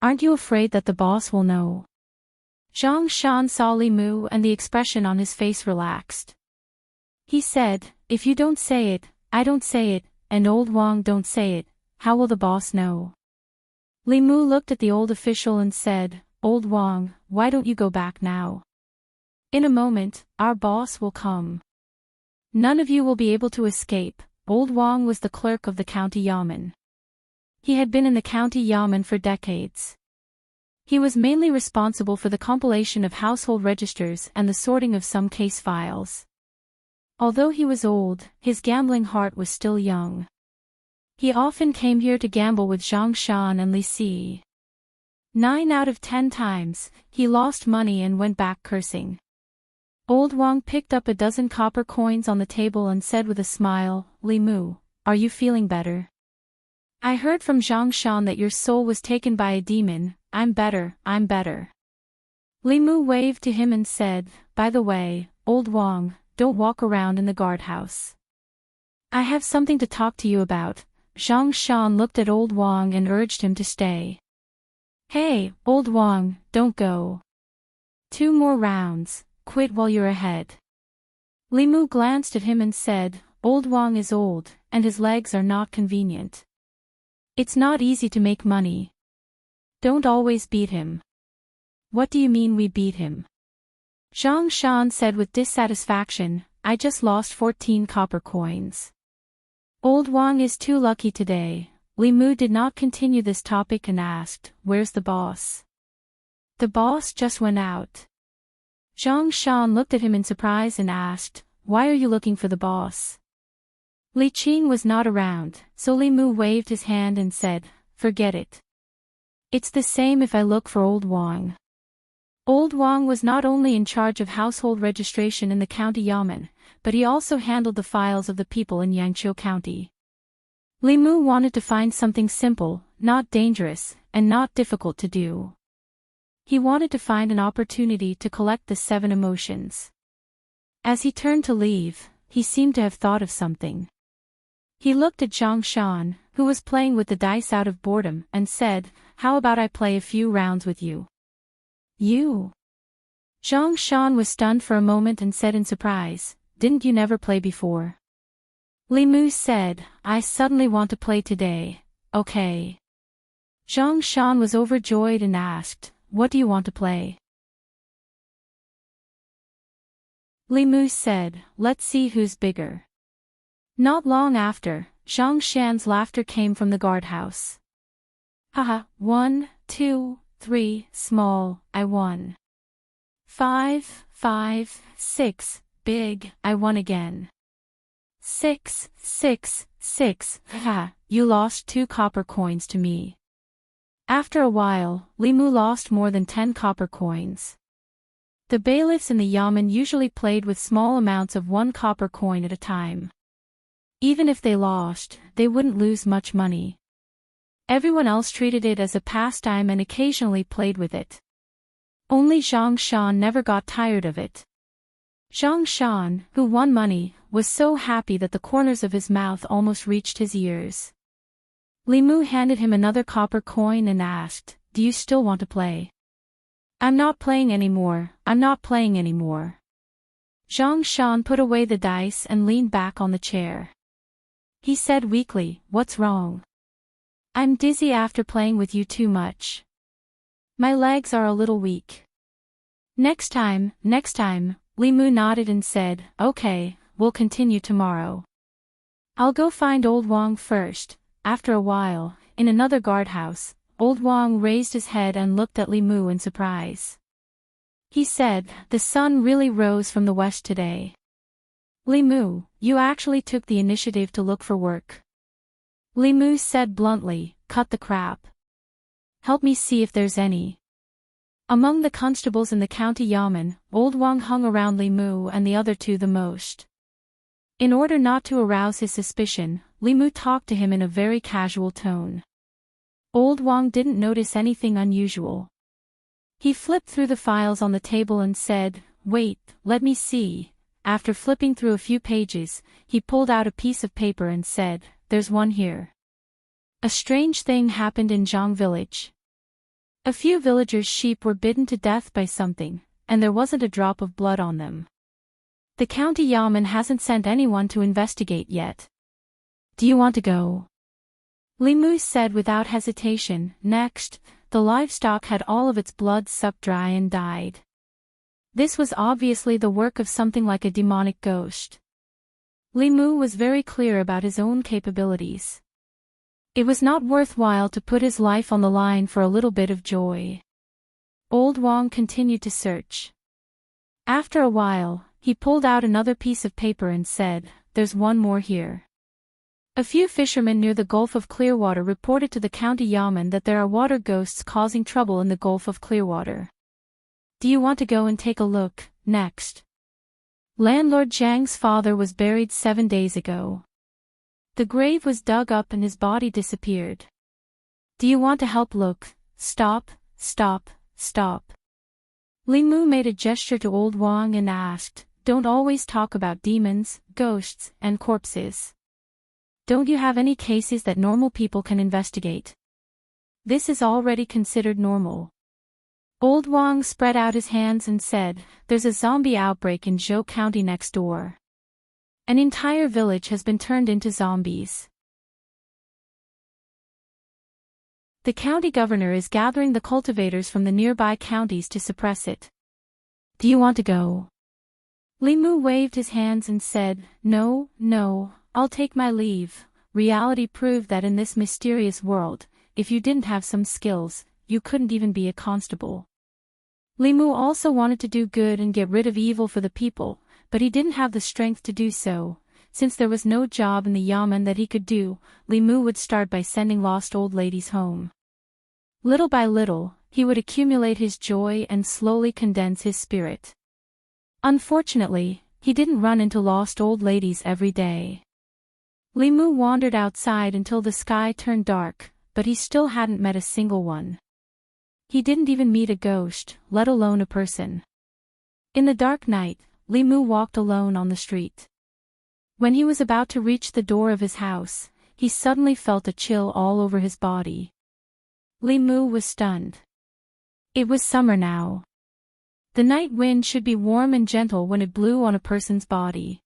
Aren't you afraid that the boss will know?" Zhang Shan saw Li Mu and the expression on his face relaxed. He said, "If you don't say it, I don't say it, and old Wang don't say it, how will the boss know?" Li Mu looked at the old official and said, "Old Wang, why don't you go back now? In a moment, our boss will come. None of you will be able to escape." Old Wang was the clerk of the county yamen. He had been in the county yamen for decades. He was mainly responsible for the compilation of household registers and the sorting of some case files. Although he was old, his gambling heart was still young. He often came here to gamble with Zhang Shan and Li Si. 9 out of 10 times, he lost money and went back cursing. Old Wang picked up a dozen copper coins on the table and said with a smile, "Li Mu, are you feeling better? I heard from Zhang Shan that your soul was taken by a demon." I'm better, I'm better." Li Mu waved to him and said, "By the way, old Wang, don't walk around in the guardhouse. I have something to talk to you about." Zhang Shan looked at old Wang and urged him to stay. "Hey, old Wang, don't go. 2 more rounds, quit while you're ahead." Li Mu glanced at him and said, "Old Wang is old, and his legs are not convenient. It's not easy to make money. Don't always beat him." "What do you mean we beat him?" Zhang Shan said with dissatisfaction, "I just lost 14 copper coins. Old Wang is too lucky today." Li Mu did not continue this topic and asked, "Where's the boss?" "The boss just went out." Zhang Shan looked at him in surprise and asked, "Why are you looking for the boss?" Li Qing was not around, so Li Mu waved his hand and said, "Forget it. It's the same if I look for old Wang." Old Wang was not only in charge of household registration in the county yamen, but he also handled the files of the people in Yangqiu County. Li Mu wanted to find something simple, not dangerous, and not difficult to do. He wanted to find an opportunity to collect the 7 emotions. As he turned to leave, he seemed to have thought of something. He looked at Zhang Shan, who was playing with the dice out of boredom, and said, "How about I play a few rounds with you?" "You?" Zhang Shan was stunned for a moment and said in surprise, "Didn't you never play before?" Li Mu said, "I suddenly want to play today." "Okay." Zhang Shan was overjoyed and asked, "What do you want to play?" Li Mu said, "Let's see who's bigger." Not long after, Zhang Shan's laughter came from the guardhouse. "Haha, 1, 2, 3, small, I won. 5, 5, 6, big, I won again. 6, 6, 6, haha, you lost 2 copper coins to me." After a while, Li Mu lost more than 10 copper coins. The bailiffs in the yamen usually played with small amounts of 1 copper coin at a time. Even if they lost, they wouldn't lose much money. Everyone else treated it as a pastime and occasionally played with it. Only Zhang Shan never got tired of it. Zhang Shan, who won money, was so happy that the corners of his mouth almost reached his ears. Li Mu handed him another copper coin and asked, "Do you still want to play?" "I'm not playing anymore, I'm not playing anymore." Zhang Shan put away the dice and leaned back on the chair. He said weakly, "What's wrong?" "I'm dizzy after playing with you too much. My legs are a little weak." Next time, Li Mu nodded and said, "Okay, we'll continue tomorrow. I'll go find old Wang first." After a while, in another guardhouse, old Wang raised his head and looked at Li Mu in surprise. He said, "The sun really rose from the west today. Li Mu, you actually took the initiative to look for work." Li Mu said bluntly, "Cut the crap. Help me see if there's any." Among the constables in the county yamen, old Wang hung around Li Mu and the other 2 the most. In order not to arouse his suspicion, Li Mu talked to him in a very casual tone. Old Wang didn't notice anything unusual. He flipped through the files on the table and said, "Wait, let me see." After flipping through a few pages, he pulled out a piece of paper and said, "There's one here. A strange thing happened in Zhang village. A few villagers' sheep were bitten to death by something, and there wasn't a drop of blood on them. The county yamen hasn't sent anyone to investigate yet. Do you want to go?" Li Mu said without hesitation. Next, the livestock had all of its blood sucked dry and died. This was obviously the work of something like a demonic ghost. Li Mu was very clear about his own capabilities. It was not worthwhile to put his life on the line for a little bit of joy. Old Wang continued to search. After a while, he pulled out another piece of paper and said, "There's one more here. A few fishermen near the Gulf of Clearwater reported to the county yamen that there are water ghosts causing trouble in the Gulf of Clearwater. Do you want to go and take a look?" Next, landlord Zhang's father was buried 7 days ago. The grave was dug up and his body disappeared. Do you want to help look? Stop, stop, stop. Li Mu made a gesture to old Wang and asked, "Don't always talk about demons, ghosts, and corpses. Don't you have any cases that normal people can investigate? This is already considered normal." Old Wang spread out his hands and said, "There's a zombie outbreak in Zhou County next door. An entire village has been turned into zombies. The county governor is gathering the cultivators from the nearby counties to suppress it. Do you want to go?" Li Mu waved his hands and said, "No, I'll take my leave. Reality proved that in this mysterious world, if you didn't have some skills, you couldn't even be a constable." Li Mu also wanted to do good and get rid of evil for the people, but he didn't have the strength to do so. Since there was no job in the yamen that he could do, Li Mu would start by sending lost old ladies home. Little by little, he would accumulate his joy and slowly condense his spirit. Unfortunately, he didn't run into lost old ladies every day. Li Mu wandered outside until the sky turned dark, but he still hadn't met a single one. He didn't even meet a ghost, let alone a person. In the dark night, Li Mu walked alone on the street. When he was about to reach the door of his house, he suddenly felt a chill all over his body. Li Mu was stunned. It was summer now. The night wind should be warm and gentle when it blew on a person's body.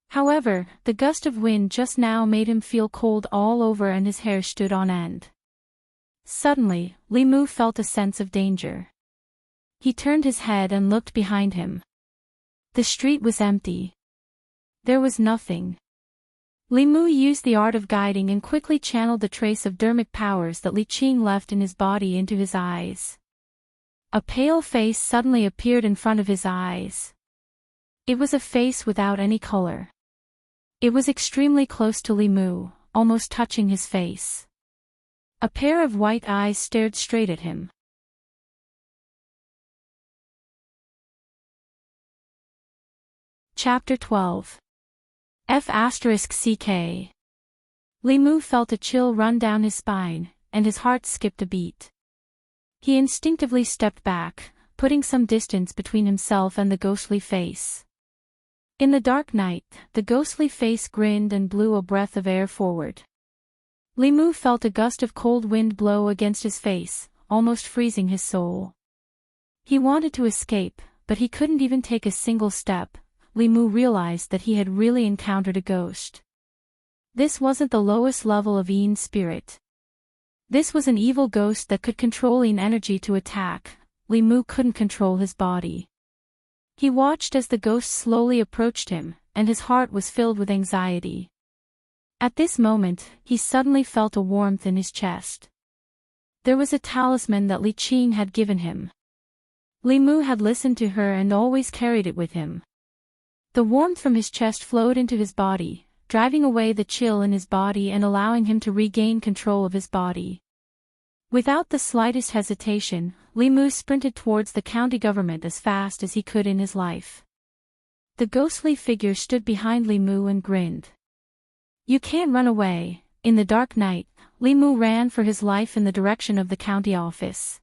However, the gust of wind just now made him feel cold all over and his hair stood on end. Suddenly, Li Mu felt a sense of danger. He turned his head and looked behind him. The street was empty. There was nothing. Li Mu used the art of guiding and quickly channeled the trace of dermic powers that Li Qing left in his body into his eyes. A pale face suddenly appeared in front of his eyes. It was a face without any color. It was extremely close to Li Mu, almost touching his face. A pair of white eyes stared straight at him. Chapter 12. F***ck. Li Mu felt a chill run down his spine, and his heart skipped a beat. He instinctively stepped back, putting some distance between himself and the ghostly face. In the dark night, the ghostly face grinned and blew a breath of air forward. Li Mu felt a gust of cold wind blow against his face, almost freezing his soul. He wanted to escape, but he couldn't even take a single step. Li Mu realized that he had really encountered a ghost. This wasn't the lowest level of Yin spirit. This was an evil ghost that could control Yin energy to attack. Li Mu couldn't control his body. He watched as the ghost slowly approached him, and his heart was filled with anxiety. At this moment, he suddenly felt a warmth in his chest. There was a talisman that Li Qing had given him. Li Mu had listened to her and always carried it with him. The warmth from his chest flowed into his body, driving away the chill in his body and allowing him to regain control of his body. Without the slightest hesitation, Li Mu sprinted towards the county government as fast as he could in his life. The ghostly figure stood behind Li Mu and grinned. "You can't run away." In the dark night, Li Mu ran for his life in the direction of the county office.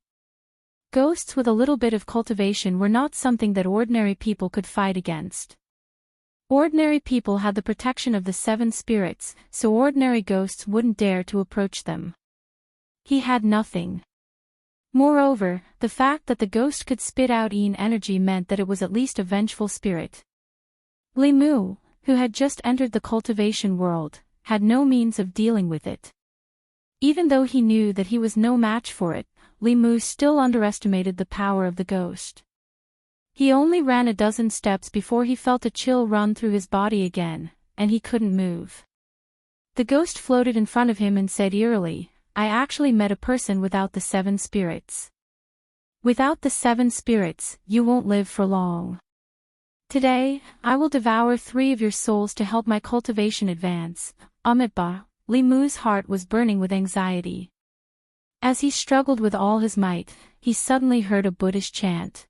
Ghosts with a little bit of cultivation were not something that ordinary people could fight against. Ordinary people had the protection of the 7 spirits, so ordinary ghosts wouldn't dare to approach them. He had nothing. Moreover, the fact that the ghost could spit out Yin energy meant that it was at least a vengeful spirit. Li Mu, who had just entered the cultivation world, had no means of dealing with it. Even though he knew that he was no match for it, Li Mu still underestimated the power of the ghost. He only ran a dozen steps before he felt a chill run through his body again, and he couldn't move. The ghost floated in front of him and said eerily, "I actually met a person without the 7 spirits. Without the 7 spirits, you won't live for long. Today, I will devour 3 of your souls to help my cultivation advance." Amitabha. Li Mu's heart was burning with anxiety. As he struggled with all his might, he suddenly heard a Buddhist chant.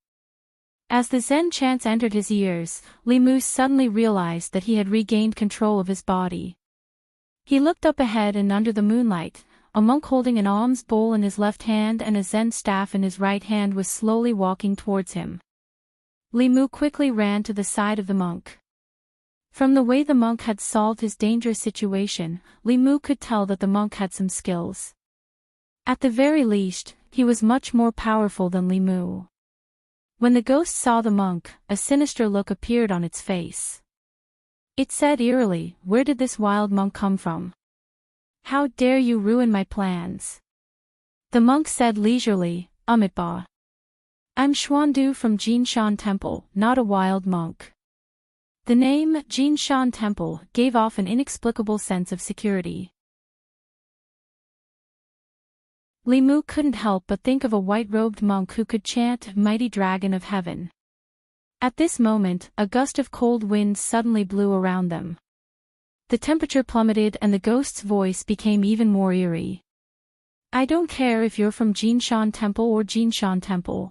As the Zen chants entered his ears, Li Mu suddenly realized that he had regained control of his body. He looked up ahead and under the moonlight, a monk holding an alms bowl in his left hand and a Zen staff in his right hand was slowly walking towards him. Li Mu quickly ran to the side of the monk. From the way the monk had solved his dangerous situation, Li Mu could tell that the monk had some skills. At the very least, he was much more powerful than Li Mu. When the ghost saw the monk, a sinister look appeared on its face. It said eerily, "Where did this wild monk come from? How dare you ruin my plans?" The monk said leisurely, "Amitabha. I'm Xuandu from Jinshan Temple, not a wild monk." The name Jinshan Temple gave off an inexplicable sense of security. Li Mu couldn't help but think of a white-robed monk who could chant "Mighty Dragon of Heaven." At this moment, a gust of cold wind suddenly blew around them. The temperature plummeted and the ghost's voice became even more eerie. "I don't care if you're from Jinshan Temple or Jinshan Temple.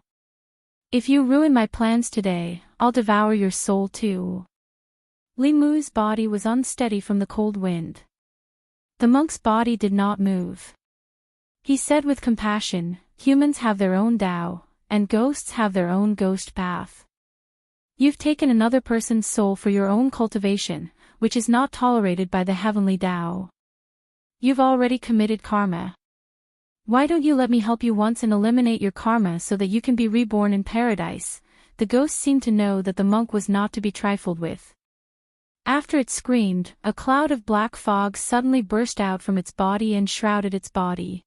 If you ruin my plans today, I'll devour your soul too." Li Mu's body was unsteady from the cold wind. The monk's body did not move. He said with compassion, "Humans have their own Tao, and ghosts have their own ghost path. You've taken another person's soul for your own cultivation, which is not tolerated by the heavenly Tao. You've already committed karma. Why don't you let me help you once and eliminate your karma so that you can be reborn in paradise?" The ghost seemed to know that the monk was not to be trifled with. After it screamed, a cloud of black fog suddenly burst out from its body and shrouded its body.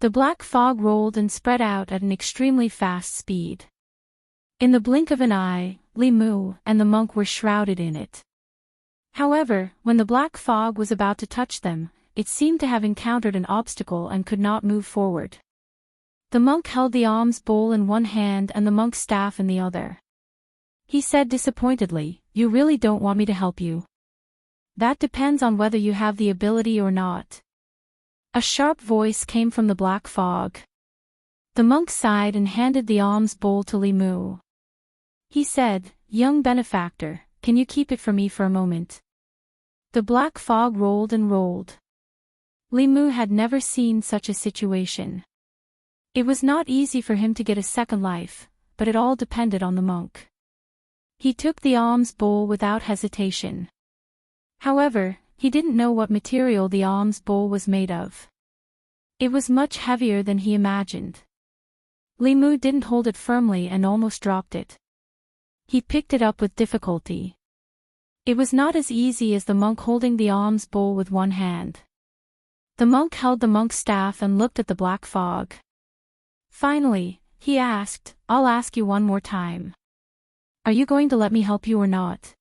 The black fog rolled and spread out at an extremely fast speed. In the blink of an eye, Li Mu and the monk were shrouded in it. However, when the black fog was about to touch them, it seemed to have encountered an obstacle and could not move forward. The monk held the alms bowl in one hand and the monk's staff in the other. He said disappointedly, "You really don't want me to help you? That depends on whether you have the ability or not." A sharp voice came from the black fog. The monk sighed and handed the alms bowl to Li Mu. He said, "Young benefactor, can you keep it for me for a moment?" The black fog rolled and rolled. Li Mu had never seen such a situation. It was not easy for him to get a second life, but it all depended on the monk. He took the alms bowl without hesitation. However, he didn't know what material the alms bowl was made of. It was much heavier than he imagined. Li Mu didn't hold it firmly and almost dropped it. He picked it up with difficulty. It was not as easy as the monk holding the alms bowl with one hand. The monk held the monk's staff and looked at the black fog. Finally, he asked, "I'll ask you one more time. Are you going to let me help you or not?"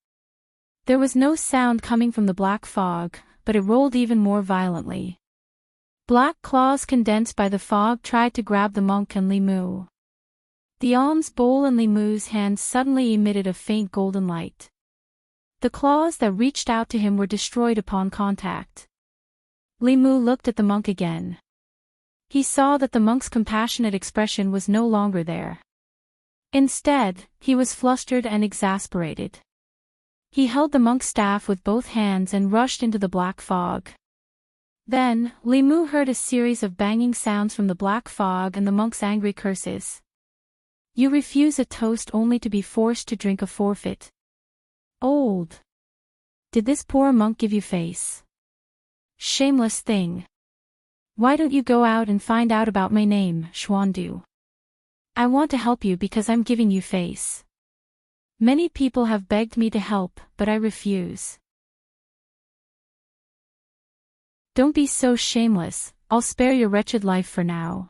There was no sound coming from the black fog, but it rolled even more violently. Black claws condensed by the fog tried to grab the monk and Li Mu. The alms bowl in Li Mu's hand suddenly emitted a faint golden light. The claws that reached out to him were destroyed upon contact. Li Mu looked at the monk again. He saw that the monk's compassionate expression was no longer there. Instead, he was flustered and exasperated. He held the monk's staff with both hands and rushed into the black fog. Then, Li Mu heard a series of banging sounds from the black fog and the monk's angry curses. "You refuse a toast only to be forced to drink a forfeit. Old. Did this poor monk give you face? Shameless thing. Why don't you go out and find out about my name, Xuandu? I want to help you because I'm giving you face. Many people have begged me to help, but I refuse. Don't be so shameless, I'll spare your wretched life for now.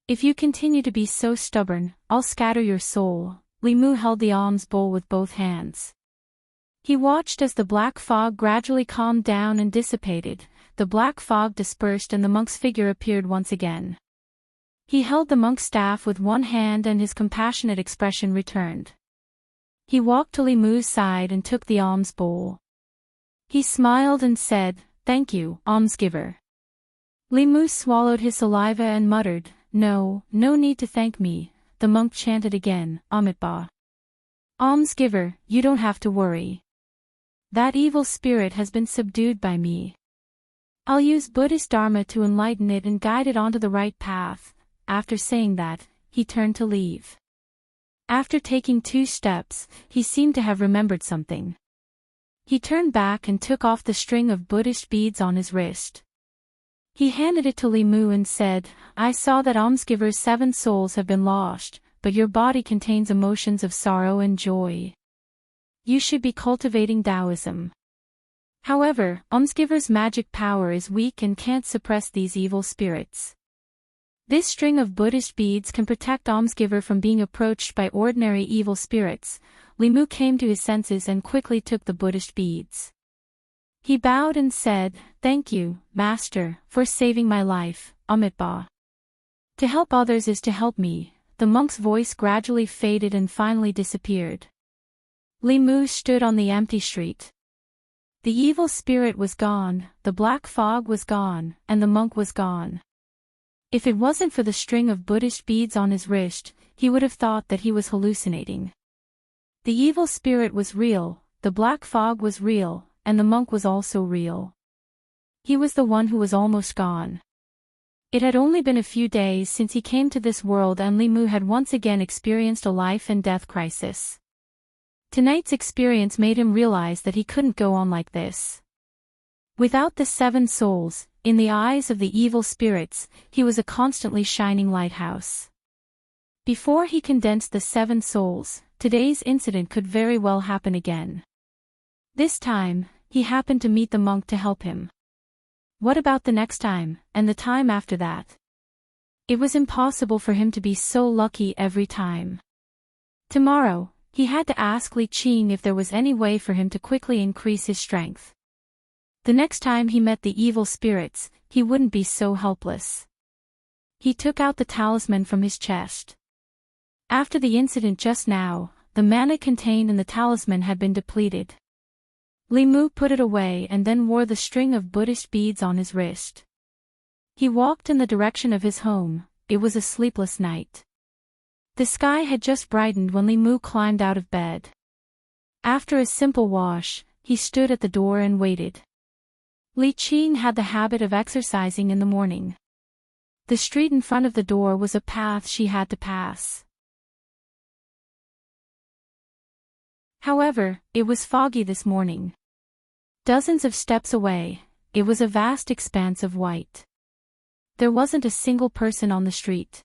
If you continue to be so stubborn, I'll scatter your soul." Li Mu held the alms bowl with both hands. He watched as the black fog gradually calmed down and dissipated, the black fog dispersed and the monk's figure appeared once again. He held the monk's staff with one hand and his compassionate expression returned. He walked to Li Mu's side and took the alms bowl. He smiled and said, "Thank you, almsgiver." Li Mu swallowed his saliva and muttered, No need to thank me." The monk chanted again, "Amitabha. Almsgiver, you don't have to worry. That evil spirit has been subdued by me. I'll use Buddhist Dharma to enlighten it and guide it onto the right path." After saying that, he turned to leave. After taking 2 steps, he seemed to have remembered something. He turned back and took off the string of Buddhist beads on his wrist. He handed it to Li Mu and said, "I saw that almsgiver's 7 souls have been lost, but your body contains emotions of sorrow and joy. You should be cultivating Taoism. However, almsgiver's magic power is weak and can't suppress these evil spirits. This string of Buddhist beads can protect almsgiver from being approached by ordinary evil spirits." Li Mu came to his senses and quickly took the Buddhist beads. He bowed and said, "Thank you, Master, for saving my life, Amitabha. To help others is to help me." The monk's voice gradually faded and finally disappeared. Li Mu stood on the empty street. The evil spirit was gone, the black fog was gone, and the monk was gone. If it wasn't for the string of Buddhist beads on his wrist, he would have thought that he was hallucinating. The evil spirit was real, the black fog was real, and the monk was also real. He was the one who was almost gone. It had only been a few days since he came to this world and Li Mu had once again experienced a life and death crisis. Tonight's experience made him realize that he couldn't go on like this. Without the 7 souls, in the eyes of the evil spirits, he was a constantly shining lighthouse. Before he condensed the 7 souls, today's incident could very well happen again. This time, he happened to meet the monk to help him. What about the next time, and the time after that? It was impossible for him to be so lucky every time. Tomorrow, he had to ask Li Qing if there was any way for him to quickly increase his strength. The next time he met the evil spirits, he wouldn't be so helpless. He took out the talisman from his chest. After the incident just now, the mana contained in the talisman had been depleted. Li Mu put it away and then wore the string of Buddhist beads on his wrist. He walked in the direction of his home. It was a sleepless night. The sky had just brightened when Li Mu climbed out of bed. After a simple wash, he stood at the door and waited. Li Qing had the habit of exercising in the morning. The street in front of the door was a path she had to pass. However, it was foggy this morning. Dozens of steps away, it was a vast expanse of white. There wasn't a single person on the street.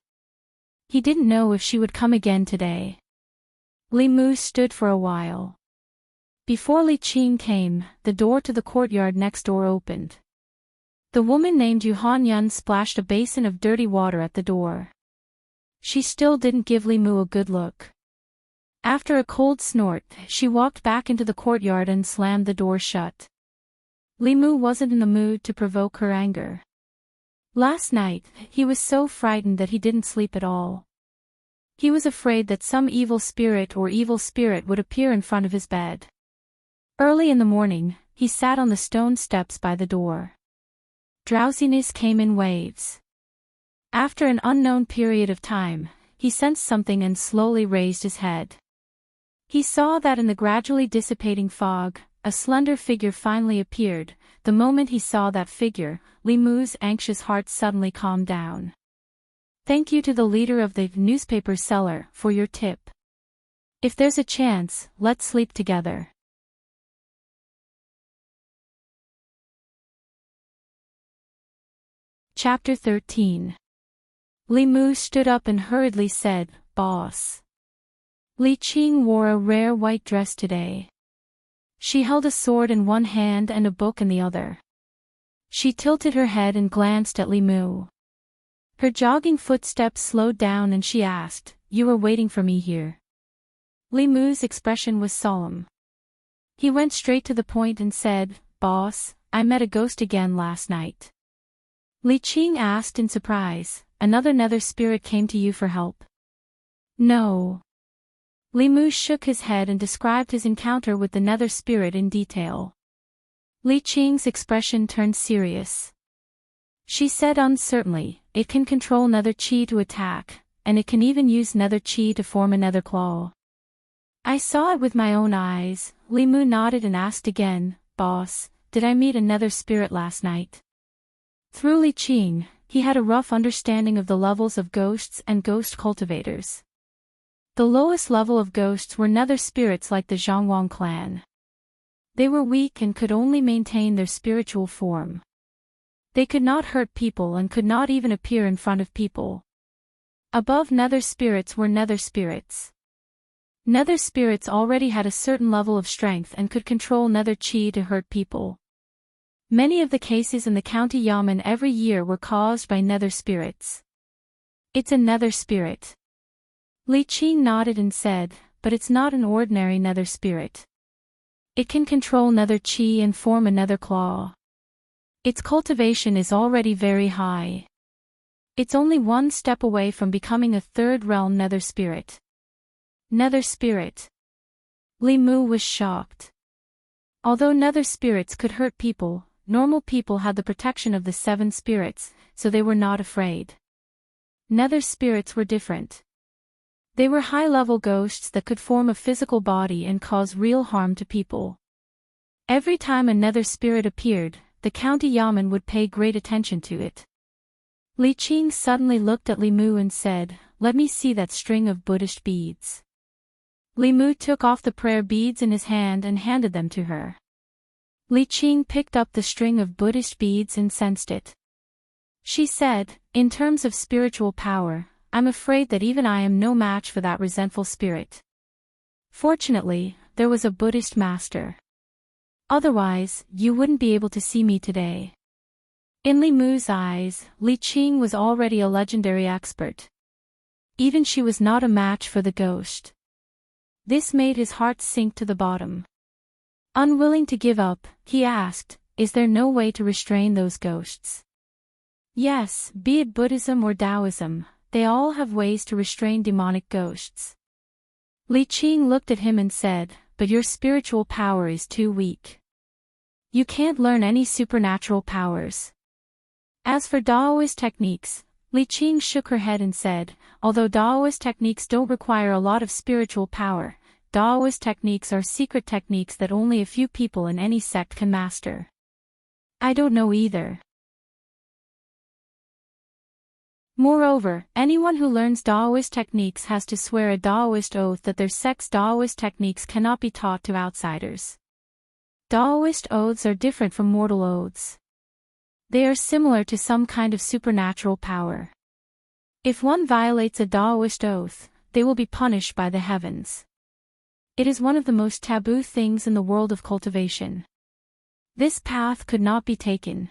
He didn't know if she would come again today. Li Mu stood for a while. Before Li Qing came, the door to the courtyard next door opened. The woman named Yu Hanyun splashed a basin of dirty water at the door. She still didn't give Li Mu a good look. After a cold snort, she walked back into the courtyard and slammed the door shut. Li Mu wasn't in the mood to provoke her anger. Last night, he was so frightened that he didn't sleep at all. He was afraid that some evil spirit would appear in front of his bed. Early in the morning, he sat on the stone steps by the door. Drowsiness came in waves. After an unknown period of time, he sensed something and slowly raised his head. He saw that in the gradually dissipating fog, a slender figure finally appeared. The moment he saw that figure, Li Mu's anxious heart suddenly calmed down. "Thank you to the leader of the newspaper seller for your tip. If there's a chance, let's sleep together." Chapter 13. Li Mu stood up and hurriedly said, "Boss." Li Qing wore a rare white dress today. She held a sword in one hand and a book in the other. She tilted her head and glanced at Li Mu. Her jogging footsteps slowed down and she asked, "You were waiting for me here?" Li Mu's expression was solemn. He went straight to the point and said, "Boss, I met a ghost again last night." Li Qing asked in surprise, "Another nether spirit came to you for help?" "No." Li Mu shook his head and described his encounter with the nether spirit in detail. Li Qing's expression turned serious. She said uncertainly, "It can control nether chi to attack, and it can even use nether chi to form a nether claw." "I saw it with my own eyes." Li Mu nodded and asked again, "Boss, did I meet a nether spirit last night?" Through Li Qing, he had a rough understanding of the levels of ghosts and ghost cultivators. The lowest level of ghosts were nether spirits like the Zhangwang clan. They were weak and could only maintain their spiritual form. They could not hurt people and could not even appear in front of people. Above nether spirits were nether spirits. Nether spirits already had a certain level of strength and could control nether chi to hurt people. Many of the cases in the county yamen every year were caused by nether spirits. It's a nether spirit. Li Qing nodded and said, but it's not an ordinary nether spirit. It can control nether chi and form a nether claw. Its cultivation is already very high. It's only one step away from becoming a third realm nether spirit. Nether spirit. Li Mu was shocked. Although nether spirits could hurt people, normal people had the protection of the 7 spirits, so they were not afraid. Nether spirits were different. They were high-level ghosts that could form a physical body and cause real harm to people. Every time a nether spirit appeared, the county yamen would pay great attention to it. Li Qing suddenly looked at Li Mu and said, "Let me see that string of Buddhist beads." Li Mu took off the prayer beads in his hand and handed them to her. Li Qing picked up the string of Buddhist beads and sensed it. She said, "In terms of spiritual power, I'm afraid that even I am no match for that resentful spirit. Fortunately, there was a Buddhist master. Otherwise, you wouldn't be able to see me today." In Li Mu's eyes, Li Qing was already a legendary expert. Even she was not a match for the ghost. This made his heart sink to the bottom. Unwilling to give up, he asked, "Is there no way to restrain those ghosts?" "Yes, be it Buddhism or Taoism, they all have ways to restrain demonic ghosts." Li Qing looked at him and said, "But your spiritual power is too weak. You can't learn any supernatural powers." As for Daoist techniques, Li Qing shook her head and said, "Although Daoist techniques don't require a lot of spiritual power, Daoist techniques are secret techniques that only a few people in any sect can master. I don't know either. Moreover, anyone who learns Daoist techniques has to swear a Daoist oath that their sect's Daoist techniques cannot be taught to outsiders. Daoist oaths are different from mortal oaths. They are similar to some kind of supernatural power. If one violates a Daoist oath, they will be punished by the heavens. It is one of the most taboo things in the world of cultivation. This path could not be taken."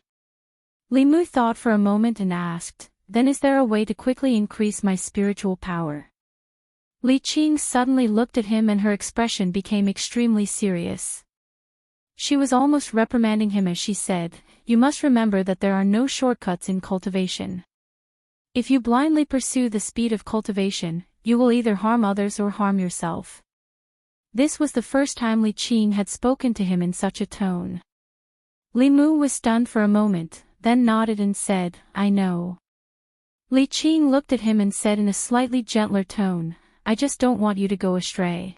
Li Mu thought for a moment and asked, "Then is there a way to quickly increase my spiritual power?" Li Qing suddenly looked at him and her expression became extremely serious. She was almost reprimanding him as she said, "You must remember that there are no shortcuts in cultivation. If you blindly pursue the speed of cultivation, you will either harm others or harm yourself." This was the first time Li Qing had spoken to him in such a tone. Li Mu was stunned for a moment, then nodded and said, "I know." Li Qing looked at him and said in a slightly gentler tone, "I just don't want you to go astray.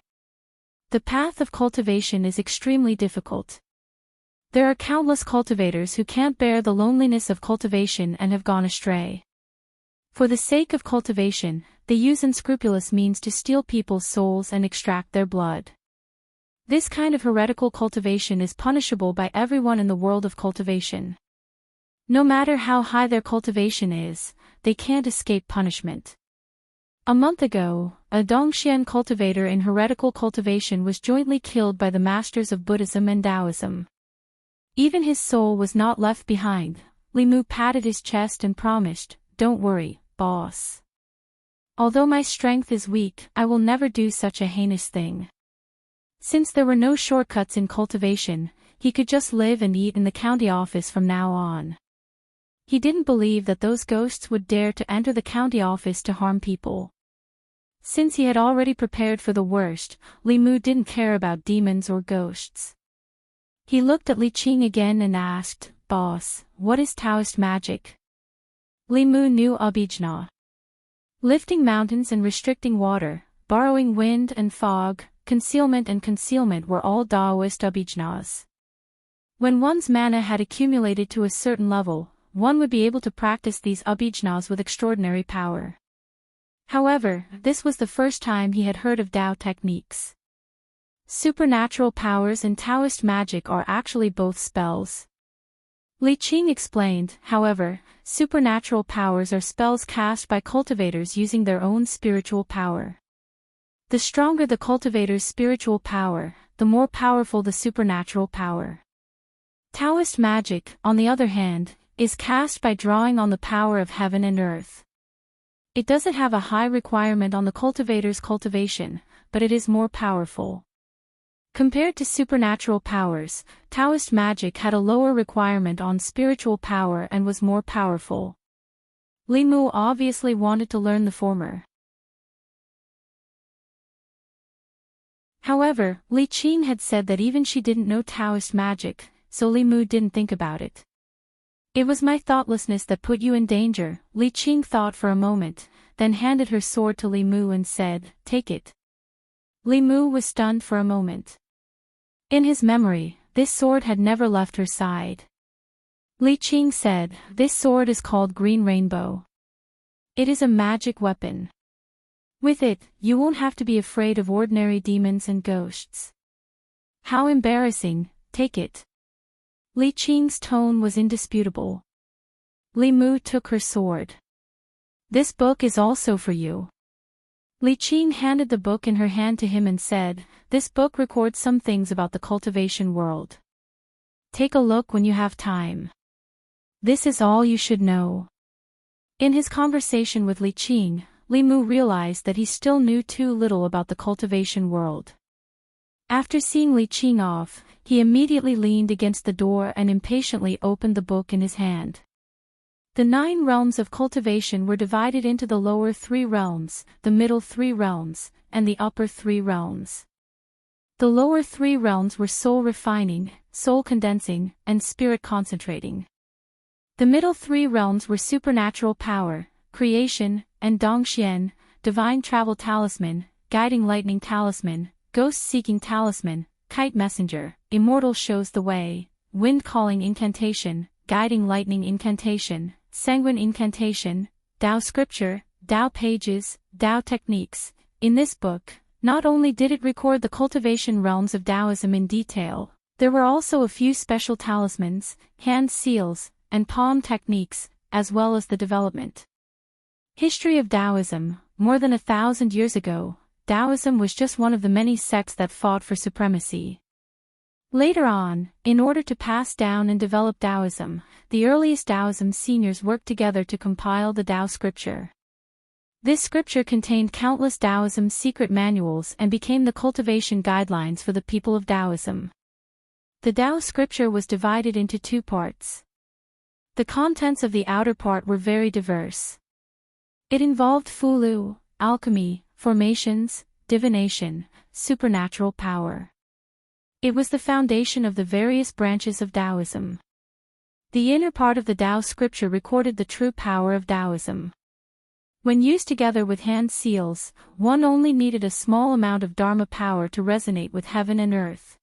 The path of cultivation is extremely difficult. There are countless cultivators who can't bear the loneliness of cultivation and have gone astray. For the sake of cultivation, they use unscrupulous means to steal people's souls and extract their blood. This kind of heretical cultivation is punishable by everyone in the world of cultivation. No matter how high their cultivation is, they can't escape punishment. A month ago, a Dongxian cultivator in heretical cultivation was jointly killed by the masters of Buddhism and Taoism. Even his soul was not left behind. Li Mu patted his chest and promised, "Don't worry, boss. Although my strength is weak, I will never do such a heinous thing." Since there were no shortcuts in cultivation, he could just live and eat in the county office from now on. He didn't believe that those ghosts would dare to enter the county office to harm people. Since he had already prepared for the worst, Li Mu didn't care about demons or ghosts. He looked at Li Qing again and asked, "Boss, what is Taoist magic?" Li Mu knew abhijna. Lifting mountains and restricting water, borrowing wind and fog, concealment were all Daoist abhijnas. When one's mana had accumulated to a certain level, one would be able to practice these abhijnas with extraordinary power. However, this was the first time he had heard of Tao techniques. Supernatural powers and Taoist magic are actually both spells. Li Qing explained, however, supernatural powers are spells cast by cultivators using their own spiritual power. The stronger the cultivator's spiritual power, the more powerful the supernatural power. Taoist magic, on the other hand, is cast by drawing on the power of heaven and earth. It doesn't have a high requirement on the cultivator's cultivation, but it is more powerful. Compared to supernatural powers, Taoist magic had a lower requirement on spiritual power and was more powerful. Li Mu obviously wanted to learn the former. However, Li Qing had said that even she didn't know Taoist magic, so Li Mu didn't think about it. It was my thoughtlessness that put you in danger, Li Qing thought for a moment, then handed her sword to Li Mu and said, "Take it." Li Mu was stunned for a moment. In his memory, this sword had never left her side. Li Qing said, "This sword is called Green Rainbow. It is a magic weapon. With it, you won't have to be afraid of ordinary demons and ghosts." How embarrassing, take it. Li Qing's tone was indisputable. Li Mu took her sword. "This book is also for you." Li Qing handed the book in her hand to him and said, "This book records some things about the cultivation world. Take a look when you have time. This is all you should know." In his conversation with Li Qing, Li Mu realized that he still knew too little about the cultivation world. After seeing Li Qing off, he immediately leaned against the door and impatiently opened the book in his hand. The 9 realms of cultivation were divided into the lower 3 realms, the middle 3 realms, and the upper 3 realms. The lower 3 realms were soul refining, soul condensing, and spirit concentrating. The middle 3 realms were supernatural power, creation, and Dongxian, divine travel talisman, guiding lightning talisman, ghost-seeking talisman, kite messenger, immortal shows the way, wind calling incantation, guiding lightning incantation, sanguine incantation, Tao scripture, Tao pages, Tao techniques. In this book, not only did it record the cultivation realms of Taoism in detail, there were also a few special talismans, hand seals, and palm techniques, as well as the development. History of Taoism. More than 1,000 years ago, Taoism was just one of the many sects that fought for supremacy. Later on, in order to pass down and develop Taoism, the earliest Taoism seniors worked together to compile the Tao scripture. This scripture contained countless Taoism secret manuals and became the cultivation guidelines for the people of Taoism. The Tao scripture was divided into 2 parts. The contents of the outer part were very diverse. It involved Fulu, alchemy, formations, divination, supernatural power. It was the foundation of the various branches of Taoism. The inner part of the Tao scripture recorded the true power of Taoism. When used together with hand seals, one only needed a small amount of Dharma power to resonate with heaven and earth.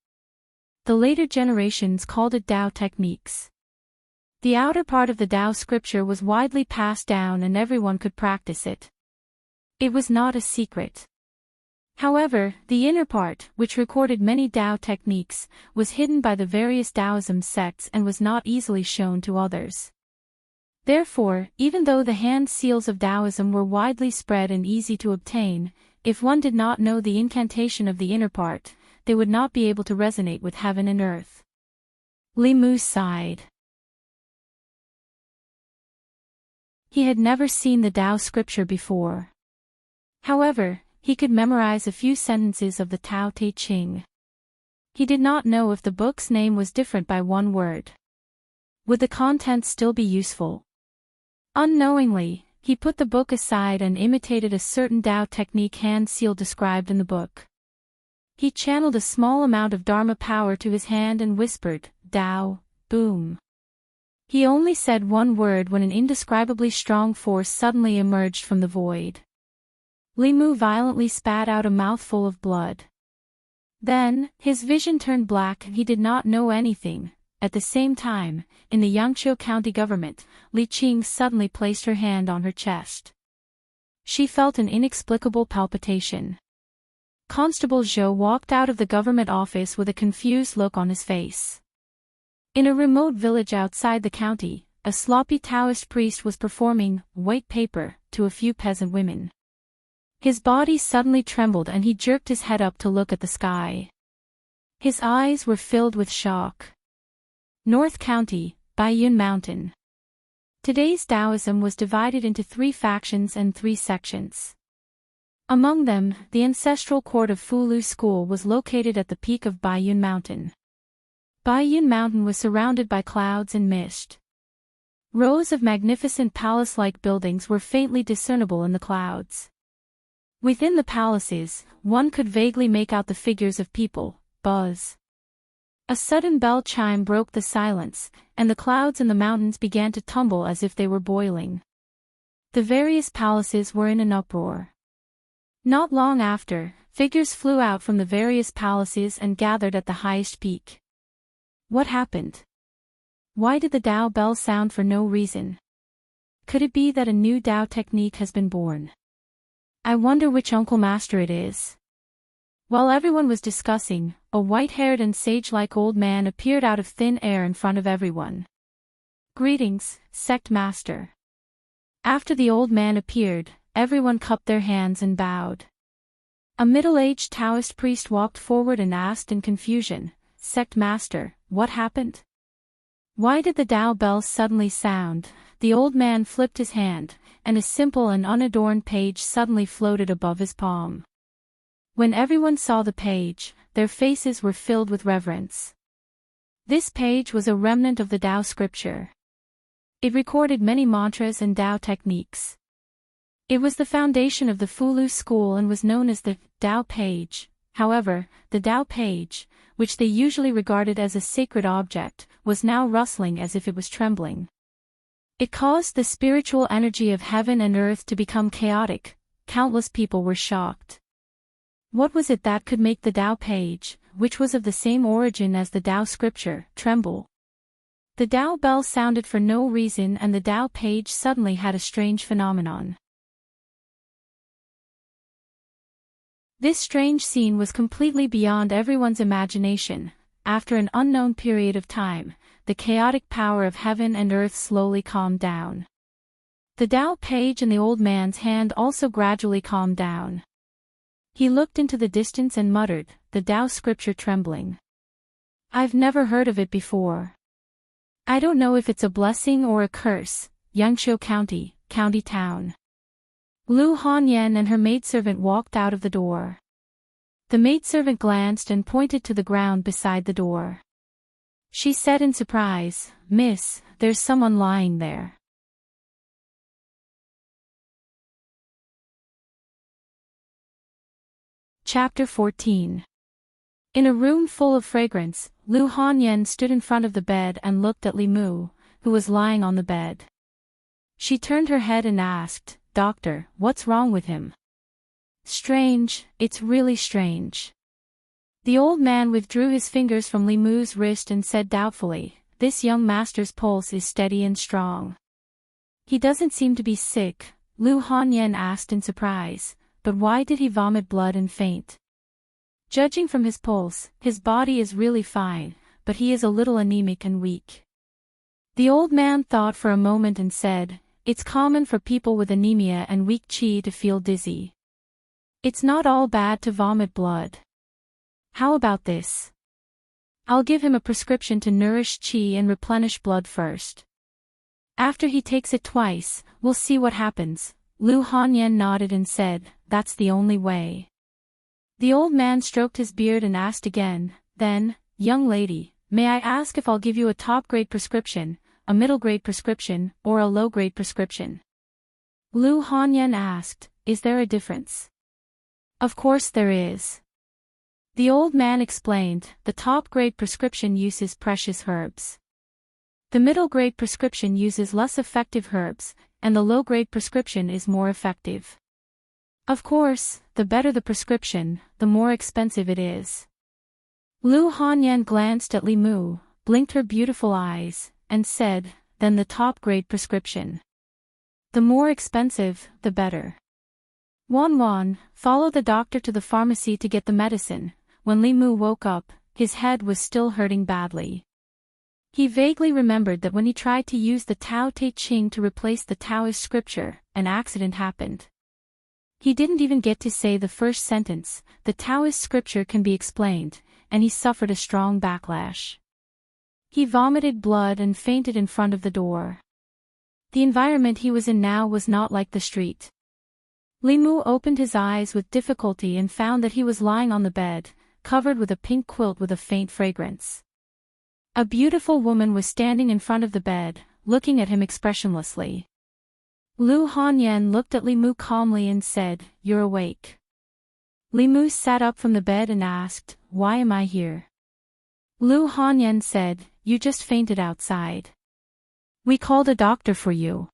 The later generations called it Tao techniques. The outer part of the Tao scripture was widely passed down and everyone could practice it. It was not a secret. However, the inner part, which recorded many Tao techniques, was hidden by the various Taoism sects and was not easily shown to others. Therefore, even though the hand seals of Taoism were widely spread and easy to obtain, if one did not know the incantation of the inner part, they would not be able to resonate with heaven and earth. Li Mu sighed. He had never seen the Tao scripture before. However, he could memorize a few sentences of the Tao Te Ching. He did not know if the book's name was different by 1 word. Would the contents still be useful? Unknowingly, he put the book aside and imitated a certain Tao technique hand seal described in the book. He channeled a small amount of Dharma power to his hand and whispered, "Tao, boom." He only said 1 word when an indescribably strong force suddenly emerged from the void. Li Mu violently spat out a mouthful of blood. Then, his vision turned black and he did not know anything, At the same time, in the Yangqiu County government, Li Qing suddenly placed her hand on her chest. She felt an inexplicable palpitation. Constable Zhou walked out of the government office with a confused look on his face. In a remote village outside the county, a sloppy Daoist priest was performing white paper to a few peasant women. His body suddenly trembled and he jerked his head up to look at the sky. His eyes were filled with shock. North County, Baiyun Mountain. Today's Taoism was divided into 3 factions and 3 sections. Among them, the ancestral court of Fulu School was located at the peak of Baiyun Mountain. Baiyun Mountain was surrounded by clouds and mist. Rows of magnificent palace-like buildings were faintly discernible in the clouds. Within the palaces, one could vaguely make out the figures of people. Buzz. A sudden bell chime broke the silence, and the clouds in the mountains began to tumble as if they were boiling. The various palaces were in an uproar. Not long after, figures flew out from the various palaces and gathered at the highest peak. What happened? Why did the Dao bell sound for no reason? Could it be that a new Dao technique has been born? I wonder which Uncle Master it is. While everyone was discussing, a white-haired and sage-like old man appeared out of thin air in front of everyone. Greetings, Sect Master. After the old man appeared, everyone cupped their hands and bowed. A middle-aged Taoist priest walked forward and asked in confusion, Sect Master, what happened? Why did the Dao bell suddenly sound? The old man flipped his hand, and a simple and unadorned page suddenly floated above his palm. When everyone saw the page, their faces were filled with reverence. This page was a remnant of the Dao scripture. It recorded many mantras and Dao techniques. It was the foundation of the Fulu school and was known as the Dao page. However, the Dao page, which they usually regarded as a sacred object, was now rustling as if it was trembling. It caused the spiritual energy of heaven and earth to become chaotic. Countless people were shocked. What was it that could make the Dao page, which was of the same origin as the Dao scripture, tremble? The Dao bell sounded for no reason and the Dao page suddenly had a strange phenomenon. This strange scene was completely beyond everyone's imagination. After an unknown period of time, the chaotic power of heaven and earth slowly calmed down. The Dao page in the old man's hand also gradually calmed down. He looked into the distance and muttered, the Dao scripture trembling. I've never heard of it before. I don't know if it's a blessing or a curse. Yangqiu County, County Town. Lu Hanyan and her maidservant walked out of the door. The maidservant glanced and pointed to the ground beside the door. She said in surprise, Miss, there's someone lying there. Chapter 14. In a room full of fragrance, Lu Hanyan stood in front of the bed and looked at Li Mu, who was lying on the bed. She turned her head and asked, Doctor, what's wrong with him? Strange, it's really strange. The old man withdrew his fingers from Li Mu's wrist and said doubtfully, this young master's pulse is steady and strong. He doesn't seem to be sick, Lu Hanyan asked in surprise. But why did he vomit blood and faint? Judging from his pulse, his body is really fine, but he is a little anemic and weak. The old man thought for a moment and said, it's common for people with anemia and weak qi to feel dizzy. It's not all bad to vomit blood. How about this? I'll give him a prescription to nourish qi and replenish blood first. After he takes it twice, we'll see what happens. Lu Hanyan nodded and said, that's the only way. The old man stroked his beard and asked again, then, young lady, may I ask if I'll give you a top-grade prescription, a middle-grade prescription, or a low-grade prescription? Lu Hanyan asked, is there a difference? Of course there is. The old man explained, the top-grade prescription uses precious herbs. The middle-grade prescription uses less effective herbs, and the low-grade prescription is more effective. Of course, the better the prescription, the more expensive it is. Lu Hanyan glanced at Li Mu, blinked her beautiful eyes, and said, "Then the top-grade prescription. The more expensive, the better." Wan, followed the doctor to the pharmacy to get the medicine. When Li Mu woke up, his head was still hurting badly. He vaguely remembered that when he tried to use the Tao Te Ching to replace the Taoist scripture, an accident happened. He didn't even get to say the first sentence, "The Taoist scripture can be explained," and he suffered a strong backlash. He vomited blood and fainted in front of the door. The environment he was in now was not like the street. Li Mu opened his eyes with difficulty and found that he was lying on the bed, covered with a pink quilt with a faint fragrance. A beautiful woman was standing in front of the bed, looking at him expressionlessly. Lu Hanyan looked at Li Mu calmly and said, "You're awake." Li Mu sat up from the bed and asked, "Why am I here?" Lu Hanyan said, "You just fainted outside. We called a doctor for you."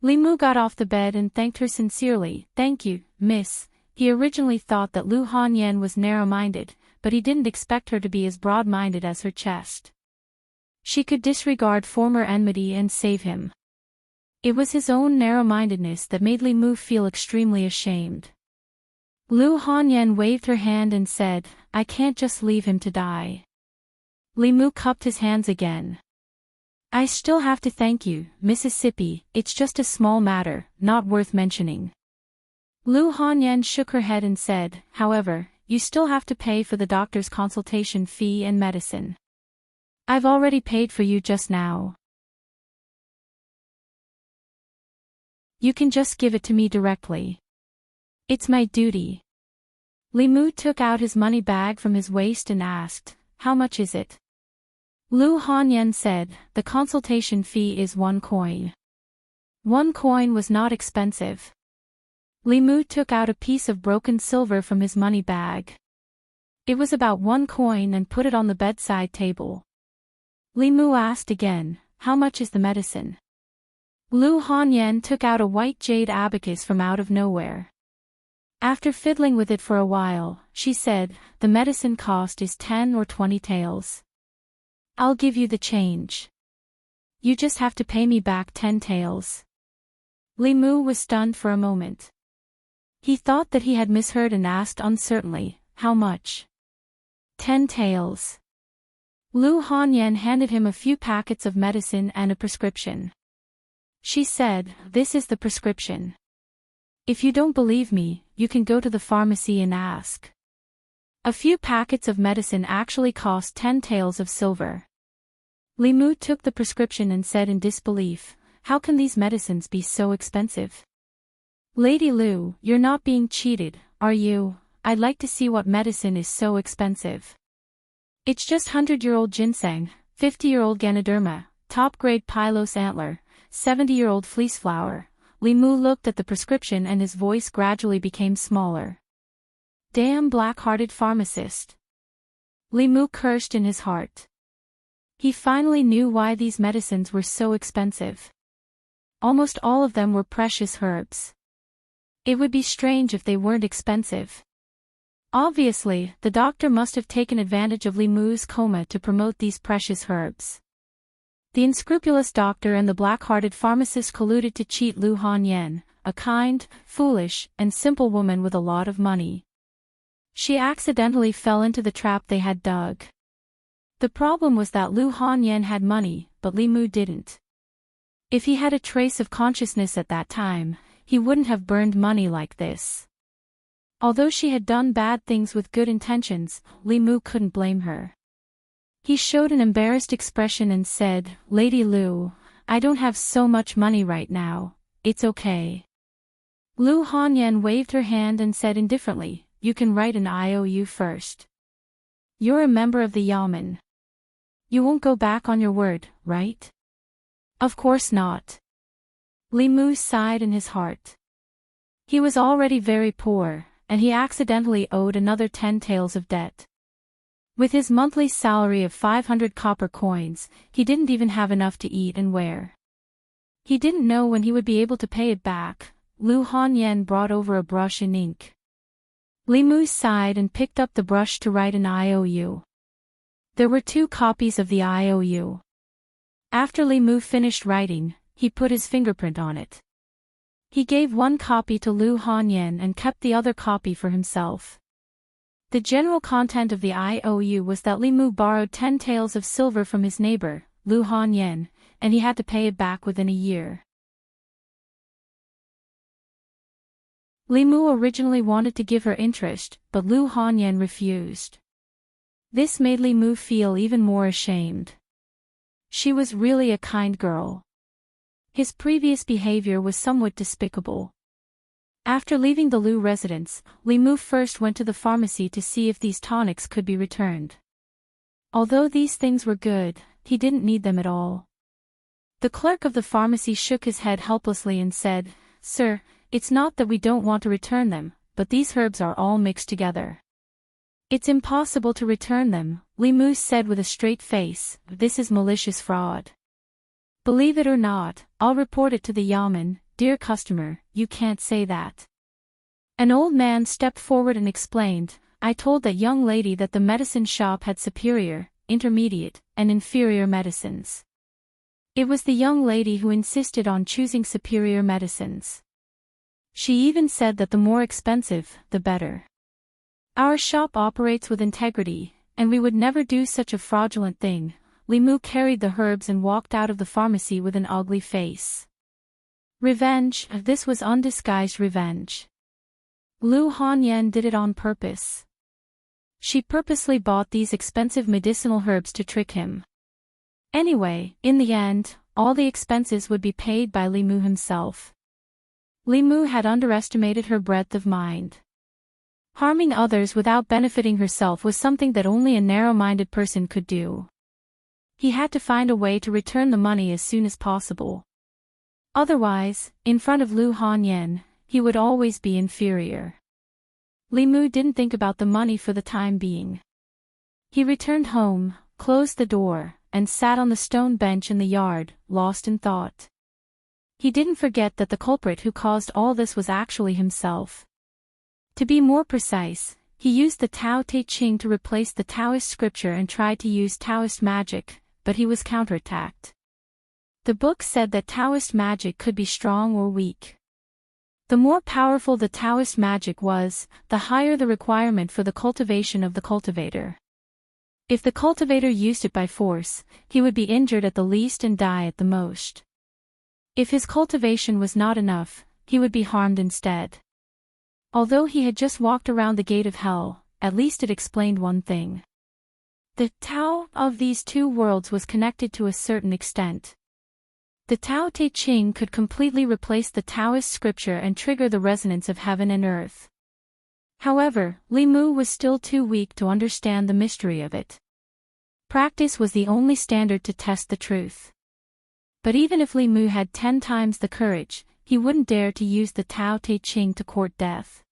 Li Mu got off the bed and thanked her sincerely. "Thank you, miss." He originally thought that Lu Hanyan was narrow-minded, but he didn't expect her to be as broad-minded as her chest. She could disregard former enmity and save him. It was his own narrow-mindedness that made Li Mu feel extremely ashamed. Lu Hanyan waved her hand and said, "I can't just leave him to die." Li Mu cupped his hands again. "I still have to thank you, Mississippi, it's just a small matter, not worth mentioning." Lu Hanyan shook her head and said, "However, you still have to pay for the doctor's consultation fee and medicine. I've already paid for you just now. You can just give it to me directly. It's my duty." Li Mu took out his money bag from his waist and asked, "How much is it?" Lu Hanyan said, "The consultation fee is 1 coin. 1 coin was not expensive." Li Mu took out a piece of broken silver from his money bag. It was about 1 coin and put it on the bedside table. Li Mu asked again, "How much is the medicine?" Lu Hanyan took out a white jade abacus from out of nowhere. After fiddling with it for a while, she said, "The medicine cost is 10 or 20 taels. I'll give you the change. You just have to pay me back 10 taels." Li Mu was stunned for a moment. He thought that he had misheard and asked uncertainly, "How much?" 10 taels. Lu Hanyan handed him a few packets of medicine and a prescription. She said, "This is the prescription. If you don't believe me, you can go to the pharmacy and ask." A few packets of medicine actually cost 10 taels of silver. Li Mu took the prescription and said in disbelief, "How can these medicines be so expensive?" "Lady Lu, you're not being cheated, are you? I'd like to see what medicine is so expensive." "It's just 100-year-old ginseng, 50-year-old ganoderma, top-grade pylos antler, 70-year-old fleeceflower." Li Mu looked at the prescription and his voice gradually became smaller. "Damn black-hearted pharmacist." Li Mu cursed in his heart. He finally knew why these medicines were so expensive. Almost all of them were precious herbs. It would be strange if they weren't expensive. Obviously, the doctor must have taken advantage of Li Mu's coma to promote these precious herbs. The unscrupulous doctor and the black-hearted pharmacist colluded to cheat Lu Hanyan, a kind, foolish, and simple woman with a lot of money. She accidentally fell into the trap they had dug. The problem was that Lu Hanyan had money, but Li Mu didn't. If he had a trace of consciousness at that time, he wouldn't have burned money like this. Although she had done bad things with good intentions, Li Mu couldn't blame her. He showed an embarrassed expression and said, "Lady Lu, I don't have so much money right now, it's okay." Lu Hanyan waved her hand and said indifferently, "You can write an IOU first. You're a member of the Yamen. You won't go back on your word, right?" "Of course not." Li Mu sighed in his heart. He was already very poor, and he accidentally owed another 10 taels of debt. With his monthly salary of 500 copper coins, he didn't even have enough to eat and wear. He didn't know when he would be able to pay it back. Lu Hanyan brought over a brush and ink. Li Mu sighed and picked up the brush to write an IOU. There were 2 copies of the IOU. After Li Mu finished writing, he put his fingerprint on it. He gave 1 copy to Lu Hanyan and kept the other copy for himself. The general content of the IOU was that Li Mu borrowed 10 taels of silver from his neighbor, Lu Hanyan, and he had to pay it back within a year. Li Mu originally wanted to give her interest, but Lu Hanyan refused. This made Li Mu feel even more ashamed. She was really a kind girl. His previous behavior was somewhat despicable. After leaving the Lu residence, Li Mu first went to the pharmacy to see if these tonics could be returned. Although these things were good, he didn't need them at all. The clerk of the pharmacy shook his head helplessly and said, "Sir, it's not that we don't want to return them, but these herbs are all mixed together." "It's impossible to return them," Li Mu said with a straight face. "This is malicious fraud. Believe it or not, I'll report it to the Yamen." "Dear customer, you can't say that." An old man stepped forward and explained, "I told that young lady that the medicine shop had superior, intermediate, and inferior medicines. It was the young lady who insisted on choosing superior medicines. She even said that the more expensive, the better. Our shop operates with integrity, and we would never do such a fraudulent thing." Li Mu carried the herbs and walked out of the pharmacy with an ugly face. Revenge, this was undisguised revenge. Lu Hanyan did it on purpose. She purposely bought these expensive medicinal herbs to trick him. Anyway, in the end, all the expenses would be paid by Li Mu himself. Li Mu had underestimated her breadth of mind. Harming others without benefiting herself was something that only a narrow-minded person could do. He had to find a way to return the money as soon as possible. Otherwise, in front of Lu Hanyan, he would always be inferior. Li Mu didn't think about the money for the time being. He returned home, closed the door, and sat on the stone bench in the yard, lost in thought. He didn't forget that the culprit who caused all this was actually himself. To be more precise, he used the Tao Te Ching to replace the Taoist scripture and tried to use Taoist magic, but he was counterattacked. The book said that Taoist magic could be strong or weak. The more powerful the Taoist magic was, the higher the requirement for the cultivation of the cultivator. If the cultivator used it by force, he would be injured at the least and die at the most. If his cultivation was not enough, he would be harmed instead. Although he had just walked around the gate of hell, at least it explained one thing. The Tao of these 2 worlds was connected to a certain extent. The Tao Te Ching could completely replace the Taoist scripture and trigger the resonance of heaven and earth. However, Li Mu was still too weak to understand the mystery of it. Practice was the only standard to test the truth. But even if Li Mu had 10 times the courage, he wouldn't dare to use the Tao Te Ching to court death.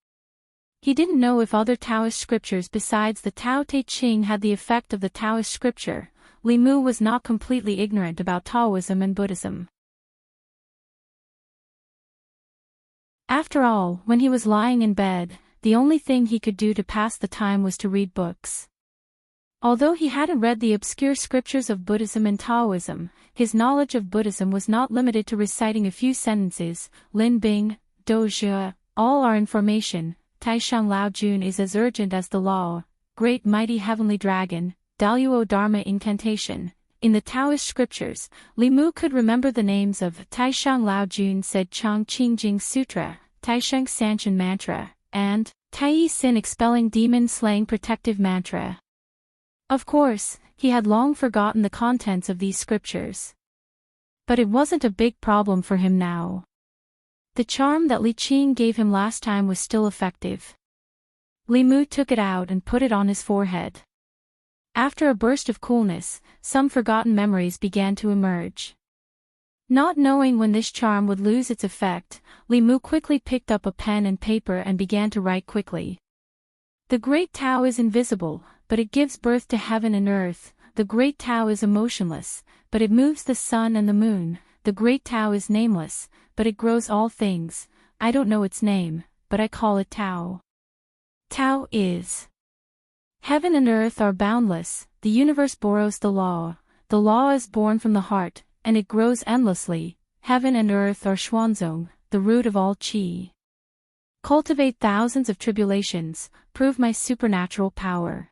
He didn't know if other Taoist scriptures besides the Tao Te Ching had the effect of the Taoist scripture. Li Mu was not completely ignorant about Taoism and Buddhism. After all, when he was lying in bed, the only thing he could do to pass the time was to read books. Although he hadn't read the obscure scriptures of Buddhism and Taoism, his knowledge of Buddhism was not limited to reciting a few sentences. Lin Bing, Do Zhe, all are information. Taishang Lao Jun is as urgent as the law. Great mighty heavenly dragon. Daluo Dharma incantation. In the Taoist scriptures, Li Mu could remember the names of Taishang Lao Jun said Chang Qing Jing Sutra, Taisheng Sanchen Mantra, and Tai Sin expelling demon slaying protective mantra. Of course, he had long forgotten the contents of these scriptures. But it wasn't a big problem for him now. The charm that Li Qing gave him last time was still effective. Li Mu took it out and put it on his forehead. After a burst of coolness, some forgotten memories began to emerge. Not knowing when this charm would lose its effect, Li Mu quickly picked up a pen and paper and began to write quickly. The Great Tao is invisible, but it gives birth to heaven and earth. The Great Tao is emotionless, but it moves the sun and the moon. The Great Tao is nameless, but it grows all things. I don't know its name, but I call it Tao. Tao is Heaven and earth are boundless, the universe borrows the law is born from the heart, and it grows endlessly. Heaven and earth are Xuanzong, the root of all qi. Cultivate thousands of tribulations, prove my supernatural power.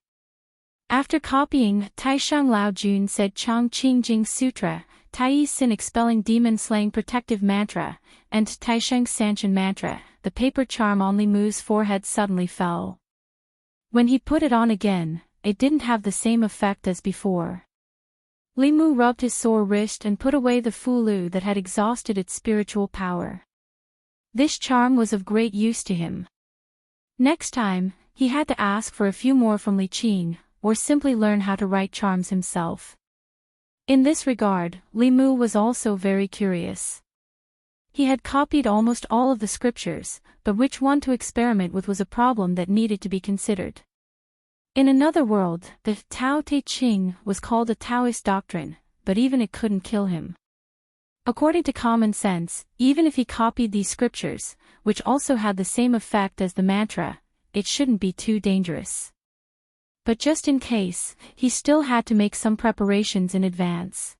After copying, Taishang Lao Jun said Chang Qing Jing Sutra, Tai Sin expelling demon slaying protective mantra, and Taisheng Sanshin mantra. The paper charm on Li Mu's forehead suddenly fell. When he put it on again, it didn't have the same effect as before. Li Mu rubbed his sore wrist and put away the fulu that had exhausted its spiritual power. This charm was of great use to him. Next time, he had to ask for a few more from Li Qing, or simply learn how to write charms himself. In this regard, Li Mu was also very curious. He had copied almost all of the scriptures, but which one to experiment with was a problem that needed to be considered. In another world, the Tao Te Ching was called a Daoist doctrine, but even it couldn't kill him. According to common sense, even if he copied these scriptures, which also had the same effect as the mantra, it shouldn't be too dangerous. But just in case, he still had to make some preparations in advance.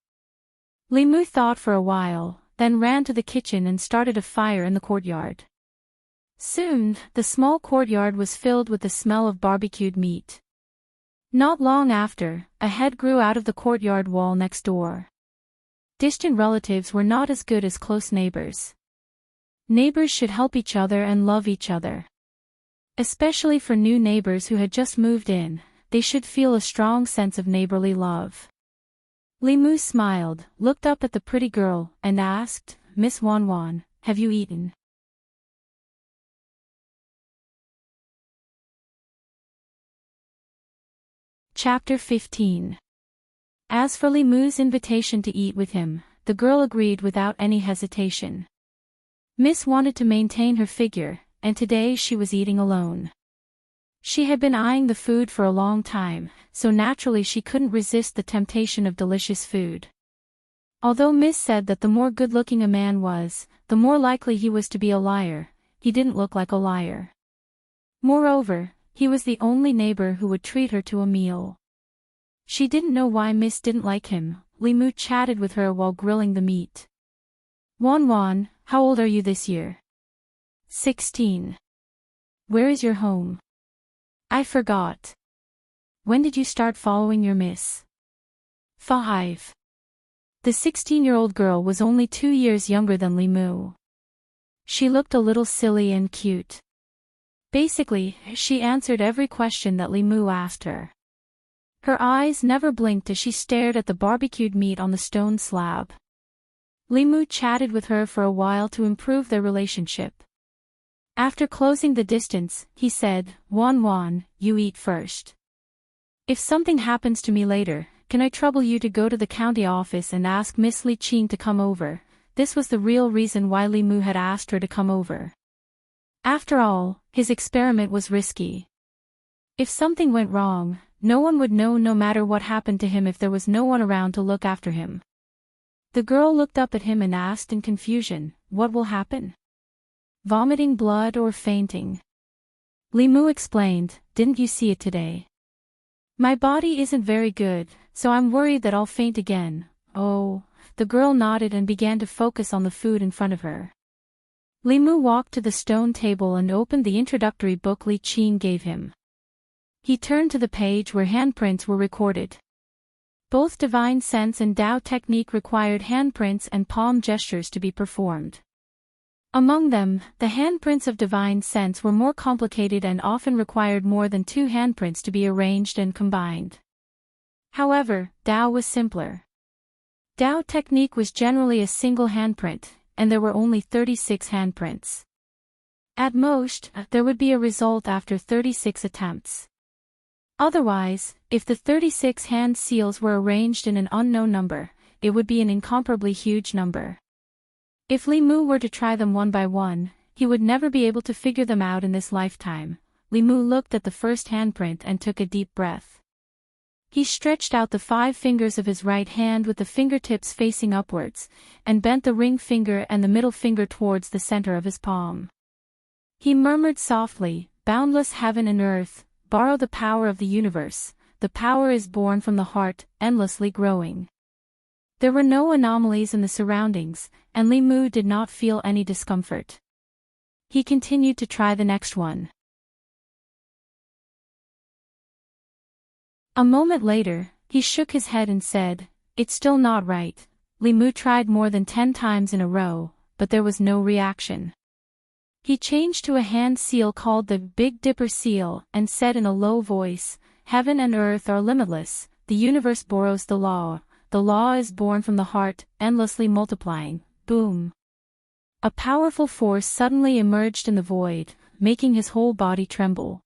Li Mu thought for a while, then ran to the kitchen and started a fire in the courtyard. Soon, the small courtyard was filled with the smell of barbecued meat. Not long after, a head grew out of the courtyard wall next door. Distant relatives were not as good as close neighbors. Neighbors should help each other and love each other. Especially for new neighbors who had just moved in, they should feel a strong sense of neighborly love. Li Mu smiled, looked up at the pretty girl, and asked, "Miss Wan Wan, have you eaten?" Chapter 15. As for Li Mu's invitation to eat with him, the girl agreed without any hesitation. Miss wanted to maintain her figure, and today she was eating alone. She had been eyeing the food for a long time, so naturally she couldn't resist the temptation of delicious food. Although Miss said that the more good-looking a man was, the more likely he was to be a liar, he didn't look like a liar. Moreover, he was the only neighbor who would treat her to a meal. She didn't know why Miss didn't like him. Li Mu chatted with her while grilling the meat. "Wan Wan, how old are you this year?" 16. "Where is your home?" "I forgot." "When did you start following your Miss?" 5. The 16-year-old girl was only 2 years younger than Li Mu. She looked a little silly and cute. Basically, she answered every question that Li Mu asked her. Her eyes never blinked as she stared at the barbecued meat on the stone slab. Li Mu chatted with her for a while to improve their relationship. After closing the distance, he said, "Wan Wan, you eat first. If something happens to me later, can I trouble you to go to the county office and ask Miss Li Qing to come over?" This was the real reason why Li Mu had asked her to come over. After all, his experiment was risky. If something went wrong, no one would know no matter what happened to him if there was no one around to look after him. The girl looked up at him and asked in confusion, "What will happen? Vomiting blood or fainting?" Li Mu explained, "Didn't you see it today? My body isn't very good, so I'm worried that I'll faint again." "Oh." The girl nodded and began to focus on the food in front of her. Li Mu walked to the stone table and opened the introductory book Li Qing gave him. He turned to the page where handprints were recorded. Both divine sense and Dao technique required handprints and palm gestures to be performed. Among them, the handprints of divine sense were more complicated and often required more than 2 handprints to be arranged and combined. However, Dao was simpler. Dao technique was generally a single handprint, and there were only 36 handprints. At most, there would be a result after 36 attempts. Otherwise, if the 36 hand seals were arranged in an unknown number, it would be an incomparably huge number. If Li Mu were to try them one by one, he would never be able to figure them out in this lifetime. Li Mu looked at the first handprint and took a deep breath. He stretched out the 5 fingers of his right hand with the fingertips facing upwards, and bent the ring finger and the middle finger towards the center of his palm. He murmured softly, "Boundless heaven and earth, borrow the power of the universe. The power is born from the heart, endlessly growing. There were no anomalies in the surroundings, and Li Mu did not feel any discomfort. He continued to try the next one. A moment later, he shook his head and said, "It's still not right." Li Mu tried more than 10 times in a row, but there was no reaction. He changed to a hand seal called the Big Dipper seal and said in a low voice, "Heaven and earth are limitless, the universe borrows the law is born from the heart, endlessly multiplying." Boom! A powerful force suddenly emerged in the void, making his whole body tremble.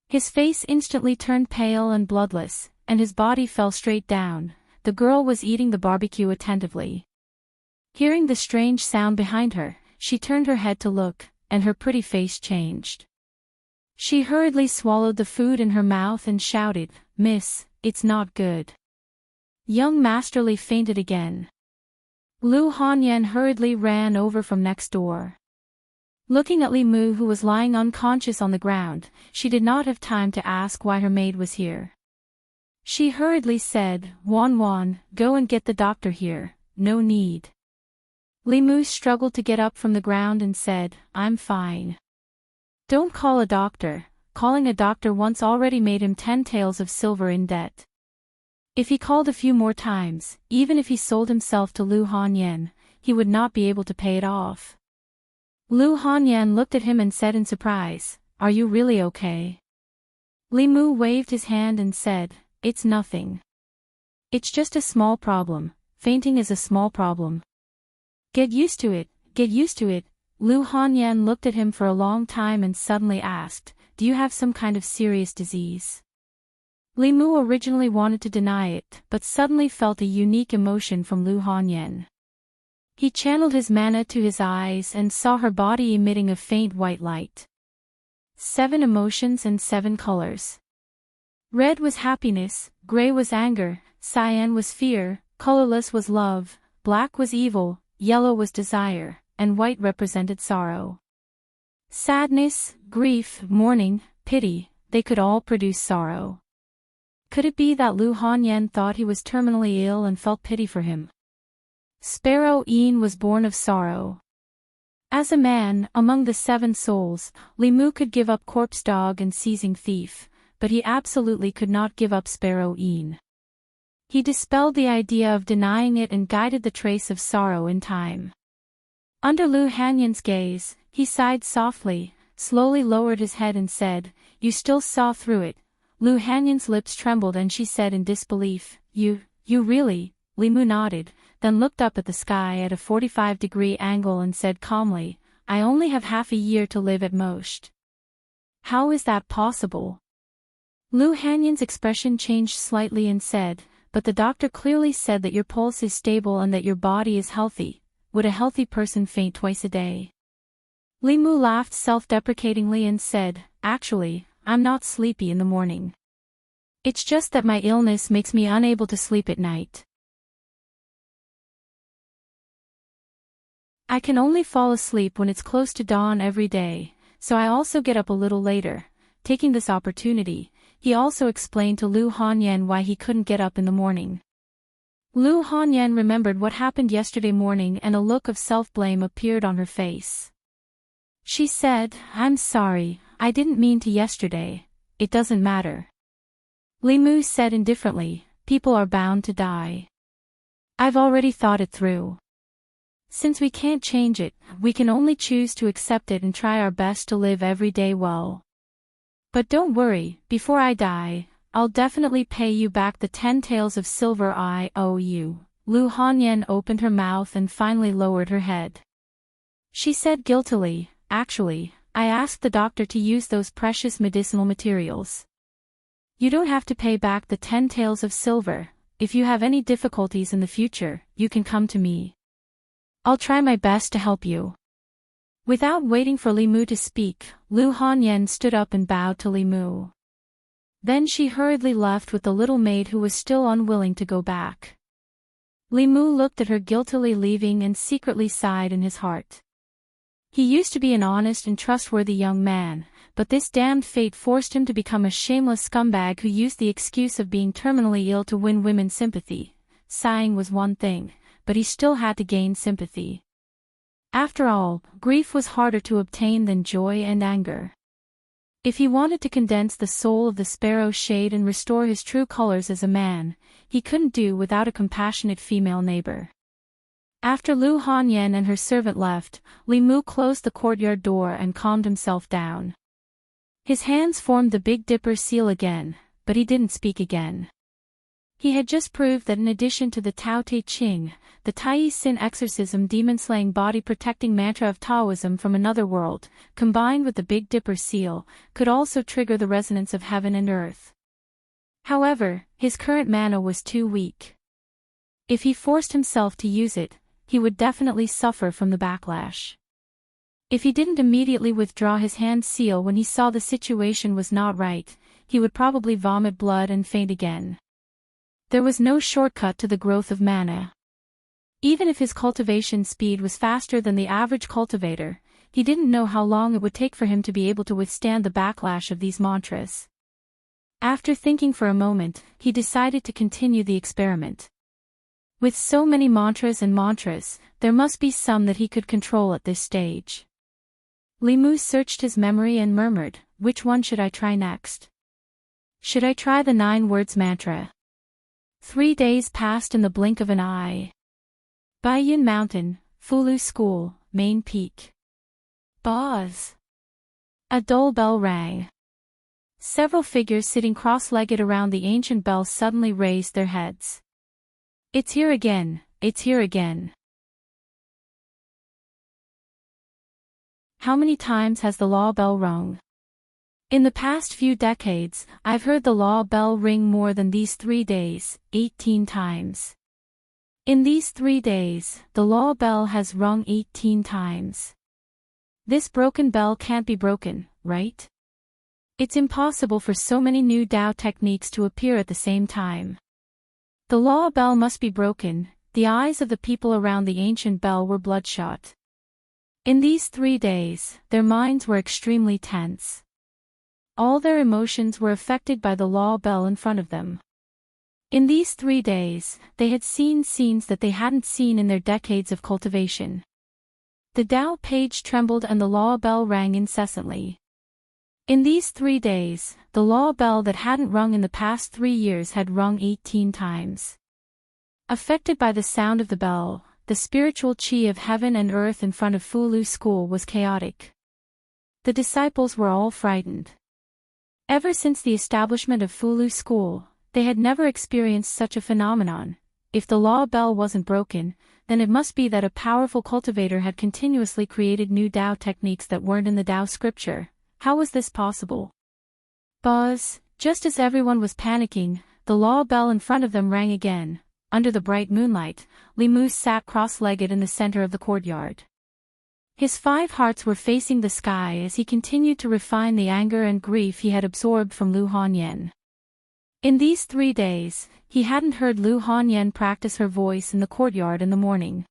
His face instantly turned pale and bloodless, and his body fell straight down. The girl was eating the barbecue attentively. Hearing the strange sound behind her, she turned her head to look, and her pretty face changed. She hurriedly swallowed the food in her mouth and shouted, "Miss, it's not good." Young Master Li fainted again. Lu Hanyan hurriedly ran over from next door. Looking at Li Mu, who was lying unconscious on the ground, she did not have time to ask why her maid was here. She hurriedly said, "Wan Wan, go and get the doctor here." "No need." Li Mu struggled to get up from the ground and said, "I'm fine." "Don't call a doctor." Calling a doctor once already made him 10 taels of silver in debt. If he called a few more times, even if he sold himself to Lu Hanyan, he would not be able to pay it off. Lu Hanyan looked at him and said in surprise, "Are you really okay?" Li Mu waved his hand and said, "It's nothing. It's just a small problem. Fainting is a small problem. Get used to it, get used to it." Lu Hanyan looked at him for a long time and suddenly asked, "Do you have some kind of serious disease?" Li Mu originally wanted to deny it, but suddenly felt a unique emotion from Lu Hanyan. He channeled his mana to his eyes and saw her body emitting a faint white light. 7 emotions and 7 colors. Red was happiness, gray was anger, cyan was fear, colorless was love, black was evil, yellow was desire, and white represented sorrow. Sadness, grief, mourning, pity, they could all produce sorrow. Could it be that Lu Hanyan thought he was terminally ill and felt pity for him? Sparrow Een was born of sorrow. As a man, among the 7 souls, Li Mu could give up corpse dog and seizing thief, but he absolutely could not give up Sparrow Een. He dispelled the idea of denying it and guided the trace of sorrow in time. Under Lu Hanyan's gaze, he sighed softly, slowly lowered his head and said, "You still saw through it." Lu Hanyan's lips trembled and she said in disbelief, You really?" Li Mu nodded, then looked up at the sky at a 45-degree angle and said calmly, "I only have half a year to live at most." "How is that possible?" Lu Hanyan's expression changed slightly and said, "But the doctor clearly said that your pulse is stable and that your body is healthy. Would a healthy person faint twice a day?" Li Mu laughed self-deprecatingly and said, "Actually, I'm not sleepy in the morning. It's just that my illness makes me unable to sleep at night. I can only fall asleep when it's close to dawn every day, so I also get up a little later." Taking this opportunity, he also explained to Lu Hanyan why he couldn't get up in the morning. Lu Hanyan remembered what happened yesterday morning and a look of self-blame appeared on her face. She said, "I'm sorry, I didn't mean to yesterday. It doesn't matter." Li Mu said indifferently, "People are bound to die. I've already thought it through. Since we can't change it, we can only choose to accept it and try our best to live every day well. But don't worry, before I die, I'll definitely pay you back the 10 taels of silver I owe you." Lu Hanyan opened her mouth and finally lowered her head. She said guiltily, "Actually, I asked the doctor to use those precious medicinal materials. You don't have to pay back the 10 taels of silver. If you have any difficulties in the future, you can come to me. I'll try my best to help you." Without waiting for Li Mu to speak, Lu Hanyan stood up and bowed to Li Mu. Then she hurriedly left with the little maid who was still unwilling to go back. Li Mu looked at her guiltily leaving and secretly sighed in his heart. He used to be an honest and trustworthy young man, but this damned fate forced him to become a shameless scumbag who used the excuse of being terminally ill to win women's sympathy. Sighing was one thing, but he still had to gain sympathy. After all, grief was harder to obtain than joy and anger. If he wanted to condense the soul of the sparrow shade and restore his true colors as a man, he couldn't do without a compassionate female neighbor. After Lu Hanyan and her servant left, Li Mu closed the courtyard door and calmed himself down. His hands formed the Big Dipper seal again, but he didn't speak again. He had just proved that in addition to the Tao Te Ching, the Tai Sin exorcism demon-slaying body-protecting mantra of Taoism from another world, combined with the Big Dipper seal, could also trigger the resonance of heaven and earth. However, his current mana was too weak. If he forced himself to use it, he would definitely suffer from the backlash. If he didn't immediately withdraw his hand seal when he saw the situation was not right, he would probably vomit blood and faint again. There was no shortcut to the growth of mana. Even if his cultivation speed was faster than the average cultivator, he didn't know how long it would take for him to be able to withstand the backlash of these mantras. After thinking for a moment, he decided to continue the experiment. With so many mantras, there must be some that he could control at this stage. Li Mu searched his memory and murmured, "Which one should I try next? Should I try the 9 words mantra?" 3 days passed in the blink of an eye. Baiyun Mountain, Fulu School, Main Peak. Buzz. A dull bell rang. Several figures sitting cross-legged around the ancient bell suddenly raised their heads. "It's here again, it's here again." How many times has the law bell rung? In the past few decades, I've heard the law bell ring more than these 3 days, 18 times. In these 3 days, the law bell has rung 18 times. This broken bell can't be broken, right? It's impossible for so many new Dao techniques to appear at the same time. The law bell must be broken. The eyes of the people around the ancient bell were bloodshot. In these 3 days, their minds were extremely tense. All their emotions were affected by the law bell in front of them. In these 3 days, they had seen scenes that they hadn't seen in their decades of cultivation. The Dao page trembled and the law bell rang incessantly. In these 3 days, the law bell that hadn't rung in the past 3 years had rung 18 times. Affected by the sound of the bell, the spiritual chi of heaven and earth in front of Fulu School was chaotic. The disciples were all frightened. Ever since the establishment of Fulu School, they had never experienced such a phenomenon. If the law bell wasn't broken, then it must be that a powerful cultivator had continuously created new Dao techniques that weren't in the Dao scripture. How was this possible? Buzz, just as everyone was panicking, the law bell in front of them rang again. Under the bright moonlight, Li Mu sat cross-legged in the center of the courtyard. His 5 hearts were facing the sky as he continued to refine the anger and grief he had absorbed from Lu Hanyan. In these 3 days, he hadn't heard Lu Hanyan practice her voice in the courtyard in the morning.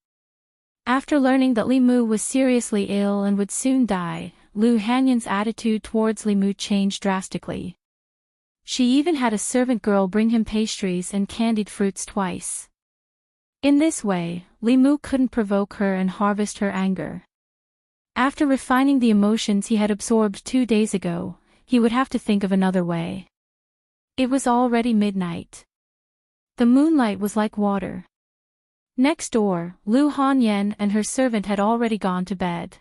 After learning that Li Mu was seriously ill and would soon die, Lu Hanyan's attitude towards Li Mu changed drastically. She even had a servant girl bring him pastries and candied fruits twice. In this way, Li Mu couldn't provoke her and harvest her anger. After refining the emotions he had absorbed 2 days ago, he would have to think of another way. It was already midnight. The moonlight was like water. Next door, Lu Hanyan and her servant had already gone to bed.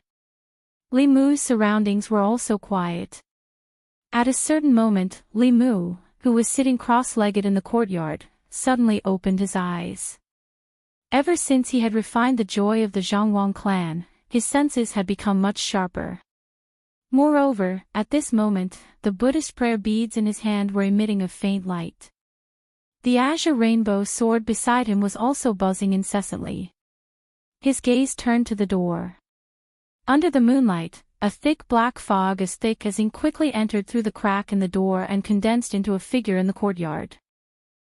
Li Mu's surroundings were also quiet. At a certain moment, Li Mu, who was sitting cross-legged in the courtyard, suddenly opened his eyes. Ever since he had refined the joy of the Zhangwang clan, his senses had become much sharper. Moreover, at this moment, the Buddhist prayer beads in his hand were emitting a faint light. The azure rainbow sword beside him was also buzzing incessantly. His gaze turned to the door. Under the moonlight, a thick black fog as thick as ink quickly entered through the crack in the door and condensed into a figure in the courtyard.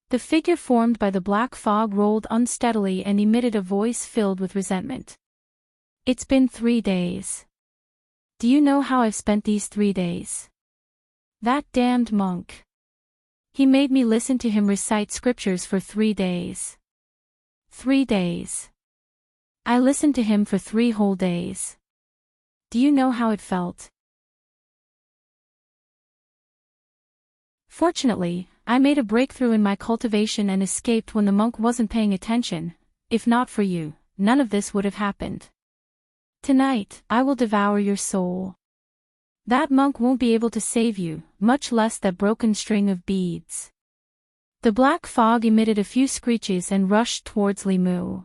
The figure formed by the black fog rolled unsteadily and emitted a voice filled with resentment. "It's been 3 days. Do you know how I've spent these 3 days? That damned monk. He made me listen to him recite scriptures for 3 days. 3 days. I listened to him for 3 whole days. Do you know how it felt? Fortunately, I made a breakthrough in my cultivation and escaped when the monk wasn't paying attention. If not for you, none of this would have happened. Tonight, I will devour your soul. That monk won't be able to save you, much less that broken string of beads. The black fog emitted a few screeches and rushed towards Li Mu.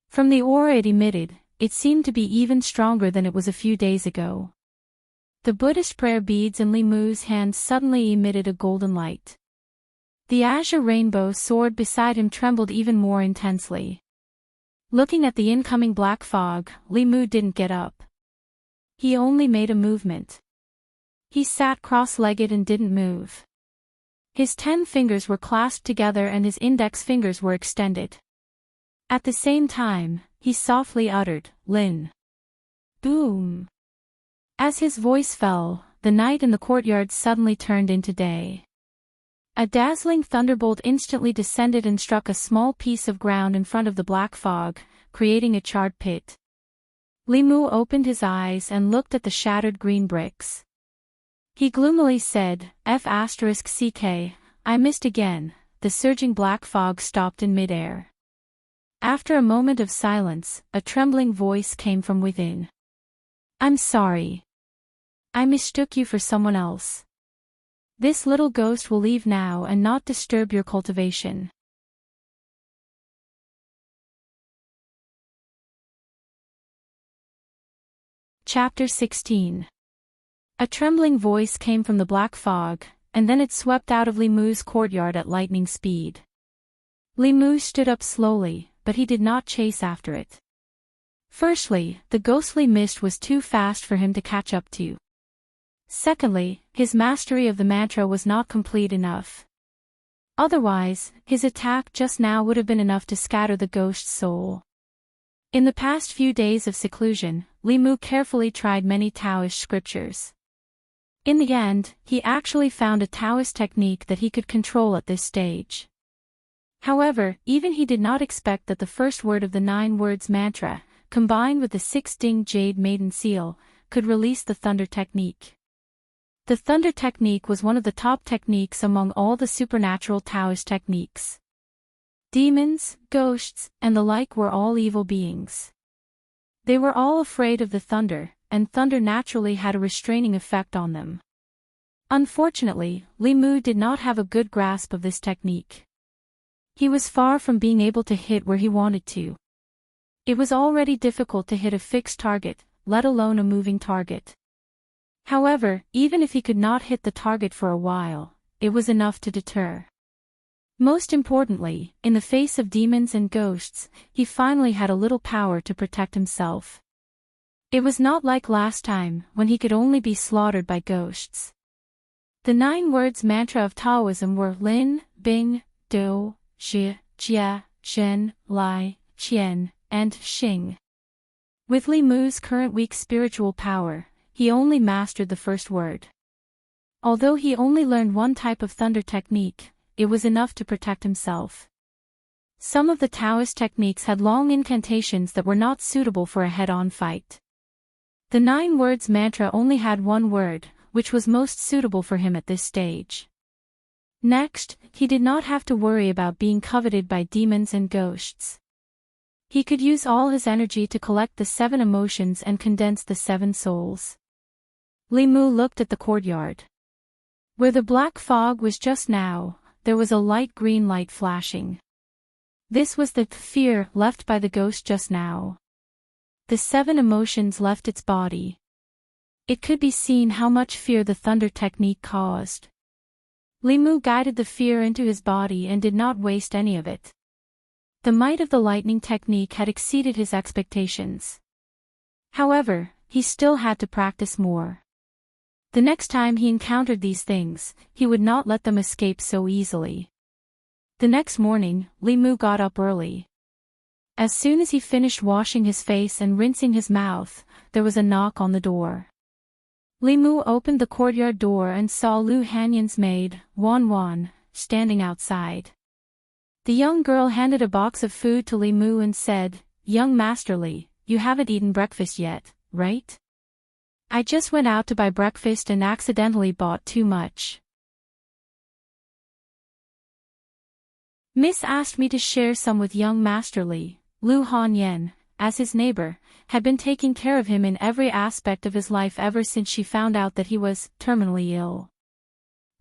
From the aura it emitted, it seemed to be even stronger than it was a few days ago. The Buddhist prayer beads in Li Mu's hands suddenly emitted a golden light. The azure rainbow sword beside him trembled even more intensely. Looking at the incoming black fog, Li Mu didn't get up. He only made a movement. He sat cross-legged and didn't move. His 10 fingers were clasped together and his index fingers were extended. At the same time, he softly uttered, "Lin." Boom. As his voice fell, the night in the courtyard suddenly turned into day. A dazzling thunderbolt instantly descended and struck a small piece of ground in front of the black fog, creating a charred pit. Li Mu opened his eyes and looked at the shattered green bricks. He gloomily said, "F***ck, I missed again." The surging black fog stopped in midair. After a moment of silence, a trembling voice came from within. "I'm sorry. I mistook you for someone else. This little ghost will leave now and not disturb your cultivation." Chapter 16. A trembling voice came from the black fog, and then it swept out of Li Mu's courtyard at lightning speed. Li Mu stood up slowly, but he did not chase after it. Firstly, the ghostly mist was too fast for him to catch up to. Secondly, his mastery of the mantra was not complete enough. Otherwise, his attack just now would have been enough to scatter the ghost's soul. In the past few days of seclusion, Li Mu carefully tried many Taoist scriptures. In the end, he actually found a Taoist technique that he could control at this stage. However, even he did not expect that the first word of the 9 words mantra, combined with the 6-ding jade maiden seal, could release the thunder technique. The thunder technique was one of the top techniques among all the supernatural Taoist techniques. Demons, ghosts, and the like were all evil beings. They were all afraid of the thunder, and thunder naturally had a restraining effect on them. Unfortunately, Li Mu did not have a good grasp of this technique. He was far from being able to hit where he wanted to. It was already difficult to hit a fixed target, let alone a moving target. However, even if he could not hit the target for a while, it was enough to deter. Most importantly, in the face of demons and ghosts, he finally had a little power to protect himself. It was not like last time, when he could only be slaughtered by ghosts. The 9 words mantra of Taoism were Lin, Bing, Do, Zhi, Jia, Zhen, Lai, Qian, and Xing. With Li Mu's current weak spiritual power, he only mastered the first word. Although he only learned one type of thunder technique, it was enough to protect himself. Some of the Taoist techniques had long incantations that were not suitable for a head-on fight. The 9 words mantra only had one word, which was most suitable for him at this stage. Next, he did not have to worry about being coveted by demons and ghosts. He could use all his energy to collect the 7 emotions and condense the 7 souls. Li Mu looked at the courtyard. Where the black fog was just now, there was a light green light flashing. This was the fear left by the ghost just now. The 7 emotions left its body. It could be seen how much fear the thunder technique caused. Li Mu guided the fear into his body and did not waste any of it. The might of the lightning technique had exceeded his expectations. However, he still had to practice more. The next time he encountered these things, he would not let them escape so easily. The next morning, Li Mu got up early. As soon as he finished washing his face and rinsing his mouth, there was a knock on the door. Li Mu opened the courtyard door and saw Lu Hanyan's maid, Wan Wan, standing outside. The young girl handed a box of food to Li Mu and said, "Young Master Li, you haven't eaten breakfast yet, right? I just went out to buy breakfast and accidentally bought too much. Miss asked me to share some with young Master Li." Lu Hanyan, as his neighbor, had been taking care of him in every aspect of his life ever since she found out that he was terminally ill.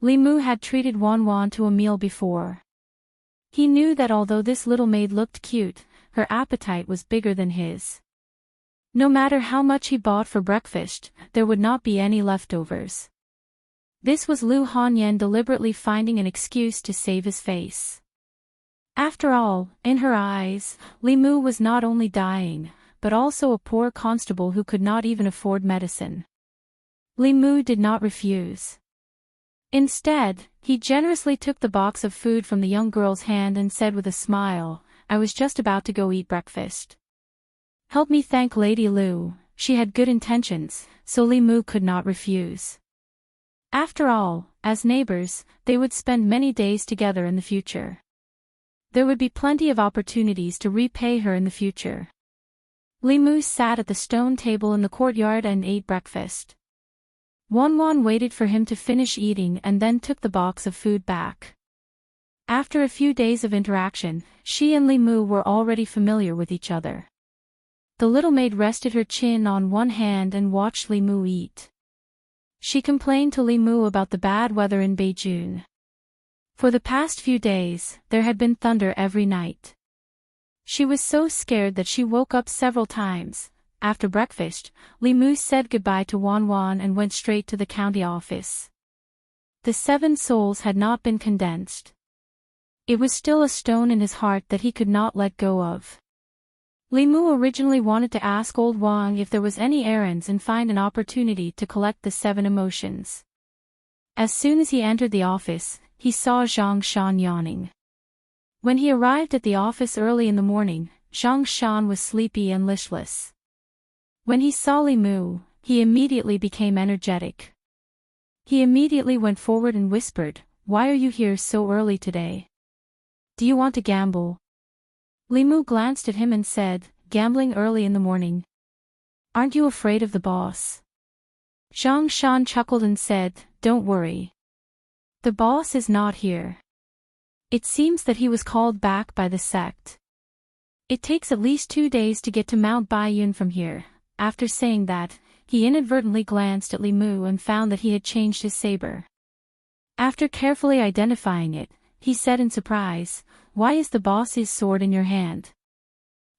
Li Mu had treated Wan Wan to a meal before. He knew that although this little maid looked cute, her appetite was bigger than his. No matter how much he bought for breakfast, there would not be any leftovers. This was Lu Hanyan deliberately finding an excuse to save his face. After all, in her eyes, Li Mu was not only dying, but also a poor constable who could not even afford medicine. Li Mu did not refuse. Instead, he generously took the box of food from the young girl's hand and said with a smile, "I was just about to go eat breakfast. Help me thank Lady Lu." She had good intentions, so Li Mu could not refuse. After all, as neighbors, they would spend many days together in the future. There would be plenty of opportunities to repay her in the future. Li Mu sat at the stone table in the courtyard and ate breakfast. Wan Wan waited for him to finish eating and then took the box of food back. After a few days of interaction, she and Li Mu were already familiar with each other. The little maid rested her chin on one hand and watched Li Mu eat. She complained to Li Mu about the bad weather in Beijing. For the past few days, there had been thunder every night. She was so scared that she woke up several times. After breakfast, Li Mu said goodbye to Wan Wan and went straight to the county office. The 7 souls had not been condensed. It was still a stone in his heart that he could not let go of. Li Mu originally wanted to ask old Wang if there was any errands and find an opportunity to collect the 7 emotions. As soon as he entered the office, he saw Zhang Shan yawning. When he arrived at the office early in the morning, Zhang Shan was sleepy and listless. When he saw Li Mu, he immediately became energetic. He immediately went forward and whispered, "Why are you here so early today? Do you want to gamble?" Li Mu glanced at him and said, "Gambling early in the morning? Aren't you afraid of the boss?" Zhang Shan chuckled and said, "Don't worry. The boss is not here. It seems that he was called back by the sect. It takes at least 2 days to get to Mount Baiyun from here." After saying that, he inadvertently glanced at Li Mu and found that he had changed his saber. After carefully identifying it, he said in surprise, "Why is the boss's sword in your hand?"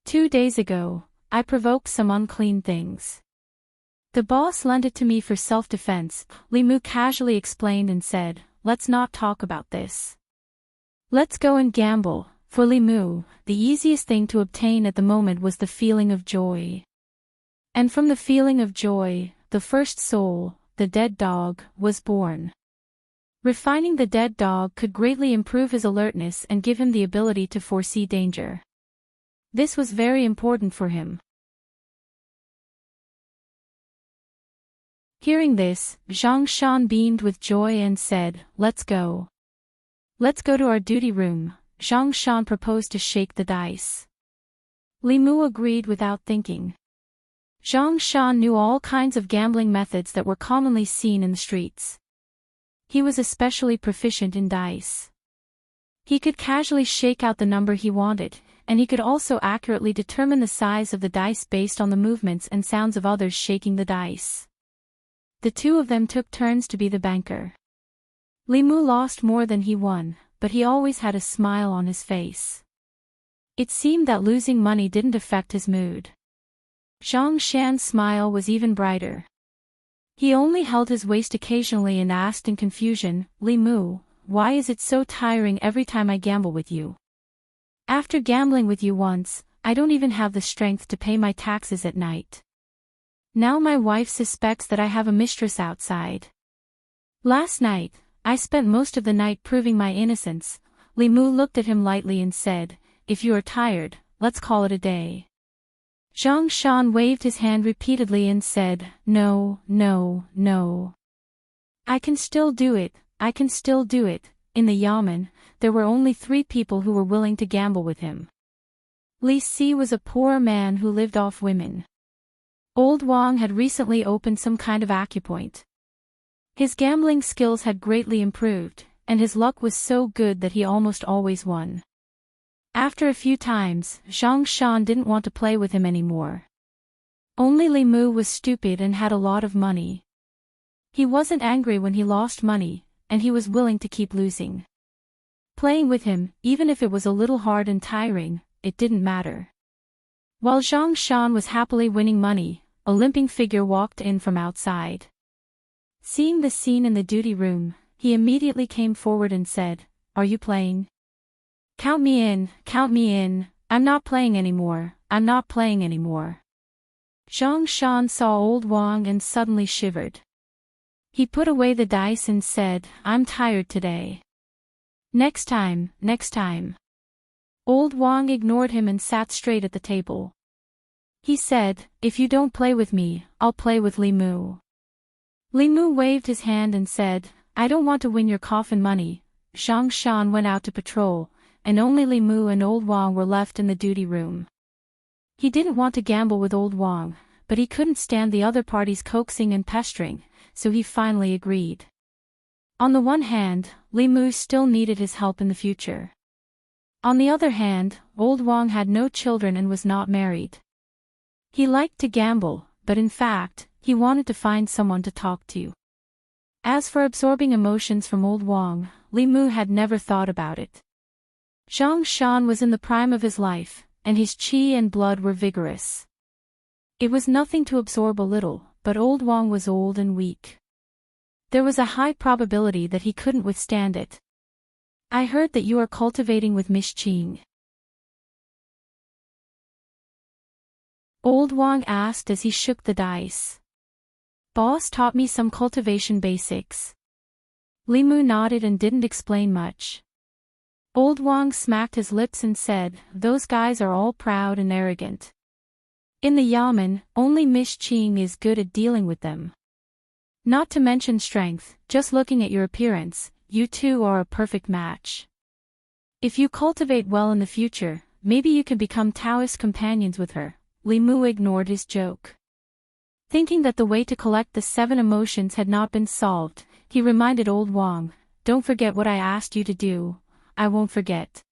2 days ago, I provoked some unclean things. The boss lent it to me for self-defense," Li Mu casually explained and said, "Let's not talk about this. Let's go and gamble." For Li Mu, the easiest thing to obtain at the moment was the feeling of joy. And from the feeling of joy, the first soul, the dead dog, was born. Refining the dead dog could greatly improve his alertness and give him the ability to foresee danger. This was very important for him. Hearing this, Zhang Shan beamed with joy and said, "Let's go. Let's go to our duty room." Zhang Shan proposed to shake the dice. Li Mu agreed without thinking. Zhang Shan knew all kinds of gambling methods that were commonly seen in the streets. He was especially proficient in dice. He could casually shake out the number he wanted, and he could also accurately determine the size of the dice based on the movements and sounds of others shaking the dice. The 2 of them took turns to be the banker. Li Mu lost more than he won, but he always had a smile on his face. It seemed that losing money didn't affect his mood. Zhang Shan's smile was even brighter. He only held his waist occasionally and asked in confusion, "Li Mu, why is it so tiring every time I gamble with you? After gambling with you once, I don't even have the strength to pay my taxes at night. Now my wife suspects that I have a mistress outside. Last night, I spent most of the night proving my innocence." Li Mu looked at him lightly and said, "If you are tired, let's call it a day." Zhang Shan waved his hand repeatedly and said, "No, no, no. I can still do it, I can still do it." In the Yamen, there were only 3 people who were willing to gamble with him. Li Si was a poor man who lived off women. Old Wang had recently opened some kind of acupoint. His gambling skills had greatly improved, and his luck was so good that he almost always won. After a few times, Zhang Shan didn't want to play with him anymore. Only Li Mu was stupid and had a lot of money. He wasn't angry when he lost money, and he was willing to keep losing. Playing with him, even if it was a little hard and tiring, it didn't matter. While Zhang Shan was happily winning money, a limping figure walked in from outside. Seeing the scene in the duty room, he immediately came forward and said, "Are you playing? Count me in, count me in. I'm not playing anymore, I'm not playing anymore." Zhang Shan saw old Wang and suddenly shivered. He put away the dice and said, "I'm tired today. Next time, next time." Old Wang ignored him and sat straight at the table. He said, "If you don't play with me, I'll play with Li Mu." Li Mu waved his hand and said, "I don't want to win your coffin money." Zhang Shan went out to patrol, and only Li Mu and old Wang were left in the duty room. He didn't want to gamble with old Wang, but he couldn't stand the other party's coaxing and pestering, so he finally agreed. On the one hand, Li Mu still needed his help in the future. On the other hand, old Wang had no children and was not married. He liked to gamble, but in fact, he wanted to find someone to talk to. As for absorbing emotions from old Wang, Li Mu had never thought about it. Zhang Shan was in the prime of his life, and his qi and blood were vigorous. It was nothing to absorb a little, but old Wang was old and weak. There was a high probability that he couldn't withstand it. "I heard that you are cultivating with Miss Qing." Old Wang asked as he shook the dice. "Boss taught me some cultivation basics." Li Mu nodded and didn't explain much. Old Wang smacked his lips and said, "Those guys are all proud and arrogant. In the Yamen, only Miss Qing is good at dealing with them. Not to mention strength, just looking at your appearance, you two are a perfect match. If you cultivate well in the future, maybe you can become Taoist companions with her." Li Mu ignored his joke. Thinking that the way to collect the 7 emotions had not been solved, he reminded old Wang, "Don't forget what I asked you to do." "I won't forget."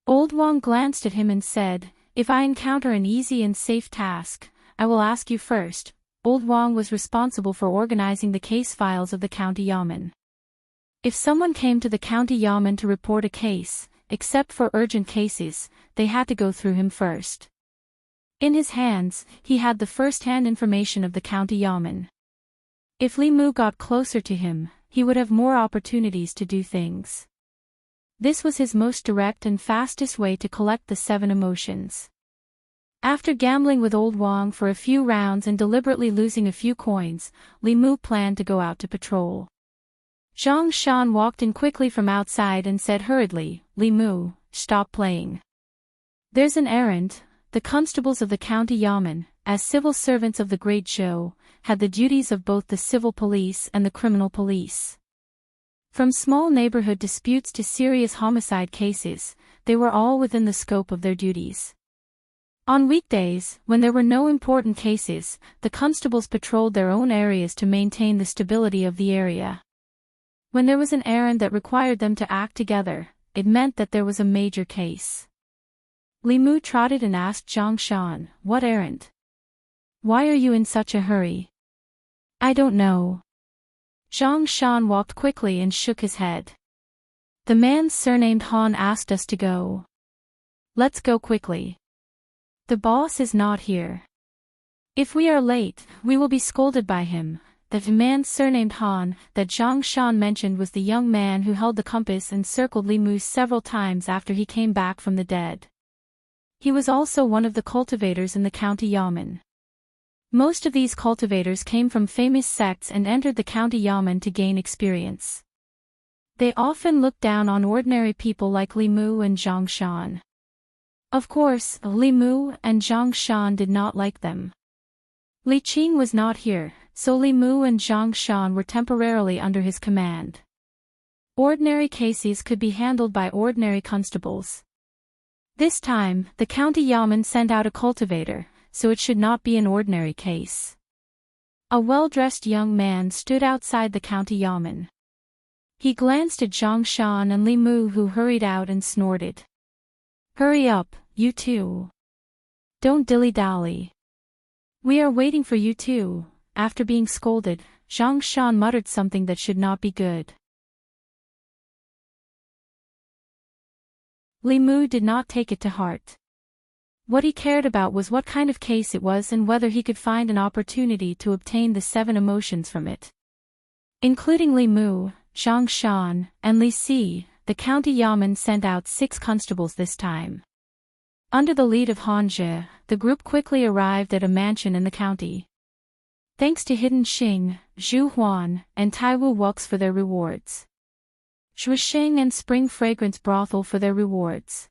Old Wang glanced at him and said, "If I encounter an easy and safe task, I will ask you first." Old Wang was responsible for organizing the case files of the county yamen. If someone came to the county yamen to report a case, except for urgent cases, they had to go through him first. In his hands, he had the first-hand information of the county yamen. If Li Mu got closer to him, he would have more opportunities to do things. This was his most direct and fastest way to collect the 7 emotions. After gambling with old Wang for a few rounds and deliberately losing a few coins, Li Mu planned to go out to patrol. Zhang Shan walked in quickly from outside and said hurriedly, "Li Mu, stop playing. There's an errand." The constables of the county yamen, as civil servants of the great show, had the duties of both the civil police and the criminal police. From small neighborhood disputes to serious homicide cases, they were all within the scope of their duties. On weekdays, when there were no important cases, the constables patrolled their own areas to maintain the stability of the area. When there was an errand that required them to act together, it meant that there was a major case. Li Mu trotted and asked Zhang Shan, "What errand? Why are you in such a hurry?" "I don't know." Zhang Shan walked quickly and shook his head. "The man surnamed Han asked us to go. Let's go quickly. The boss is not here. If we are late, we will be scolded by him." The man surnamed Han that Zhang Shan mentioned was the young man who held the compass and circled Li Mu several times after he came back from the dead. He was also one of the cultivators in the county yamen. Most of these cultivators came from famous sects and entered the county yamen to gain experience. They often looked down on ordinary people like Li Mu and Zhang Shan. Of course, Li Mu and Zhang Shan did not like them. Li Qing was not here, so Li Mu and Zhang Shan were temporarily under his command. Ordinary cases could be handled by ordinary constables. This time, the county yamen sent out a cultivator, so it should not be an ordinary case. A well-dressed young man stood outside the county yamen. He glanced at Zhang Shan and Li Mu, who hurried out and snorted. "Hurry up, you two. Don't dilly-dally. We are waiting for you too." After being scolded, Zhang Shan muttered something that should not be good. Li Mu did not take it to heart. What he cared about was what kind of case it was and whether he could find an opportunity to obtain the 7 emotions from it. Including Li Mu, Zhang Shan, and Li Si, the county yamen sent out 6 constables this time. Under the lead of Han Zhe, the group quickly arrived at a mansion in the county. Thanks to Hidden Xing, Zhu Huan, and Taiwu Wux for their rewards. Shuisheng and Spring Fragrance Brothel for their rewards.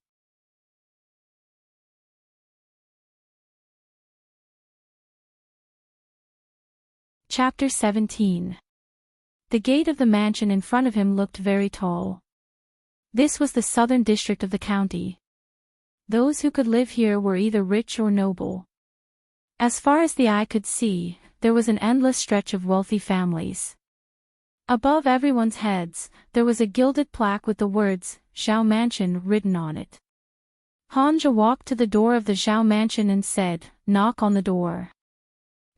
Chapter 17. The gate of the mansion in front of him looked very tall. This was the southern district of the county. Those who could live here were either rich or noble. As far as the eye could see, there was an endless stretch of wealthy families. Above everyone's heads, there was a gilded plaque with the words, Zhao Mansion, written on it. Han Zhe walked to the door of the Zhao Mansion and said, "Knock on the door."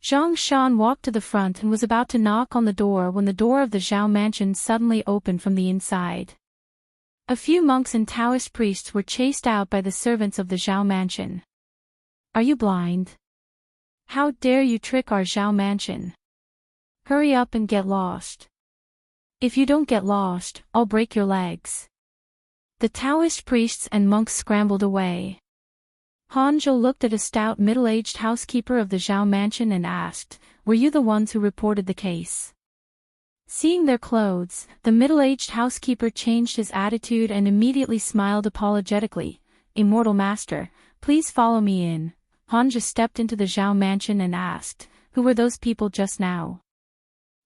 Zhang Shan walked to the front and was about to knock on the door when the door of the Zhao Mansion suddenly opened from the inside. A few monks and Taoist priests were chased out by the servants of the Zhao Mansion. "Are you blind? How dare you trick our Zhao Mansion? Hurry up and get lost. If you don't get lost, I'll break your legs." The Taoist priests and monks scrambled away. Han Zhe looked at a stout middle-aged housekeeper of the Zhao Mansion and asked, "Were you the ones who reported the case?" Seeing their clothes, the middle-aged housekeeper changed his attitude and immediately smiled apologetically. "Immortal Master, please follow me in." Han Zhe stepped into the Zhao Mansion and asked, "Who were those people just now?"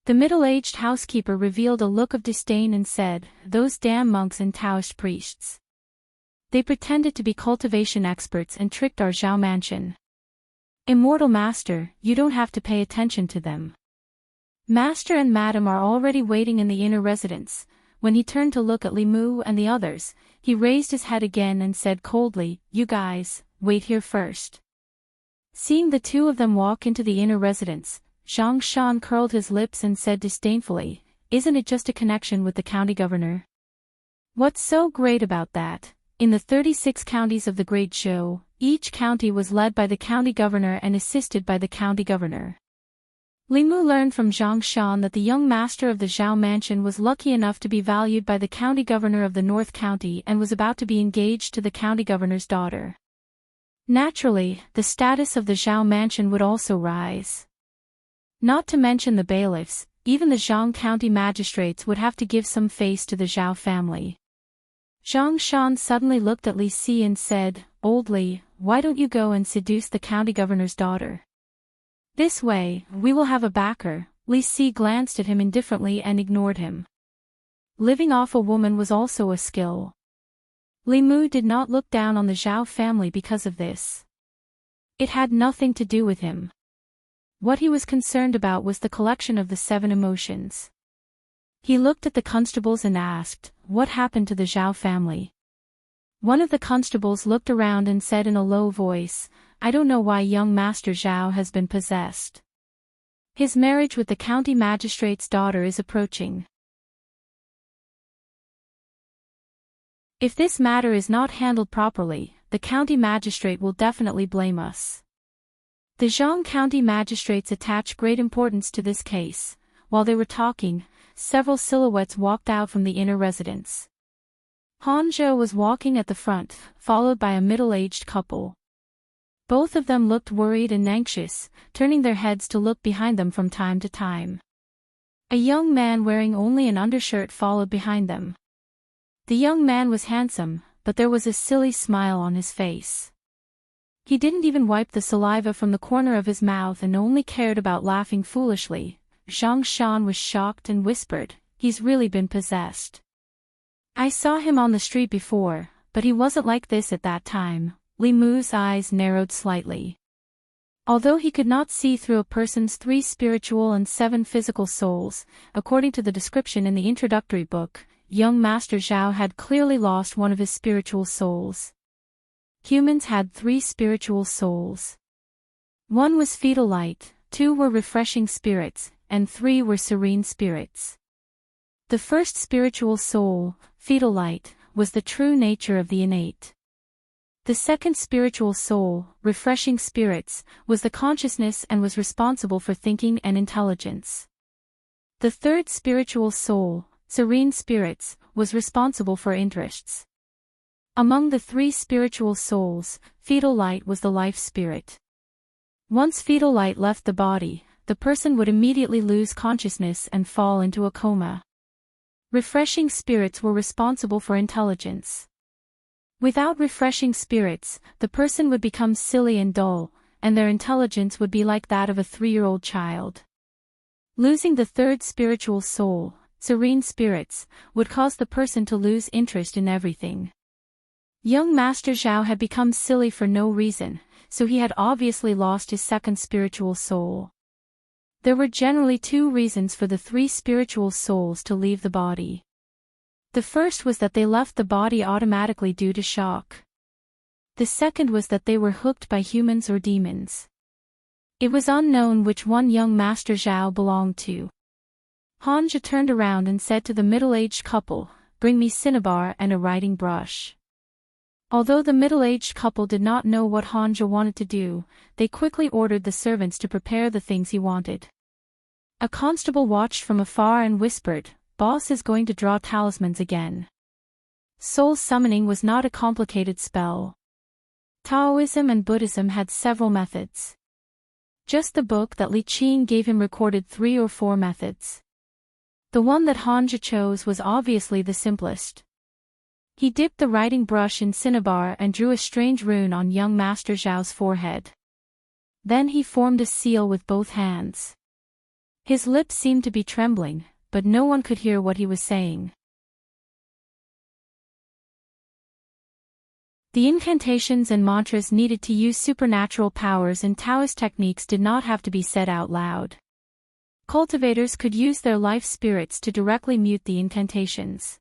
The middle-aged housekeeper revealed a look of disdain and said, "Those damn monks and Taoist priests. They pretended to be cultivation experts and tricked our Zhao Mansion. Immortal Master, you don't have to pay attention to them. Master and Madam are already waiting in the inner residence." When he turned to look at Li Mu and the others, he raised his head again and said coldly, "You guys, wait here first." Seeing the two of them walk into the inner residence, Zhang Shan curled his lips and said disdainfully, "Isn't it just a connection with the county governor? What's so great about that?" In the 36 counties of the Great Zhou, each county was led by the county governor and assisted by the county governor. Li Mu learned from Zhang Shan that the young master of the Zhao Mansion was lucky enough to be valued by the county governor of the North County and was about to be engaged to the county governor's daughter. Naturally, the status of the Zhao Mansion would also rise. Not to mention the bailiffs, even the Zhang County magistrates would have to give some face to the Zhao family. Zhang Shan suddenly looked at Li Si and said, "Old Li, why don't you go and seduce the county governor's daughter? This way, we will have a backer." Li Si glanced at him indifferently and ignored him. Living off a woman was also a skill. Li Mu did not look down on the Zhao family because of this. It had nothing to do with him. What he was concerned about was the collection of the 7 emotions. He looked at the constables and asked, "What happened to the Zhao family?" One of the constables looked around and said in a low voice, "I don't know why young Master Zhao has been possessed. His marriage with the county magistrate's daughter is approaching. If this matter is not handled properly, the county magistrate will definitely blame us." The Zhang County magistrates attached great importance to this case. While they were talking, several silhouettes walked out from the inner residence. Han Zhe was walking at the front, followed by a middle-aged couple. Both of them looked worried and anxious, turning their heads to look behind them from time to time. A young man wearing only an undershirt followed behind them. The young man was handsome, but there was a silly smile on his face. He didn't even wipe the saliva from the corner of his mouth and only cared about laughing foolishly. Zhang Shan was shocked and whispered, "He's really been possessed. I saw him on the street before, but he wasn't like this at that time." Li Mu's eyes narrowed slightly. Although he could not see through a person's 3 spiritual and 7 physical souls, according to the description in the introductory book, young Master Zhao had clearly lost one of his spiritual souls. Humans had 3 spiritual souls. 1 was fetal light, 2 were refreshing spirits, and 3 were serene spirits. The first spiritual soul, fetal light, was the true nature of the innate. The second spiritual soul, refreshing spirits, was the consciousness and was responsible for thinking and intelligence. The third spiritual soul, serene spirits, was responsible for interests. Among the 3 spiritual souls, fetal light was the life spirit. Once fetal light left the body, the person would immediately lose consciousness and fall into a coma. Refreshing spirits were responsible for intelligence. Without refreshing spirits, the person would become silly and dull, and their intelligence would be like that of a 3-year-old child. Losing the third spiritual soul, serene spirits, would cause the person to lose interest in everything. Young Master Zhao had become silly for no reason, so he had obviously lost his second spiritual soul. There were generally 2 reasons for the 3 spiritual souls to leave the body. The first was that they left the body automatically due to shock. The second was that they were hooked by humans or demons. It was unknown which one young Master Zhao belonged to. Hanja turned around and said to the middle-aged couple, "Bring me cinnabar and a writing brush." Although the middle-aged couple did not know what Hanja wanted to do, they quickly ordered the servants to prepare the things he wanted. A constable watched from afar and whispered, "Boss is going to draw talismans again." Soul summoning was not a complicated spell. Taoism and Buddhism had several methods. Just the book that Li Qing gave him recorded 3 or 4 methods. The one that Hanja chose was obviously the simplest. He dipped the writing brush in cinnabar and drew a strange rune on young Master Zhao's forehead. Then he formed a seal with both hands. His lips seemed to be trembling, but no one could hear what he was saying. The incantations and mantras needed to use supernatural powers in Taoist techniques did not have to be said out loud. Cultivators could use their life spirits to directly mute the incantations.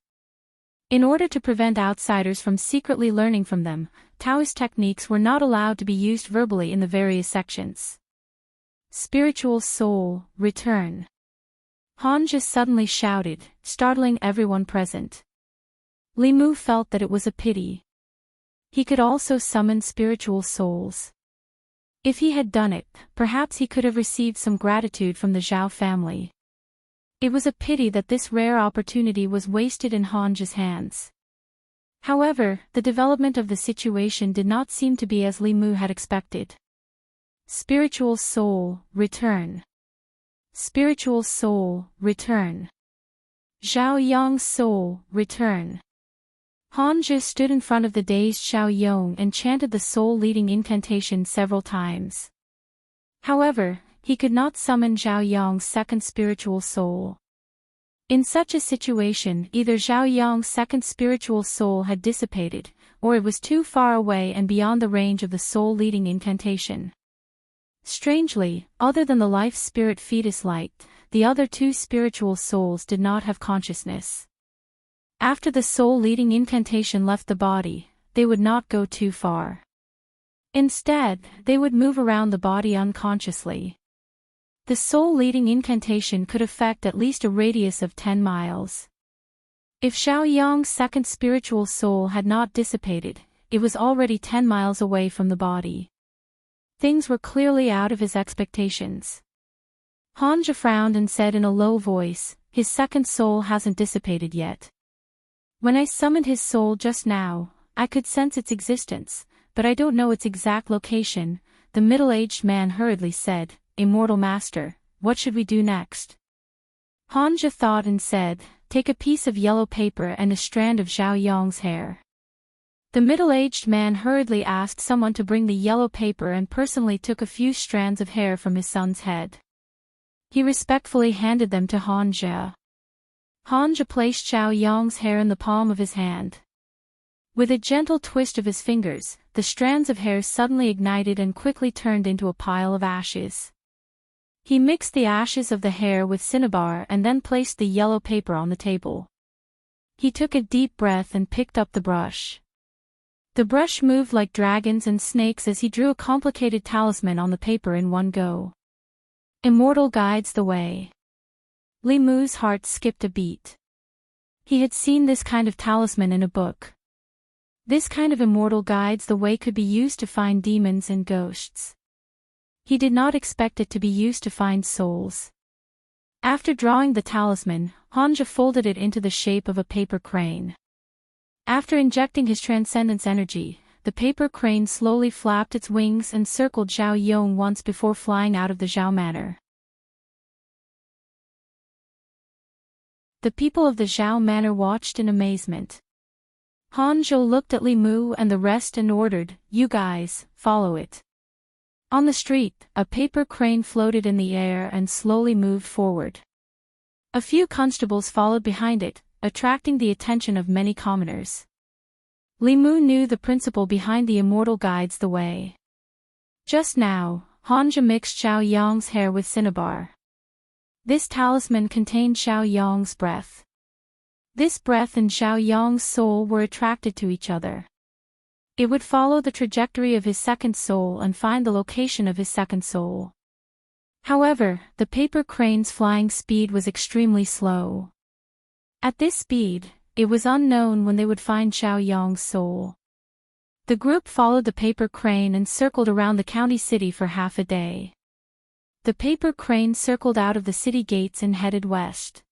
In order to prevent outsiders from secretly learning from them, Taoist techniques were not allowed to be used verbally in the various sections. Spiritual soul, return. Hanja suddenly shouted, startling everyone present. Li Mu felt that it was a pity. He could also summon spiritual souls. If he had done it, perhaps he could have received some gratitude from the Zhao family. It was a pity that this rare opportunity was wasted in Hanja's hands. However, the development of the situation did not seem to be as Li Mu had expected. Spiritual soul, return. Spiritual soul, return. Zhao Yong's soul, return. Hanja stood in front of the dazed Zhao Yong and chanted the soul-leading incantation several times. However, he could not summon Zhao Yong's second spiritual soul. In such a situation, either Zhao Yong's second spiritual soul had dissipated, or it was too far away and beyond the range of the soul-leading incantation. Strangely, other than the life spirit fetus light, the other 2 spiritual souls did not have consciousness. After the soul-leading incantation left the body, they would not go too far. Instead, they would move around the body unconsciously. The soul-leading incantation could affect at least a radius of 10 miles. If Zhao Yong's second spiritual soul had not dissipated, it was already 10 miles away from the body. Things were clearly out of his expectations. Hanja frowned and said in a low voice, "His second soul hasn't dissipated yet. When I summoned his soul just now, I could sense its existence, but I don't know its exact location." The middle-aged man hurriedly said, "Immortal Master, what should we do next?" Hanja thought and said, "Take a piece of yellow paper and a strand of Zhao Yong's hair. The middle-aged man hurriedly asked someone to bring the yellow paper and personally took a few strands of hair from his son's head. He respectfully handed them to Han Jie. Han Jie placed Xiao Yang's hair in the palm of his hand. With a gentle twist of his fingers, the strands of hair suddenly ignited and quickly turned into a pile of ashes. He mixed the ashes of the hair with cinnabar and then placed the yellow paper on the table. He took a deep breath and picked up the brush. The brush moved like dragons and snakes as he drew a complicated talisman on the paper in one go. Immortal guides the way. Li Mu's heart skipped a beat. He had seen this kind of talisman in a book. This kind of immortal guides the way could be used to find demons and ghosts. He did not expect it to be used to find souls. After drawing the talisman, Han Jie folded it into the shape of a paper crane. After injecting his transcendence energy, the paper crane slowly flapped its wings and circled Zhao Yong once before flying out of the Zhao Manor. The people of the Zhao Manor watched in amazement. Han Zhou looked at Li Mu and the rest and ordered, "You guys, follow it." On the street, a paper crane floated in the air and slowly moved forward. A few constables followed behind it, attracting the attention of many commoners. Li Mu knew the principle behind the immortal guides the way. Just now, Han Jie mixed Xiao Yang's hair with cinnabar. This talisman contained Xiao Yang's breath. This breath and Xiao Yang's soul were attracted to each other. It would follow the trajectory of his second soul and find the location of his second soul. However, the paper crane's flying speed was extremely slow. At this speed, it was unknown when they would find Xiao Yang's soul. The group followed the paper crane and circled around the county city for half a day. The paper crane circled out of the city gates and headed west.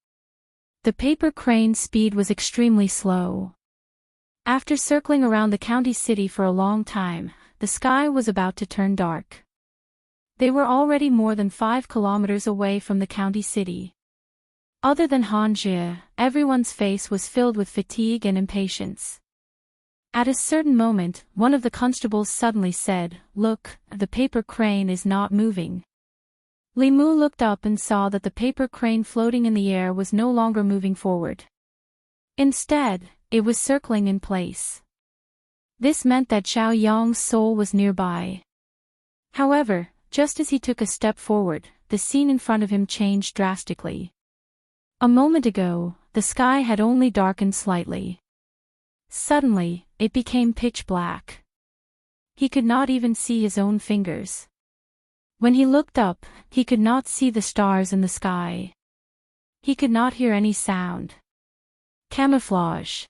The paper crane's speed was extremely slow. After circling around the county city for a long time, the sky was about to turn dark. They were already more than 5 kilometers away from the county city. Other than Han Jie, everyone's face was filled with fatigue and impatience. At a certain moment, one of the constables suddenly said, "Look, the paper crane is not moving." Li Mu looked up and saw that the paper crane floating in the air was no longer moving forward. Instead, it was circling in place. This meant that Xiao Yang's soul was nearby. However, just as he took a step forward, the scene in front of him changed drastically. A moment ago, the sky had only darkened slightly. Suddenly, it became pitch black. He could not even see his own fingers. When he looked up, he could not see the stars in the sky. He could not hear any sound. Camouflage.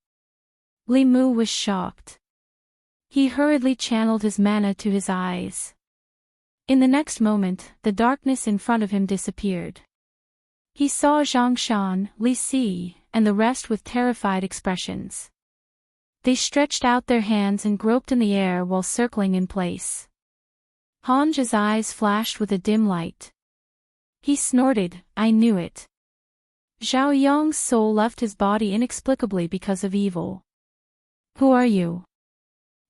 Li Mu was shocked. He hurriedly channeled his mana to his eyes. In the next moment, the darkness in front of him disappeared. He saw Zhang Shan, Li Si, and the rest with terrified expressions. They stretched out their hands and groped in the air while circling in place. Han Jie's eyes flashed with a dim light. He snorted, "I knew it." Zhao Yang's soul left his body inexplicably because of evil. "Who are you?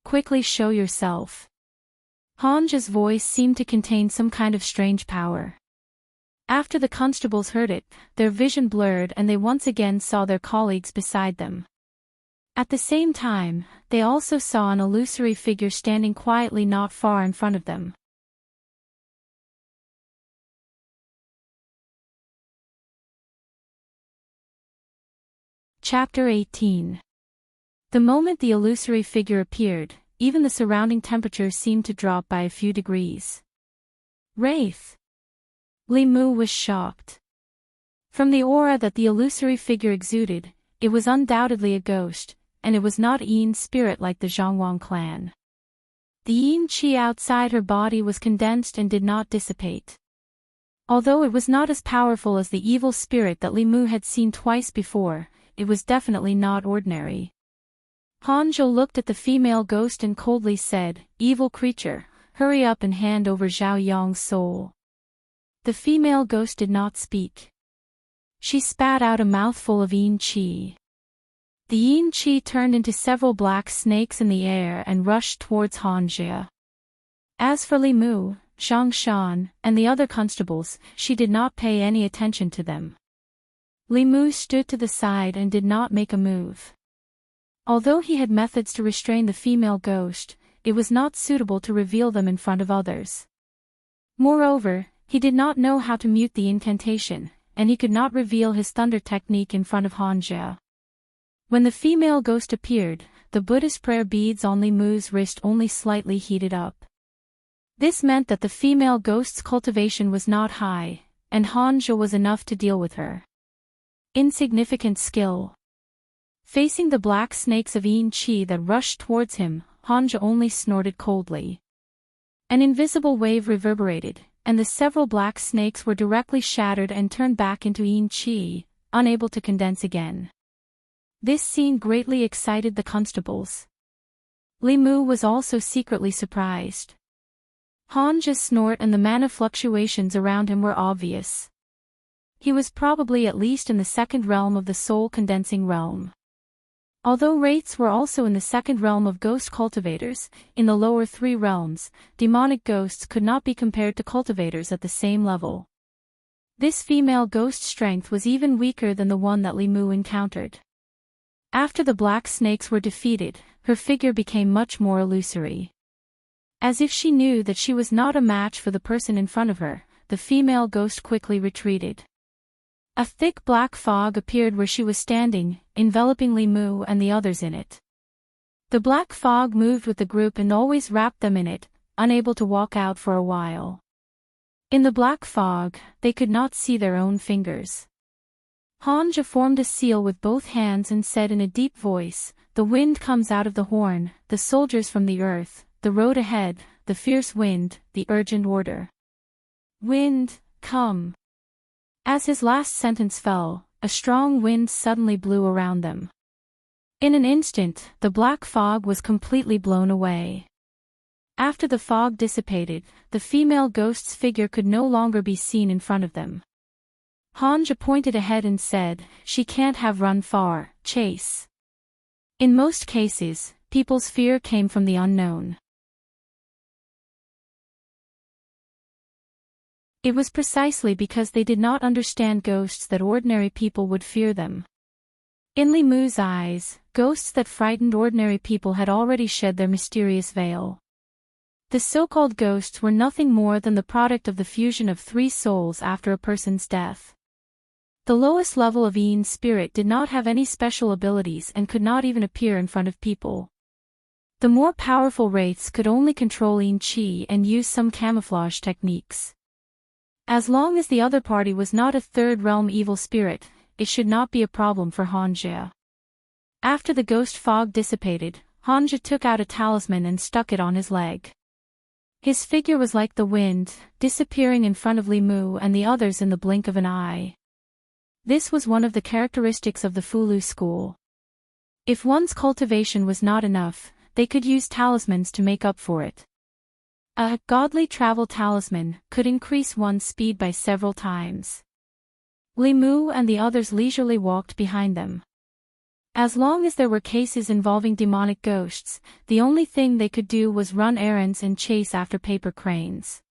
Quickly show yourself." Han Jie's voice seemed to contain some kind of strange power. After the constables heard it, their vision blurred and they once again saw their colleagues beside them. At the same time, they also saw an illusory figure standing quietly not far in front of them. Chapter 18. The moment the illusory figure appeared, even the surrounding temperature seemed to drop by a few degrees. Wraith. Li Mu was shocked. From the aura that the illusory figure exuded, it was undoubtedly a ghost, and it was not Yin's spirit like the Zhangwang clan. The Yin qi outside her body was condensed and did not dissipate. Although it was not as powerful as the evil spirit that Li Mu had seen twice before, it was definitely not ordinary. Han Zhou looked at the female ghost and coldly said, "Evil creature, hurry up and hand over Zhao Yang's soul." The female ghost did not speak. She spat out a mouthful of Yin qi. The yin qi turned into several black snakes in the air and rushed towards Han Jia. As for Li Mu, Zhang Shan, and the other constables, she did not pay any attention to them. Li Mu stood to the side and did not make a move. Although he had methods to restrain the female ghost, it was not suitable to reveal them in front of others. Moreover, he did not know how to mute the incantation, and he could not reveal his thunder technique in front of Han Jia. When the female ghost appeared, the Buddhist prayer beads on Li Mu's wrist only slightly heated up. This meant that the female ghost's cultivation was not high, and Han Jia was enough to deal with her. Insignificant skill. Facing the black snakes of yin qi that rushed towards him, Han Jia only snorted coldly. An invisible wave reverberated, and the several black snakes were directly shattered and turned back into yin qi, unable to condense again. This scene greatly excited the constables. Li Mu was also secretly surprised. Han Jia's snort and the mana fluctuations around him were obvious. He was probably at least in the second realm of the soul-condensing realm. Although wraiths were also in the second realm of ghost cultivators, in the lower three realms, demonic ghosts could not be compared to cultivators at the same level. This female ghost strength was even weaker than the one that Li Mu encountered. After the black snakes were defeated, her figure became much more illusory. As if she knew that she was not a match for the person in front of her, the female ghost quickly retreated. A thick black fog appeared where she was standing, enveloping Li Mu and the others in it. The black fog moved with the group and always wrapped them in it, unable to walk out for a while. In the black fog, they could not see their own fingers. Han Jia formed a seal with both hands and said in a deep voice, "The wind comes out of the horn, the soldiers from the earth, the road ahead, the fierce wind, the urgent order. Wind, come." As his last sentence fell, a strong wind suddenly blew around them. In an instant, the black fog was completely blown away. After the fog dissipated, the female ghost's figure could no longer be seen in front of them. Han Jia pointed ahead and said, "She can't have run far, chase." In most cases, people's fear came from the unknown. It was precisely because they did not understand ghosts that ordinary people would fear them. In Li Mu's eyes, ghosts that frightened ordinary people had already shed their mysterious veil. The so-called ghosts were nothing more than the product of the fusion of three souls after a person's death. The lowest level of Yin spirit did not have any special abilities and could not even appear in front of people. The more powerful wraiths could only control Yin Qi and use some camouflage techniques. As long as the other party was not a third realm evil spirit, it should not be a problem for Han Jia. After the ghost fog dissipated, Han Jia took out a talisman and stuck it on his leg. His figure was like the wind, disappearing in front of Li Mu and the others in the blink of an eye. This was one of the characteristics of the Fulu school. If one's cultivation was not enough, they could use talismans to make up for it. A godly travel talisman could increase one's speed by several times. Li Mu and the others leisurely walked behind them. As long as there were cases involving demonic ghosts, the only thing they could do was run errands and chase after paper cranes.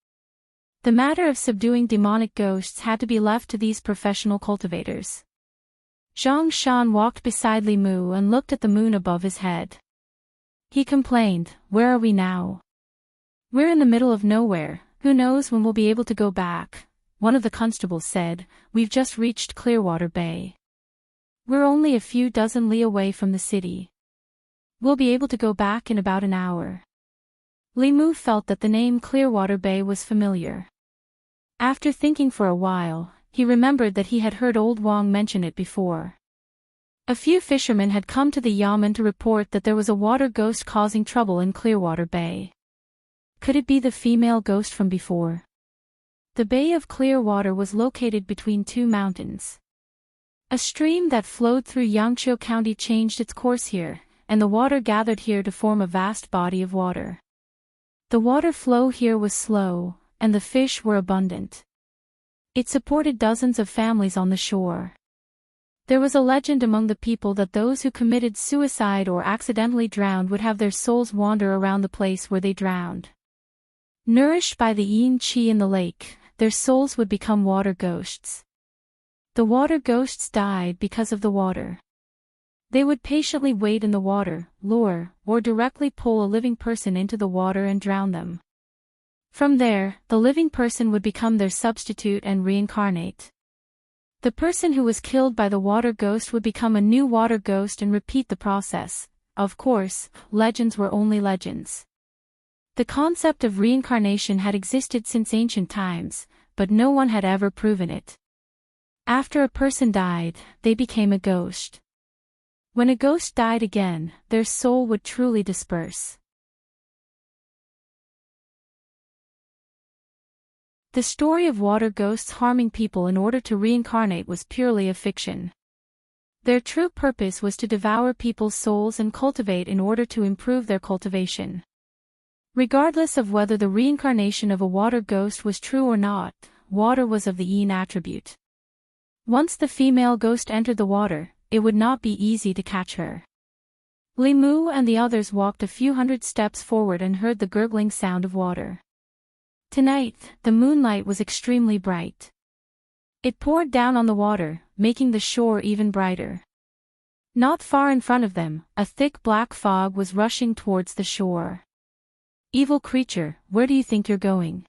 The matter of subduing demonic ghosts had to be left to these professional cultivators. Zhang Shan walked beside Li Mu and looked at the moon above his head. He complained, "Where are we now? We're in the middle of nowhere, who knows when we'll be able to go back." One of the constables said, "We've just reached Clearwater Bay. We're only a few dozen li away from the city. We'll be able to go back in about an hour." Li Mu felt that the name Clearwater Bay was familiar. After thinking for a while, he remembered that he had heard old Wang mention it before. A few fishermen had come to the Yamen to report that there was a water ghost causing trouble in Clearwater Bay. Could it be the female ghost from before? The Bay of Clearwater was located between two mountains. A stream that flowed through Yangqiu County changed its course here, and the water gathered here to form a vast body of water. The water flow here was slow, and the fish were abundant. It supported dozens of families on the shore. There was a legend among the people that those who committed suicide or accidentally drowned would have their souls wander around the place where they drowned. Nourished by the yin qi in the lake, their souls would become water ghosts. The water ghosts died because of the water. They would patiently wait in the water, lure, or directly pull a living person into the water and drown them. From there, the living person would become their substitute and reincarnate. The person who was killed by the water ghost would become a new water ghost and repeat the process. Of course, legends were only legends. The concept of reincarnation had existed since ancient times, but no one had ever proven it. After a person died, they became a ghost. When a ghost died again, their soul would truly disperse. The story of water ghosts harming people in order to reincarnate was purely a fiction. Their true purpose was to devour people's souls and cultivate in order to improve their cultivation. Regardless of whether the reincarnation of a water ghost was true or not, water was of the yin attribute. Once the female ghost entered the water, it would not be easy to catch her. Li Mu and the others walked a few hundred steps forward and heard the gurgling sound of water. Tonight, the moonlight was extremely bright. It poured down on the water, making the shore even brighter. Not far in front of them, a thick black fog was rushing towards the shore. Evil creature, where do you think you're going?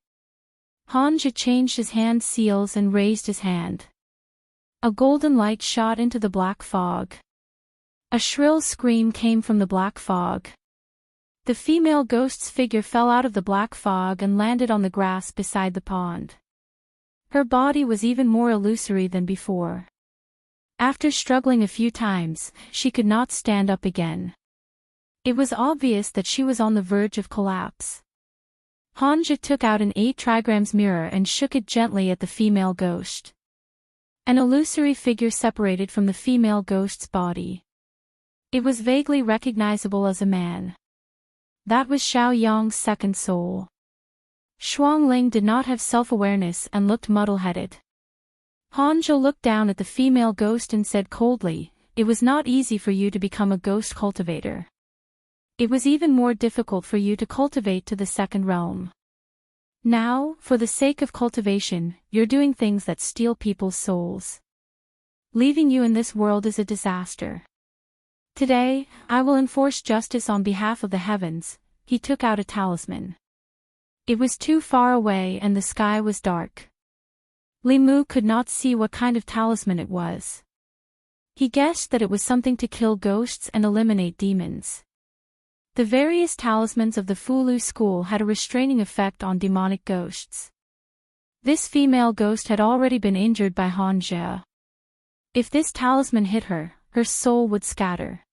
Han Zhi changed his hand seals and raised his hand. A golden light shot into the black fog. A shrill scream came from the black fog. The female ghost's figure fell out of the black fog and landed on the grass beside the pond. Her body was even more illusory than before. After struggling a few times, she could not stand up again. It was obvious that she was on the verge of collapse. Han Zhi took out an 8 trigrams mirror and shook it gently at the female ghost. An illusory figure separated from the female ghost's body. It was vaguely recognizable as a man. That was Xiao Yang's second soul. Shuang Ling did not have self-awareness and looked muddle-headed. Han Zhi looked down at the female ghost and said coldly, "It was not easy for you to become a ghost cultivator. It was even more difficult for you to cultivate to the second realm. Now, for the sake of cultivation, you're doing things that steal people's souls. Leaving you in this world is a disaster. Today, I will enforce justice on behalf of the heavens." He took out a talisman. It was too far away and the sky was dark. Li Mu could not see what kind of talisman it was. He guessed that it was something to kill ghosts and eliminate demons. The various talismans of the Fulu school had a restraining effect on demonic ghosts. This female ghost had already been injured by Han Zhi. If this talisman hit her, her soul would scatter.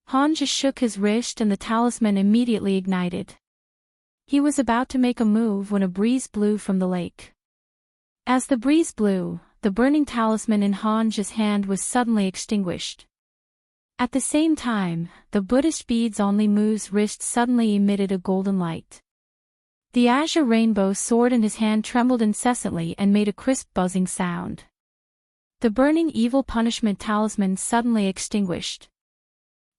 Han Zhi shook his wrist and the talisman immediately ignited. He was about to make a move when a breeze blew from the lake. As the breeze blew, the burning talisman in Han Zhi's hand was suddenly extinguished. At the same time, the Buddhist beads on Li Mu's wrist suddenly emitted a golden light. The azure rainbow sword in his hand trembled incessantly and made a crisp buzzing sound. The burning evil punishment talisman suddenly extinguished.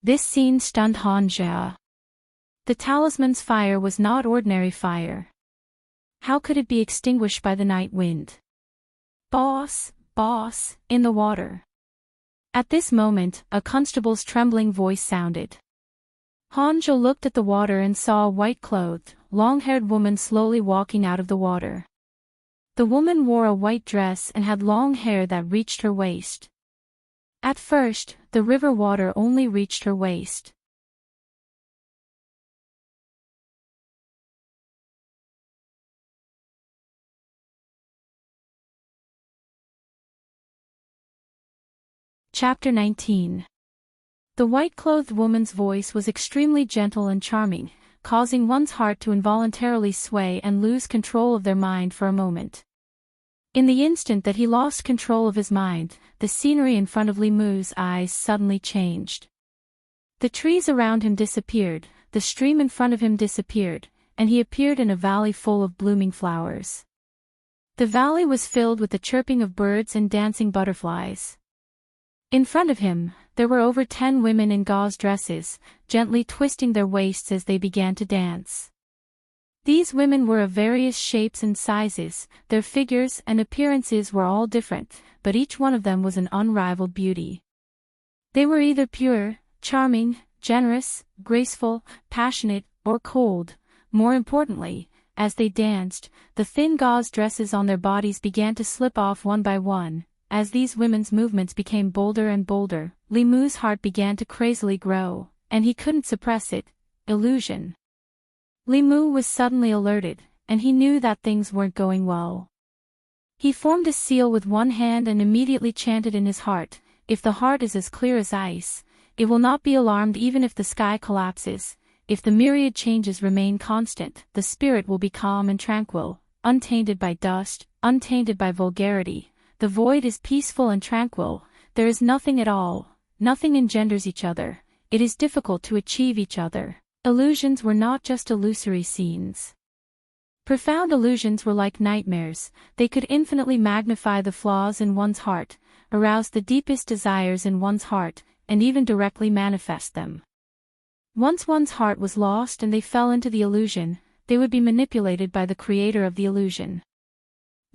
This scene stunned Han Zhi. The talisman's fire was not ordinary fire. How could it be extinguished by the night wind? "Boss, boss, in the water." At this moment, a constable's trembling voice sounded. Han Zhi looked at the water and saw a white-clothed, long-haired woman slowly walking out of the water. The woman wore a white dress and had long hair that reached her waist. At first, the river water only reached her waist. Chapter 19. The white-clothed woman's voice was extremely gentle and charming, causing one's heart to involuntarily sway and lose control of their mind for a moment. In the instant that he lost control of his mind, the scenery in front of Li Mu's eyes suddenly changed. The trees around him disappeared, the stream in front of him disappeared, and he appeared in a valley full of blooming flowers. The valley was filled with the chirping of birds and dancing butterflies. In front of him, there were over 10 women in gauze dresses, gently twisting their waists as they began to dance. These women were of various shapes and sizes, their figures and appearances were all different, but each one of them was an unrivaled beauty. They were either pure, charming, generous, graceful, passionate, or cold. More importantly, as they danced, the thin gauze dresses on their bodies began to slip off one by one. As these women's movements became bolder and bolder, Li Mu's heart began to crazily grow, and he couldn't suppress it. Illusion. Li Mu was suddenly alerted, and he knew that things weren't going well. He formed a seal with one hand and immediately chanted in his heart, "If the heart is as clear as ice, it will not be alarmed even if the sky collapses. If the myriad changes remain constant, the spirit will be calm and tranquil, untainted by dust, untainted by vulgarity. The void is peaceful and tranquil, there is nothing at all, nothing engenders each other, it is difficult to achieve each other." Illusions were not just illusory scenes. Profound illusions were like nightmares, they could infinitely magnify the flaws in one's heart, arouse the deepest desires in one's heart, and even directly manifest them. Once one's heart was lost and they fell into the illusion, they would be manipulated by the creator of the illusion.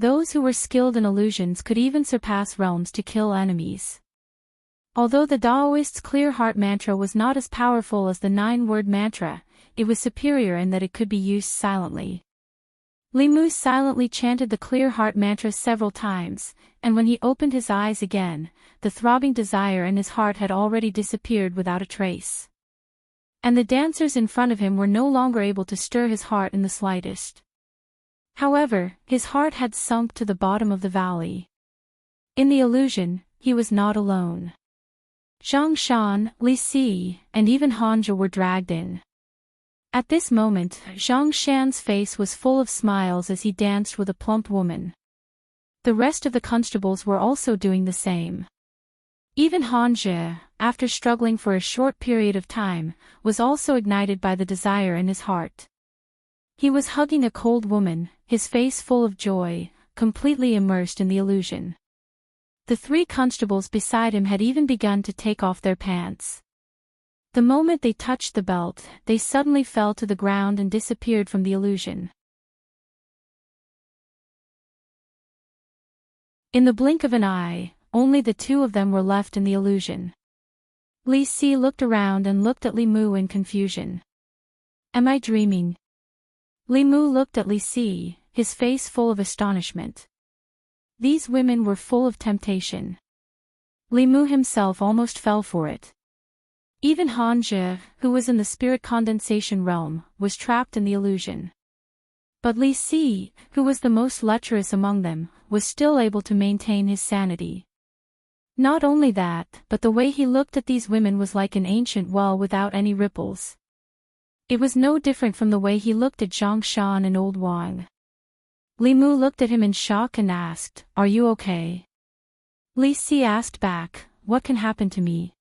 Those who were skilled in illusions could even surpass realms to kill enemies. Although the Daoist's clear heart mantra was not as powerful as the 9-word mantra, it was superior in that it could be used silently. Li Mu silently chanted the clear heart mantra several times, and when he opened his eyes again, the throbbing desire in his heart had already disappeared without a trace. And the dancers in front of him were no longer able to stir his heart in the slightest. However, his heart had sunk to the bottom of the valley. In the illusion, he was not alone. Zhang Shan, Li Si, and even Hanja were dragged in. At this moment, Zhang Shan's face was full of smiles as he danced with a plump woman. The rest of the constables were also doing the same. Even Hanja, after struggling for a short period of time, was also ignited by the desire in his heart. He was hugging a cold woman, his face full of joy, completely immersed in the illusion. The 3 constables beside him had even begun to take off their pants. The moment they touched the belt, they suddenly fell to the ground and disappeared from the illusion. In the blink of an eye, only the 2 of them were left in the illusion. Li Si looked around and looked at Li Mu in confusion. "Am I dreaming?" Li Mu looked at Li Si, his face full of astonishment. These women were full of temptation. Li Mu himself almost fell for it. Even Hanja, who was in the spirit condensation realm, was trapped in the illusion. But Li Si, who was the most lecherous among them, was still able to maintain his sanity. Not only that, but the way he looked at these women was like an ancient well without any ripples. It was no different from the way he looked at Zhang Shan and Old Wang. Li Mu looked at him in shock and asked, "Are you okay?" Li Si asked back, "What can happen to me?"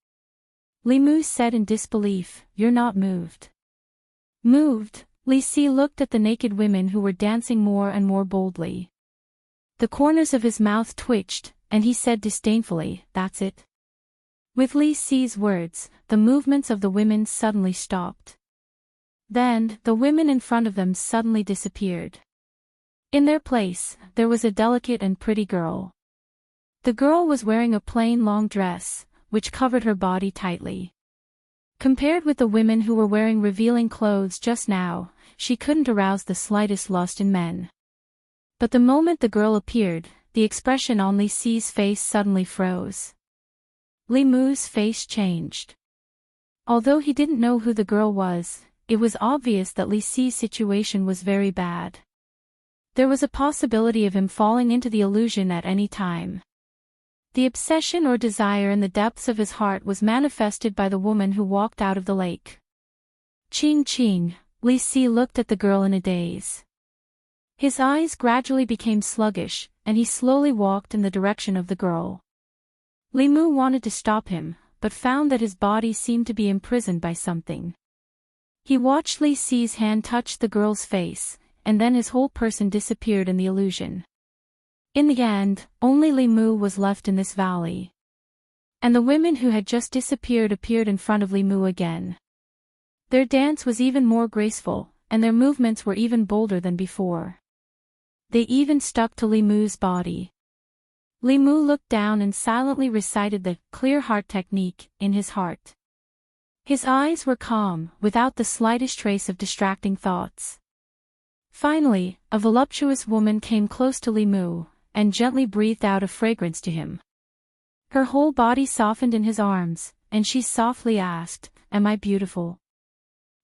Li Mu said in disbelief, "You're not moved." Moved, Li Si looked at the naked women who were dancing more and more boldly. The corners of his mouth twitched, and he said disdainfully, "That's it." With Li Si's words, the movements of the women suddenly stopped. Then, the women in front of them suddenly disappeared. In their place, there was a delicate and pretty girl. The girl was wearing a plain long dress, which covered her body tightly. Compared with the women who were wearing revealing clothes just now, she couldn't arouse the slightest lust in men. But the moment the girl appeared, the expression on Li Si's face suddenly froze. Li Mu's face changed. Although he didn't know who the girl was, it was obvious that Li Si's situation was very bad. There was a possibility of him falling into the illusion at any time. The obsession or desire in the depths of his heart was manifested by the woman who walked out of the lake. Ching Ching, Li Si looked at the girl in a daze. His eyes gradually became sluggish, and he slowly walked in the direction of the girl. Li Mu wanted to stop him, but found that his body seemed to be imprisoned by something. He watched Li Si's hand touch the girl's face, and then his whole person disappeared in the illusion. In the end, only Li Mu was left in this valley. And the women who had just disappeared appeared in front of Li Mu again. Their dance was even more graceful, and their movements were even bolder than before. They even stuck to Li Mu's body. Li Mu looked down and silently recited the clear heart technique in his heart. His eyes were calm, without the slightest trace of distracting thoughts. Finally, a voluptuous woman came close to Li Mu, and gently breathed out a fragrance to him. Her whole body softened in his arms, and she softly asked, "Am I beautiful?"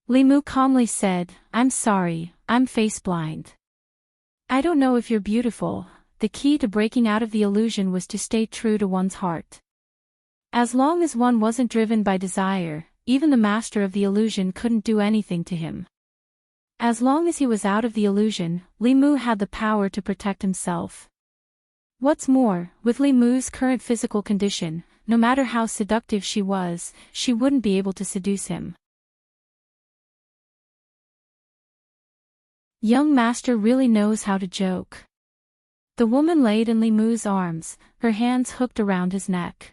Li Mu calmly said, "I'm sorry, I'm face blind. I don't know if you're beautiful." The key to breaking out of the illusion was to stay true to one's heart. As long as one wasn't driven by desire, even the master of the illusion couldn't do anything to him. As long as he was out of the illusion, Li Mu had the power to protect himself. What's more, with Li Mu's current physical condition, no matter how seductive she was, she wouldn't be able to seduce him. Young master really knows how to joke. The woman laid in Li Mu's arms, her hands hooked around his neck.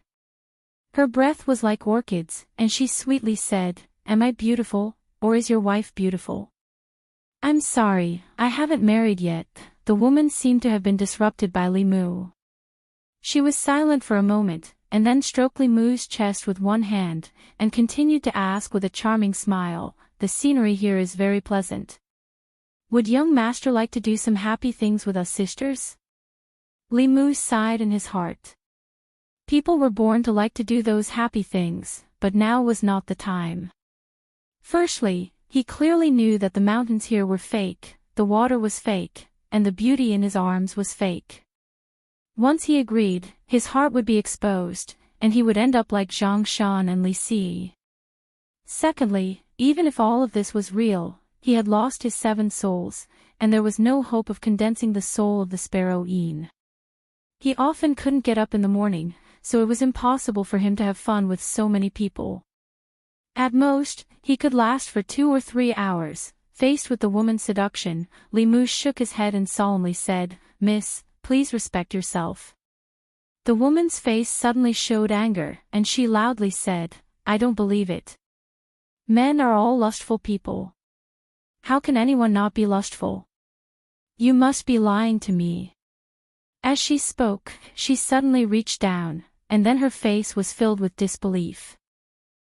Her breath was like orchids, and she sweetly said, "Am I beautiful, or is your wife beautiful?" "I'm sorry, I haven't married yet." The woman seemed to have been disrupted by Li Mu. She was silent for a moment, and then stroked Li Mu's chest with one hand, and continued to ask with a charming smile, "The scenery here is very pleasant. Would young master like to do some happy things with us sisters?" Li Mu sighed in his heart. People were born to like to do those happy things, but now was not the time. Firstly, he clearly knew that the mountains here were fake, the water was fake, and the beauty in his arms was fake. Once he agreed, his heart would be exposed, and he would end up like Zhang Shan and Li Si. Secondly, even if all of this was real, he had lost his 7 souls, and there was no hope of condensing the soul of the sparrow Yin. He often couldn't get up in the morning, so it was impossible for him to have fun with so many people. At most, he could last for 2 or 3 hours. Faced with the woman's seduction, Li Mu shook his head and solemnly said, "Miss, please respect yourself." The woman's face suddenly showed anger, and she loudly said, "I don't believe it. Men are all lustful people. How can anyone not be lustful? You must be lying to me." As she spoke, she suddenly reached down, and then her face was filled with disbelief.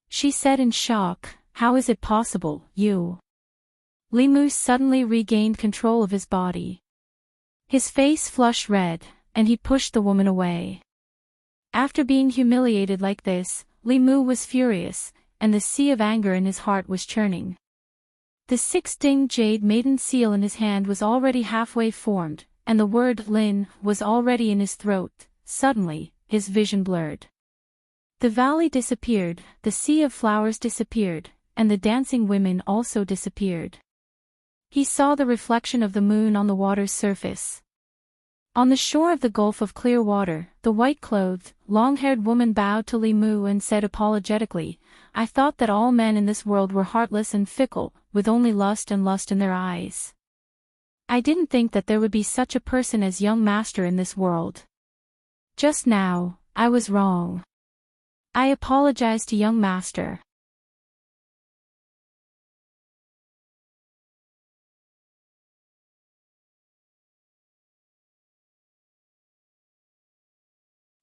She said in shock, "How is it possible, you?" Li Mu suddenly regained control of his body. His face flushed red, and he pushed the woman away. After being humiliated like this, Li Mu was furious, and the sea of anger in his heart was churning. The 6-ding jade maiden seal in his hand was already halfway formed, and the word Lin was already in his throat. Suddenly, his vision blurred. The valley disappeared, the sea of flowers disappeared, and the dancing women also disappeared. He saw the reflection of the moon on the water's surface. On the shore of the Gulf of Clear Water, the white-clothed, long-haired woman bowed to Li Mu and said apologetically, "I thought that all men in this world were heartless and fickle, with only lust and lust in their eyes. I didn't think that there would be such a person as young master in this world. Just now, I was wrong. I apologize to young master."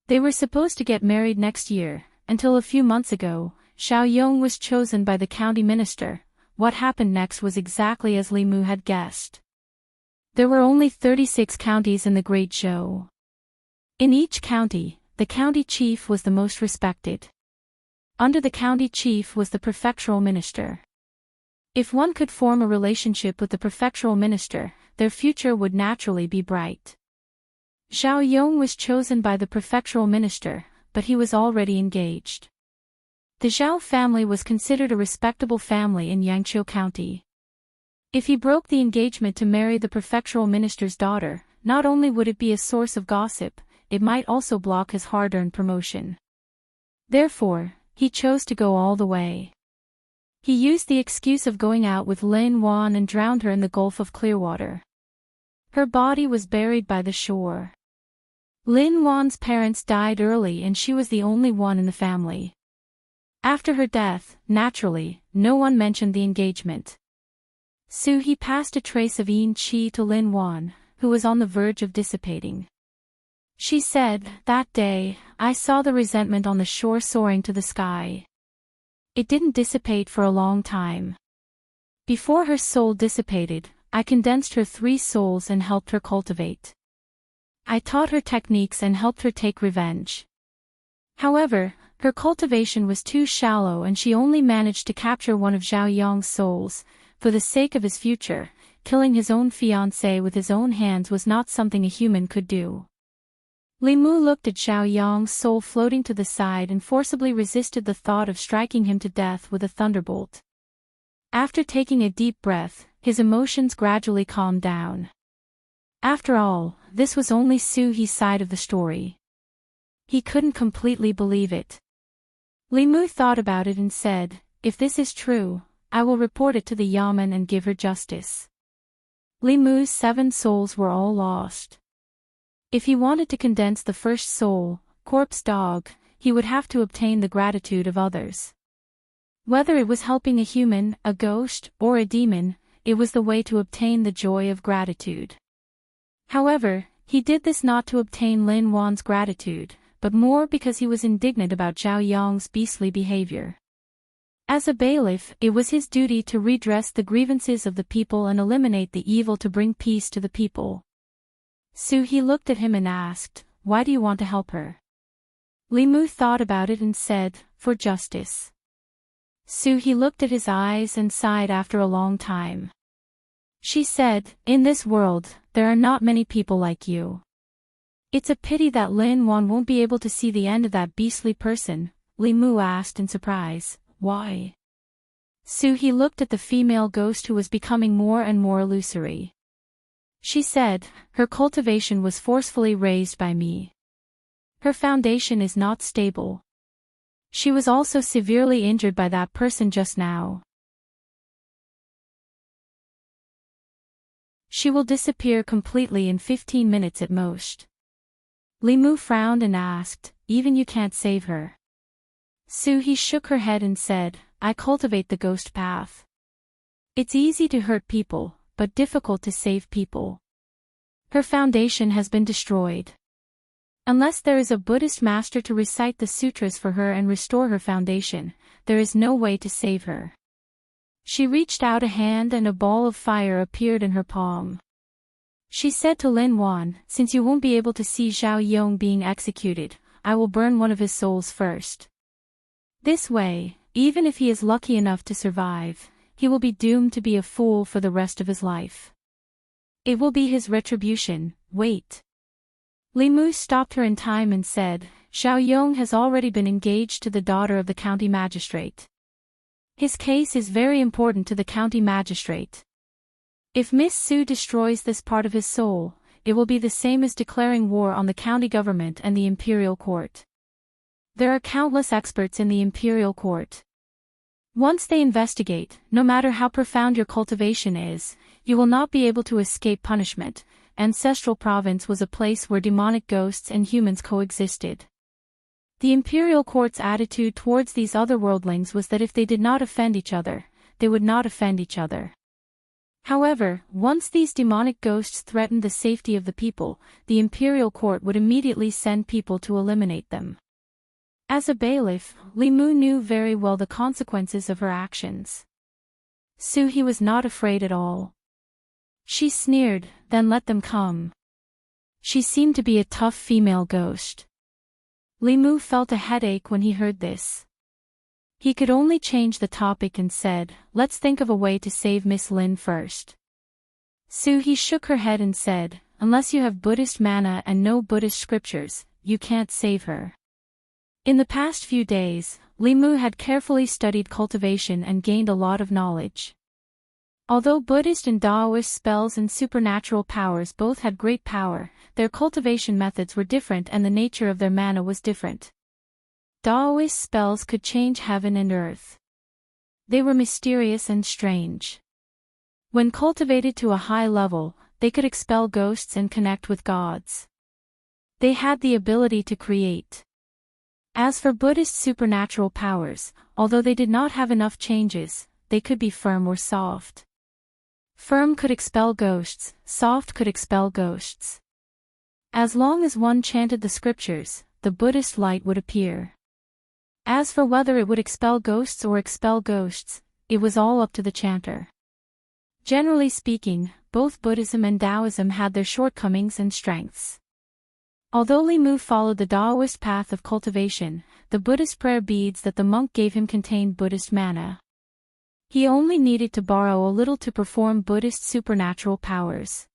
They were supposed to get married next year, until a few months ago, Xiao Yong was chosen by the county minister. What happened next was exactly as Li Mu had guessed. There were only 36 counties in the Great Zhou. In each county, the county chief was the most respected. Under the county chief was the prefectural minister. If one could form a relationship with the prefectural minister, their future would naturally be bright. Xiao Yong was chosen by the prefectural minister, but he was already engaged. The Zhao family was considered a respectable family in Yangqiu County. If he broke the engagement to marry the prefectural minister's daughter, not only would it be a source of gossip, it might also block his hard-earned promotion. Therefore, he chose to go all the way. He used the excuse of going out with Lin Wan and drowned her in the Gulf of Clearwater. Her body was buried by the shore. Lin Wan's parents died early and she was the only one in the family. After her death, naturally, no one mentioned the engagement. He passed a trace of Yin Qi to Lin Wan, who was on the verge of dissipating. She said, "That day, I saw the resentment on the shore soaring to the sky. It didn't dissipate for a long time. Before her soul dissipated, I condensed her 3 souls and helped her cultivate. I taught her techniques and helped her take revenge. However, her cultivation was too shallow and she only managed to capture one of Zhao Yong's souls. For the sake of his future, killing his own fiancée with his own hands was not something a human could do." Li Mu looked at Zhao Yong's soul floating to the side and forcibly resisted the thought of striking him to death with a thunderbolt. After taking a deep breath, his emotions gradually calmed down. After all, this was only Su He's side of the story. He couldn't completely believe it. Li Mu thought about it and said, "If this is true, I will report it to the Yamen and give her justice." Li Mu's 7 souls were all lost. If he wanted to condense the first soul, corpse dog, he would have to obtain the gratitude of others. Whether it was helping a human, a ghost, or a demon, it was the way to obtain the joy of gratitude. However, he did this not to obtain Lin Wan's gratitude, but more because he was indignant about Zhao Yong's beastly behavior. As a bailiff, it was his duty to redress the grievances of the people and eliminate the evil to bring peace to the people. He looked at him and asked, "Why do you want to help her?" Li Mu thought about it and said, "For justice." He looked at his eyes and sighed after a long time. She said, "In this world, there are not many people like you. It's a pity that Lin Wan won't be able to see the end of that beastly person." Li Mu asked in surprise, "Why?" He looked at the female ghost who was becoming more and more illusory. She said, "Her cultivation was forcefully raised by me. Her foundation is not stable. She was also severely injured by that person just now. She will disappear completely in 15 minutes at most." Li Mu frowned and asked, "Even you can't save her?" He shook her head and said, "I cultivate the ghost path. It's easy to hurt people, but difficult to save people. Her foundation has been destroyed. Unless there is a Buddhist master to recite the sutras for her and restore her foundation, there is no way to save her." She reached out a hand and a ball of fire appeared in her palm. She said to Lin Wan, "Since you won't be able to see Zhao Yong being executed, I will burn one of his souls first. This way, even if he is lucky enough to survive, he will be doomed to be a fool for the rest of his life. It will be his retribution. Wait." Li Mu stopped her in time and said, "Zhao Yong has already been engaged to the daughter of the county magistrate. His case is very important to the county magistrate. If Miss Su destroys this part of his soul, it will be the same as declaring war on the county government and the imperial court. There are countless experts in the imperial court. Once they investigate, no matter how profound your cultivation is, you will not be able to escape punishment." Ancestral Province was a place where demonic ghosts and humans coexisted. The imperial court's attitude towards these otherworldlings was that if they did not offend each other, they would not offend each other. However, once these demonic ghosts threatened the safety of the people, the imperial court would immediately send people to eliminate them. As a bailiff, Li Mu knew very well the consequences of her actions. He was not afraid at all. She sneered, "Then let them come." She seemed to be a tough female ghost. Li Mu felt a headache when he heard this. He could only change the topic and said, "Let's think of a way to save Miss Lin first." He shook her head and said, "Unless you have Buddhist mana and no Buddhist scriptures, you can't save her." In the past few days, Li Mu had carefully studied cultivation and gained a lot of knowledge. Although Buddhist and Daoist spells and supernatural powers both had great power, their cultivation methods were different and the nature of their mana was different. Daoist spells could change heaven and earth. They were mysterious and strange. When cultivated to a high level, they could expel ghosts and connect with gods. They had the ability to create. As for Buddhist supernatural powers, although they did not have enough changes, they could be firm or soft. Firm could expel ghosts, soft could expel ghosts. As long as one chanted the scriptures, the Buddhist light would appear. As for whether it would expel ghosts or expel ghosts, it was all up to the chanter. Generally speaking, both Buddhism and Taoism had their shortcomings and strengths. Although Li Mu followed the Daoist path of cultivation, the Buddhist prayer beads that the monk gave him contained Buddhist mana. He only needed to borrow a little to perform Buddhist supernatural powers.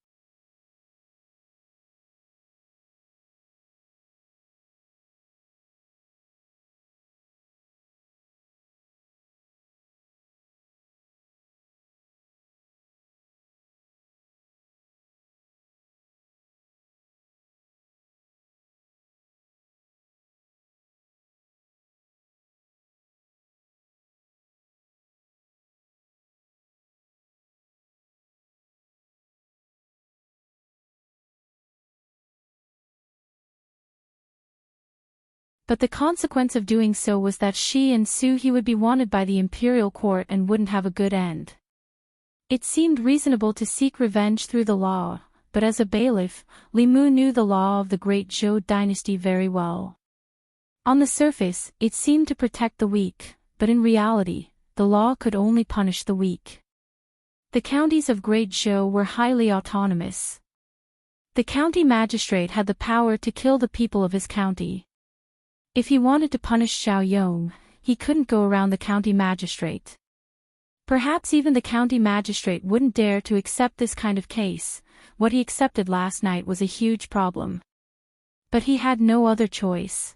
But the consequence of doing so was that she and Su He would be wanted by the imperial court and wouldn't have a good end. It seemed reasonable to seek revenge through the law, but as a bailiff, Li Mu knew the law of the great Zhou dynasty very well. On the surface, it seemed to protect the weak, but in reality, the law could only punish the weak. The counties of Great Zhou were highly autonomous. The county magistrate had the power to kill the people of his county. If he wanted to punish Xiao Yong, he couldn't go around the county magistrate. Perhaps even the county magistrate wouldn't dare to accept this kind of case. What he accepted last night was a huge problem. But he had no other choice.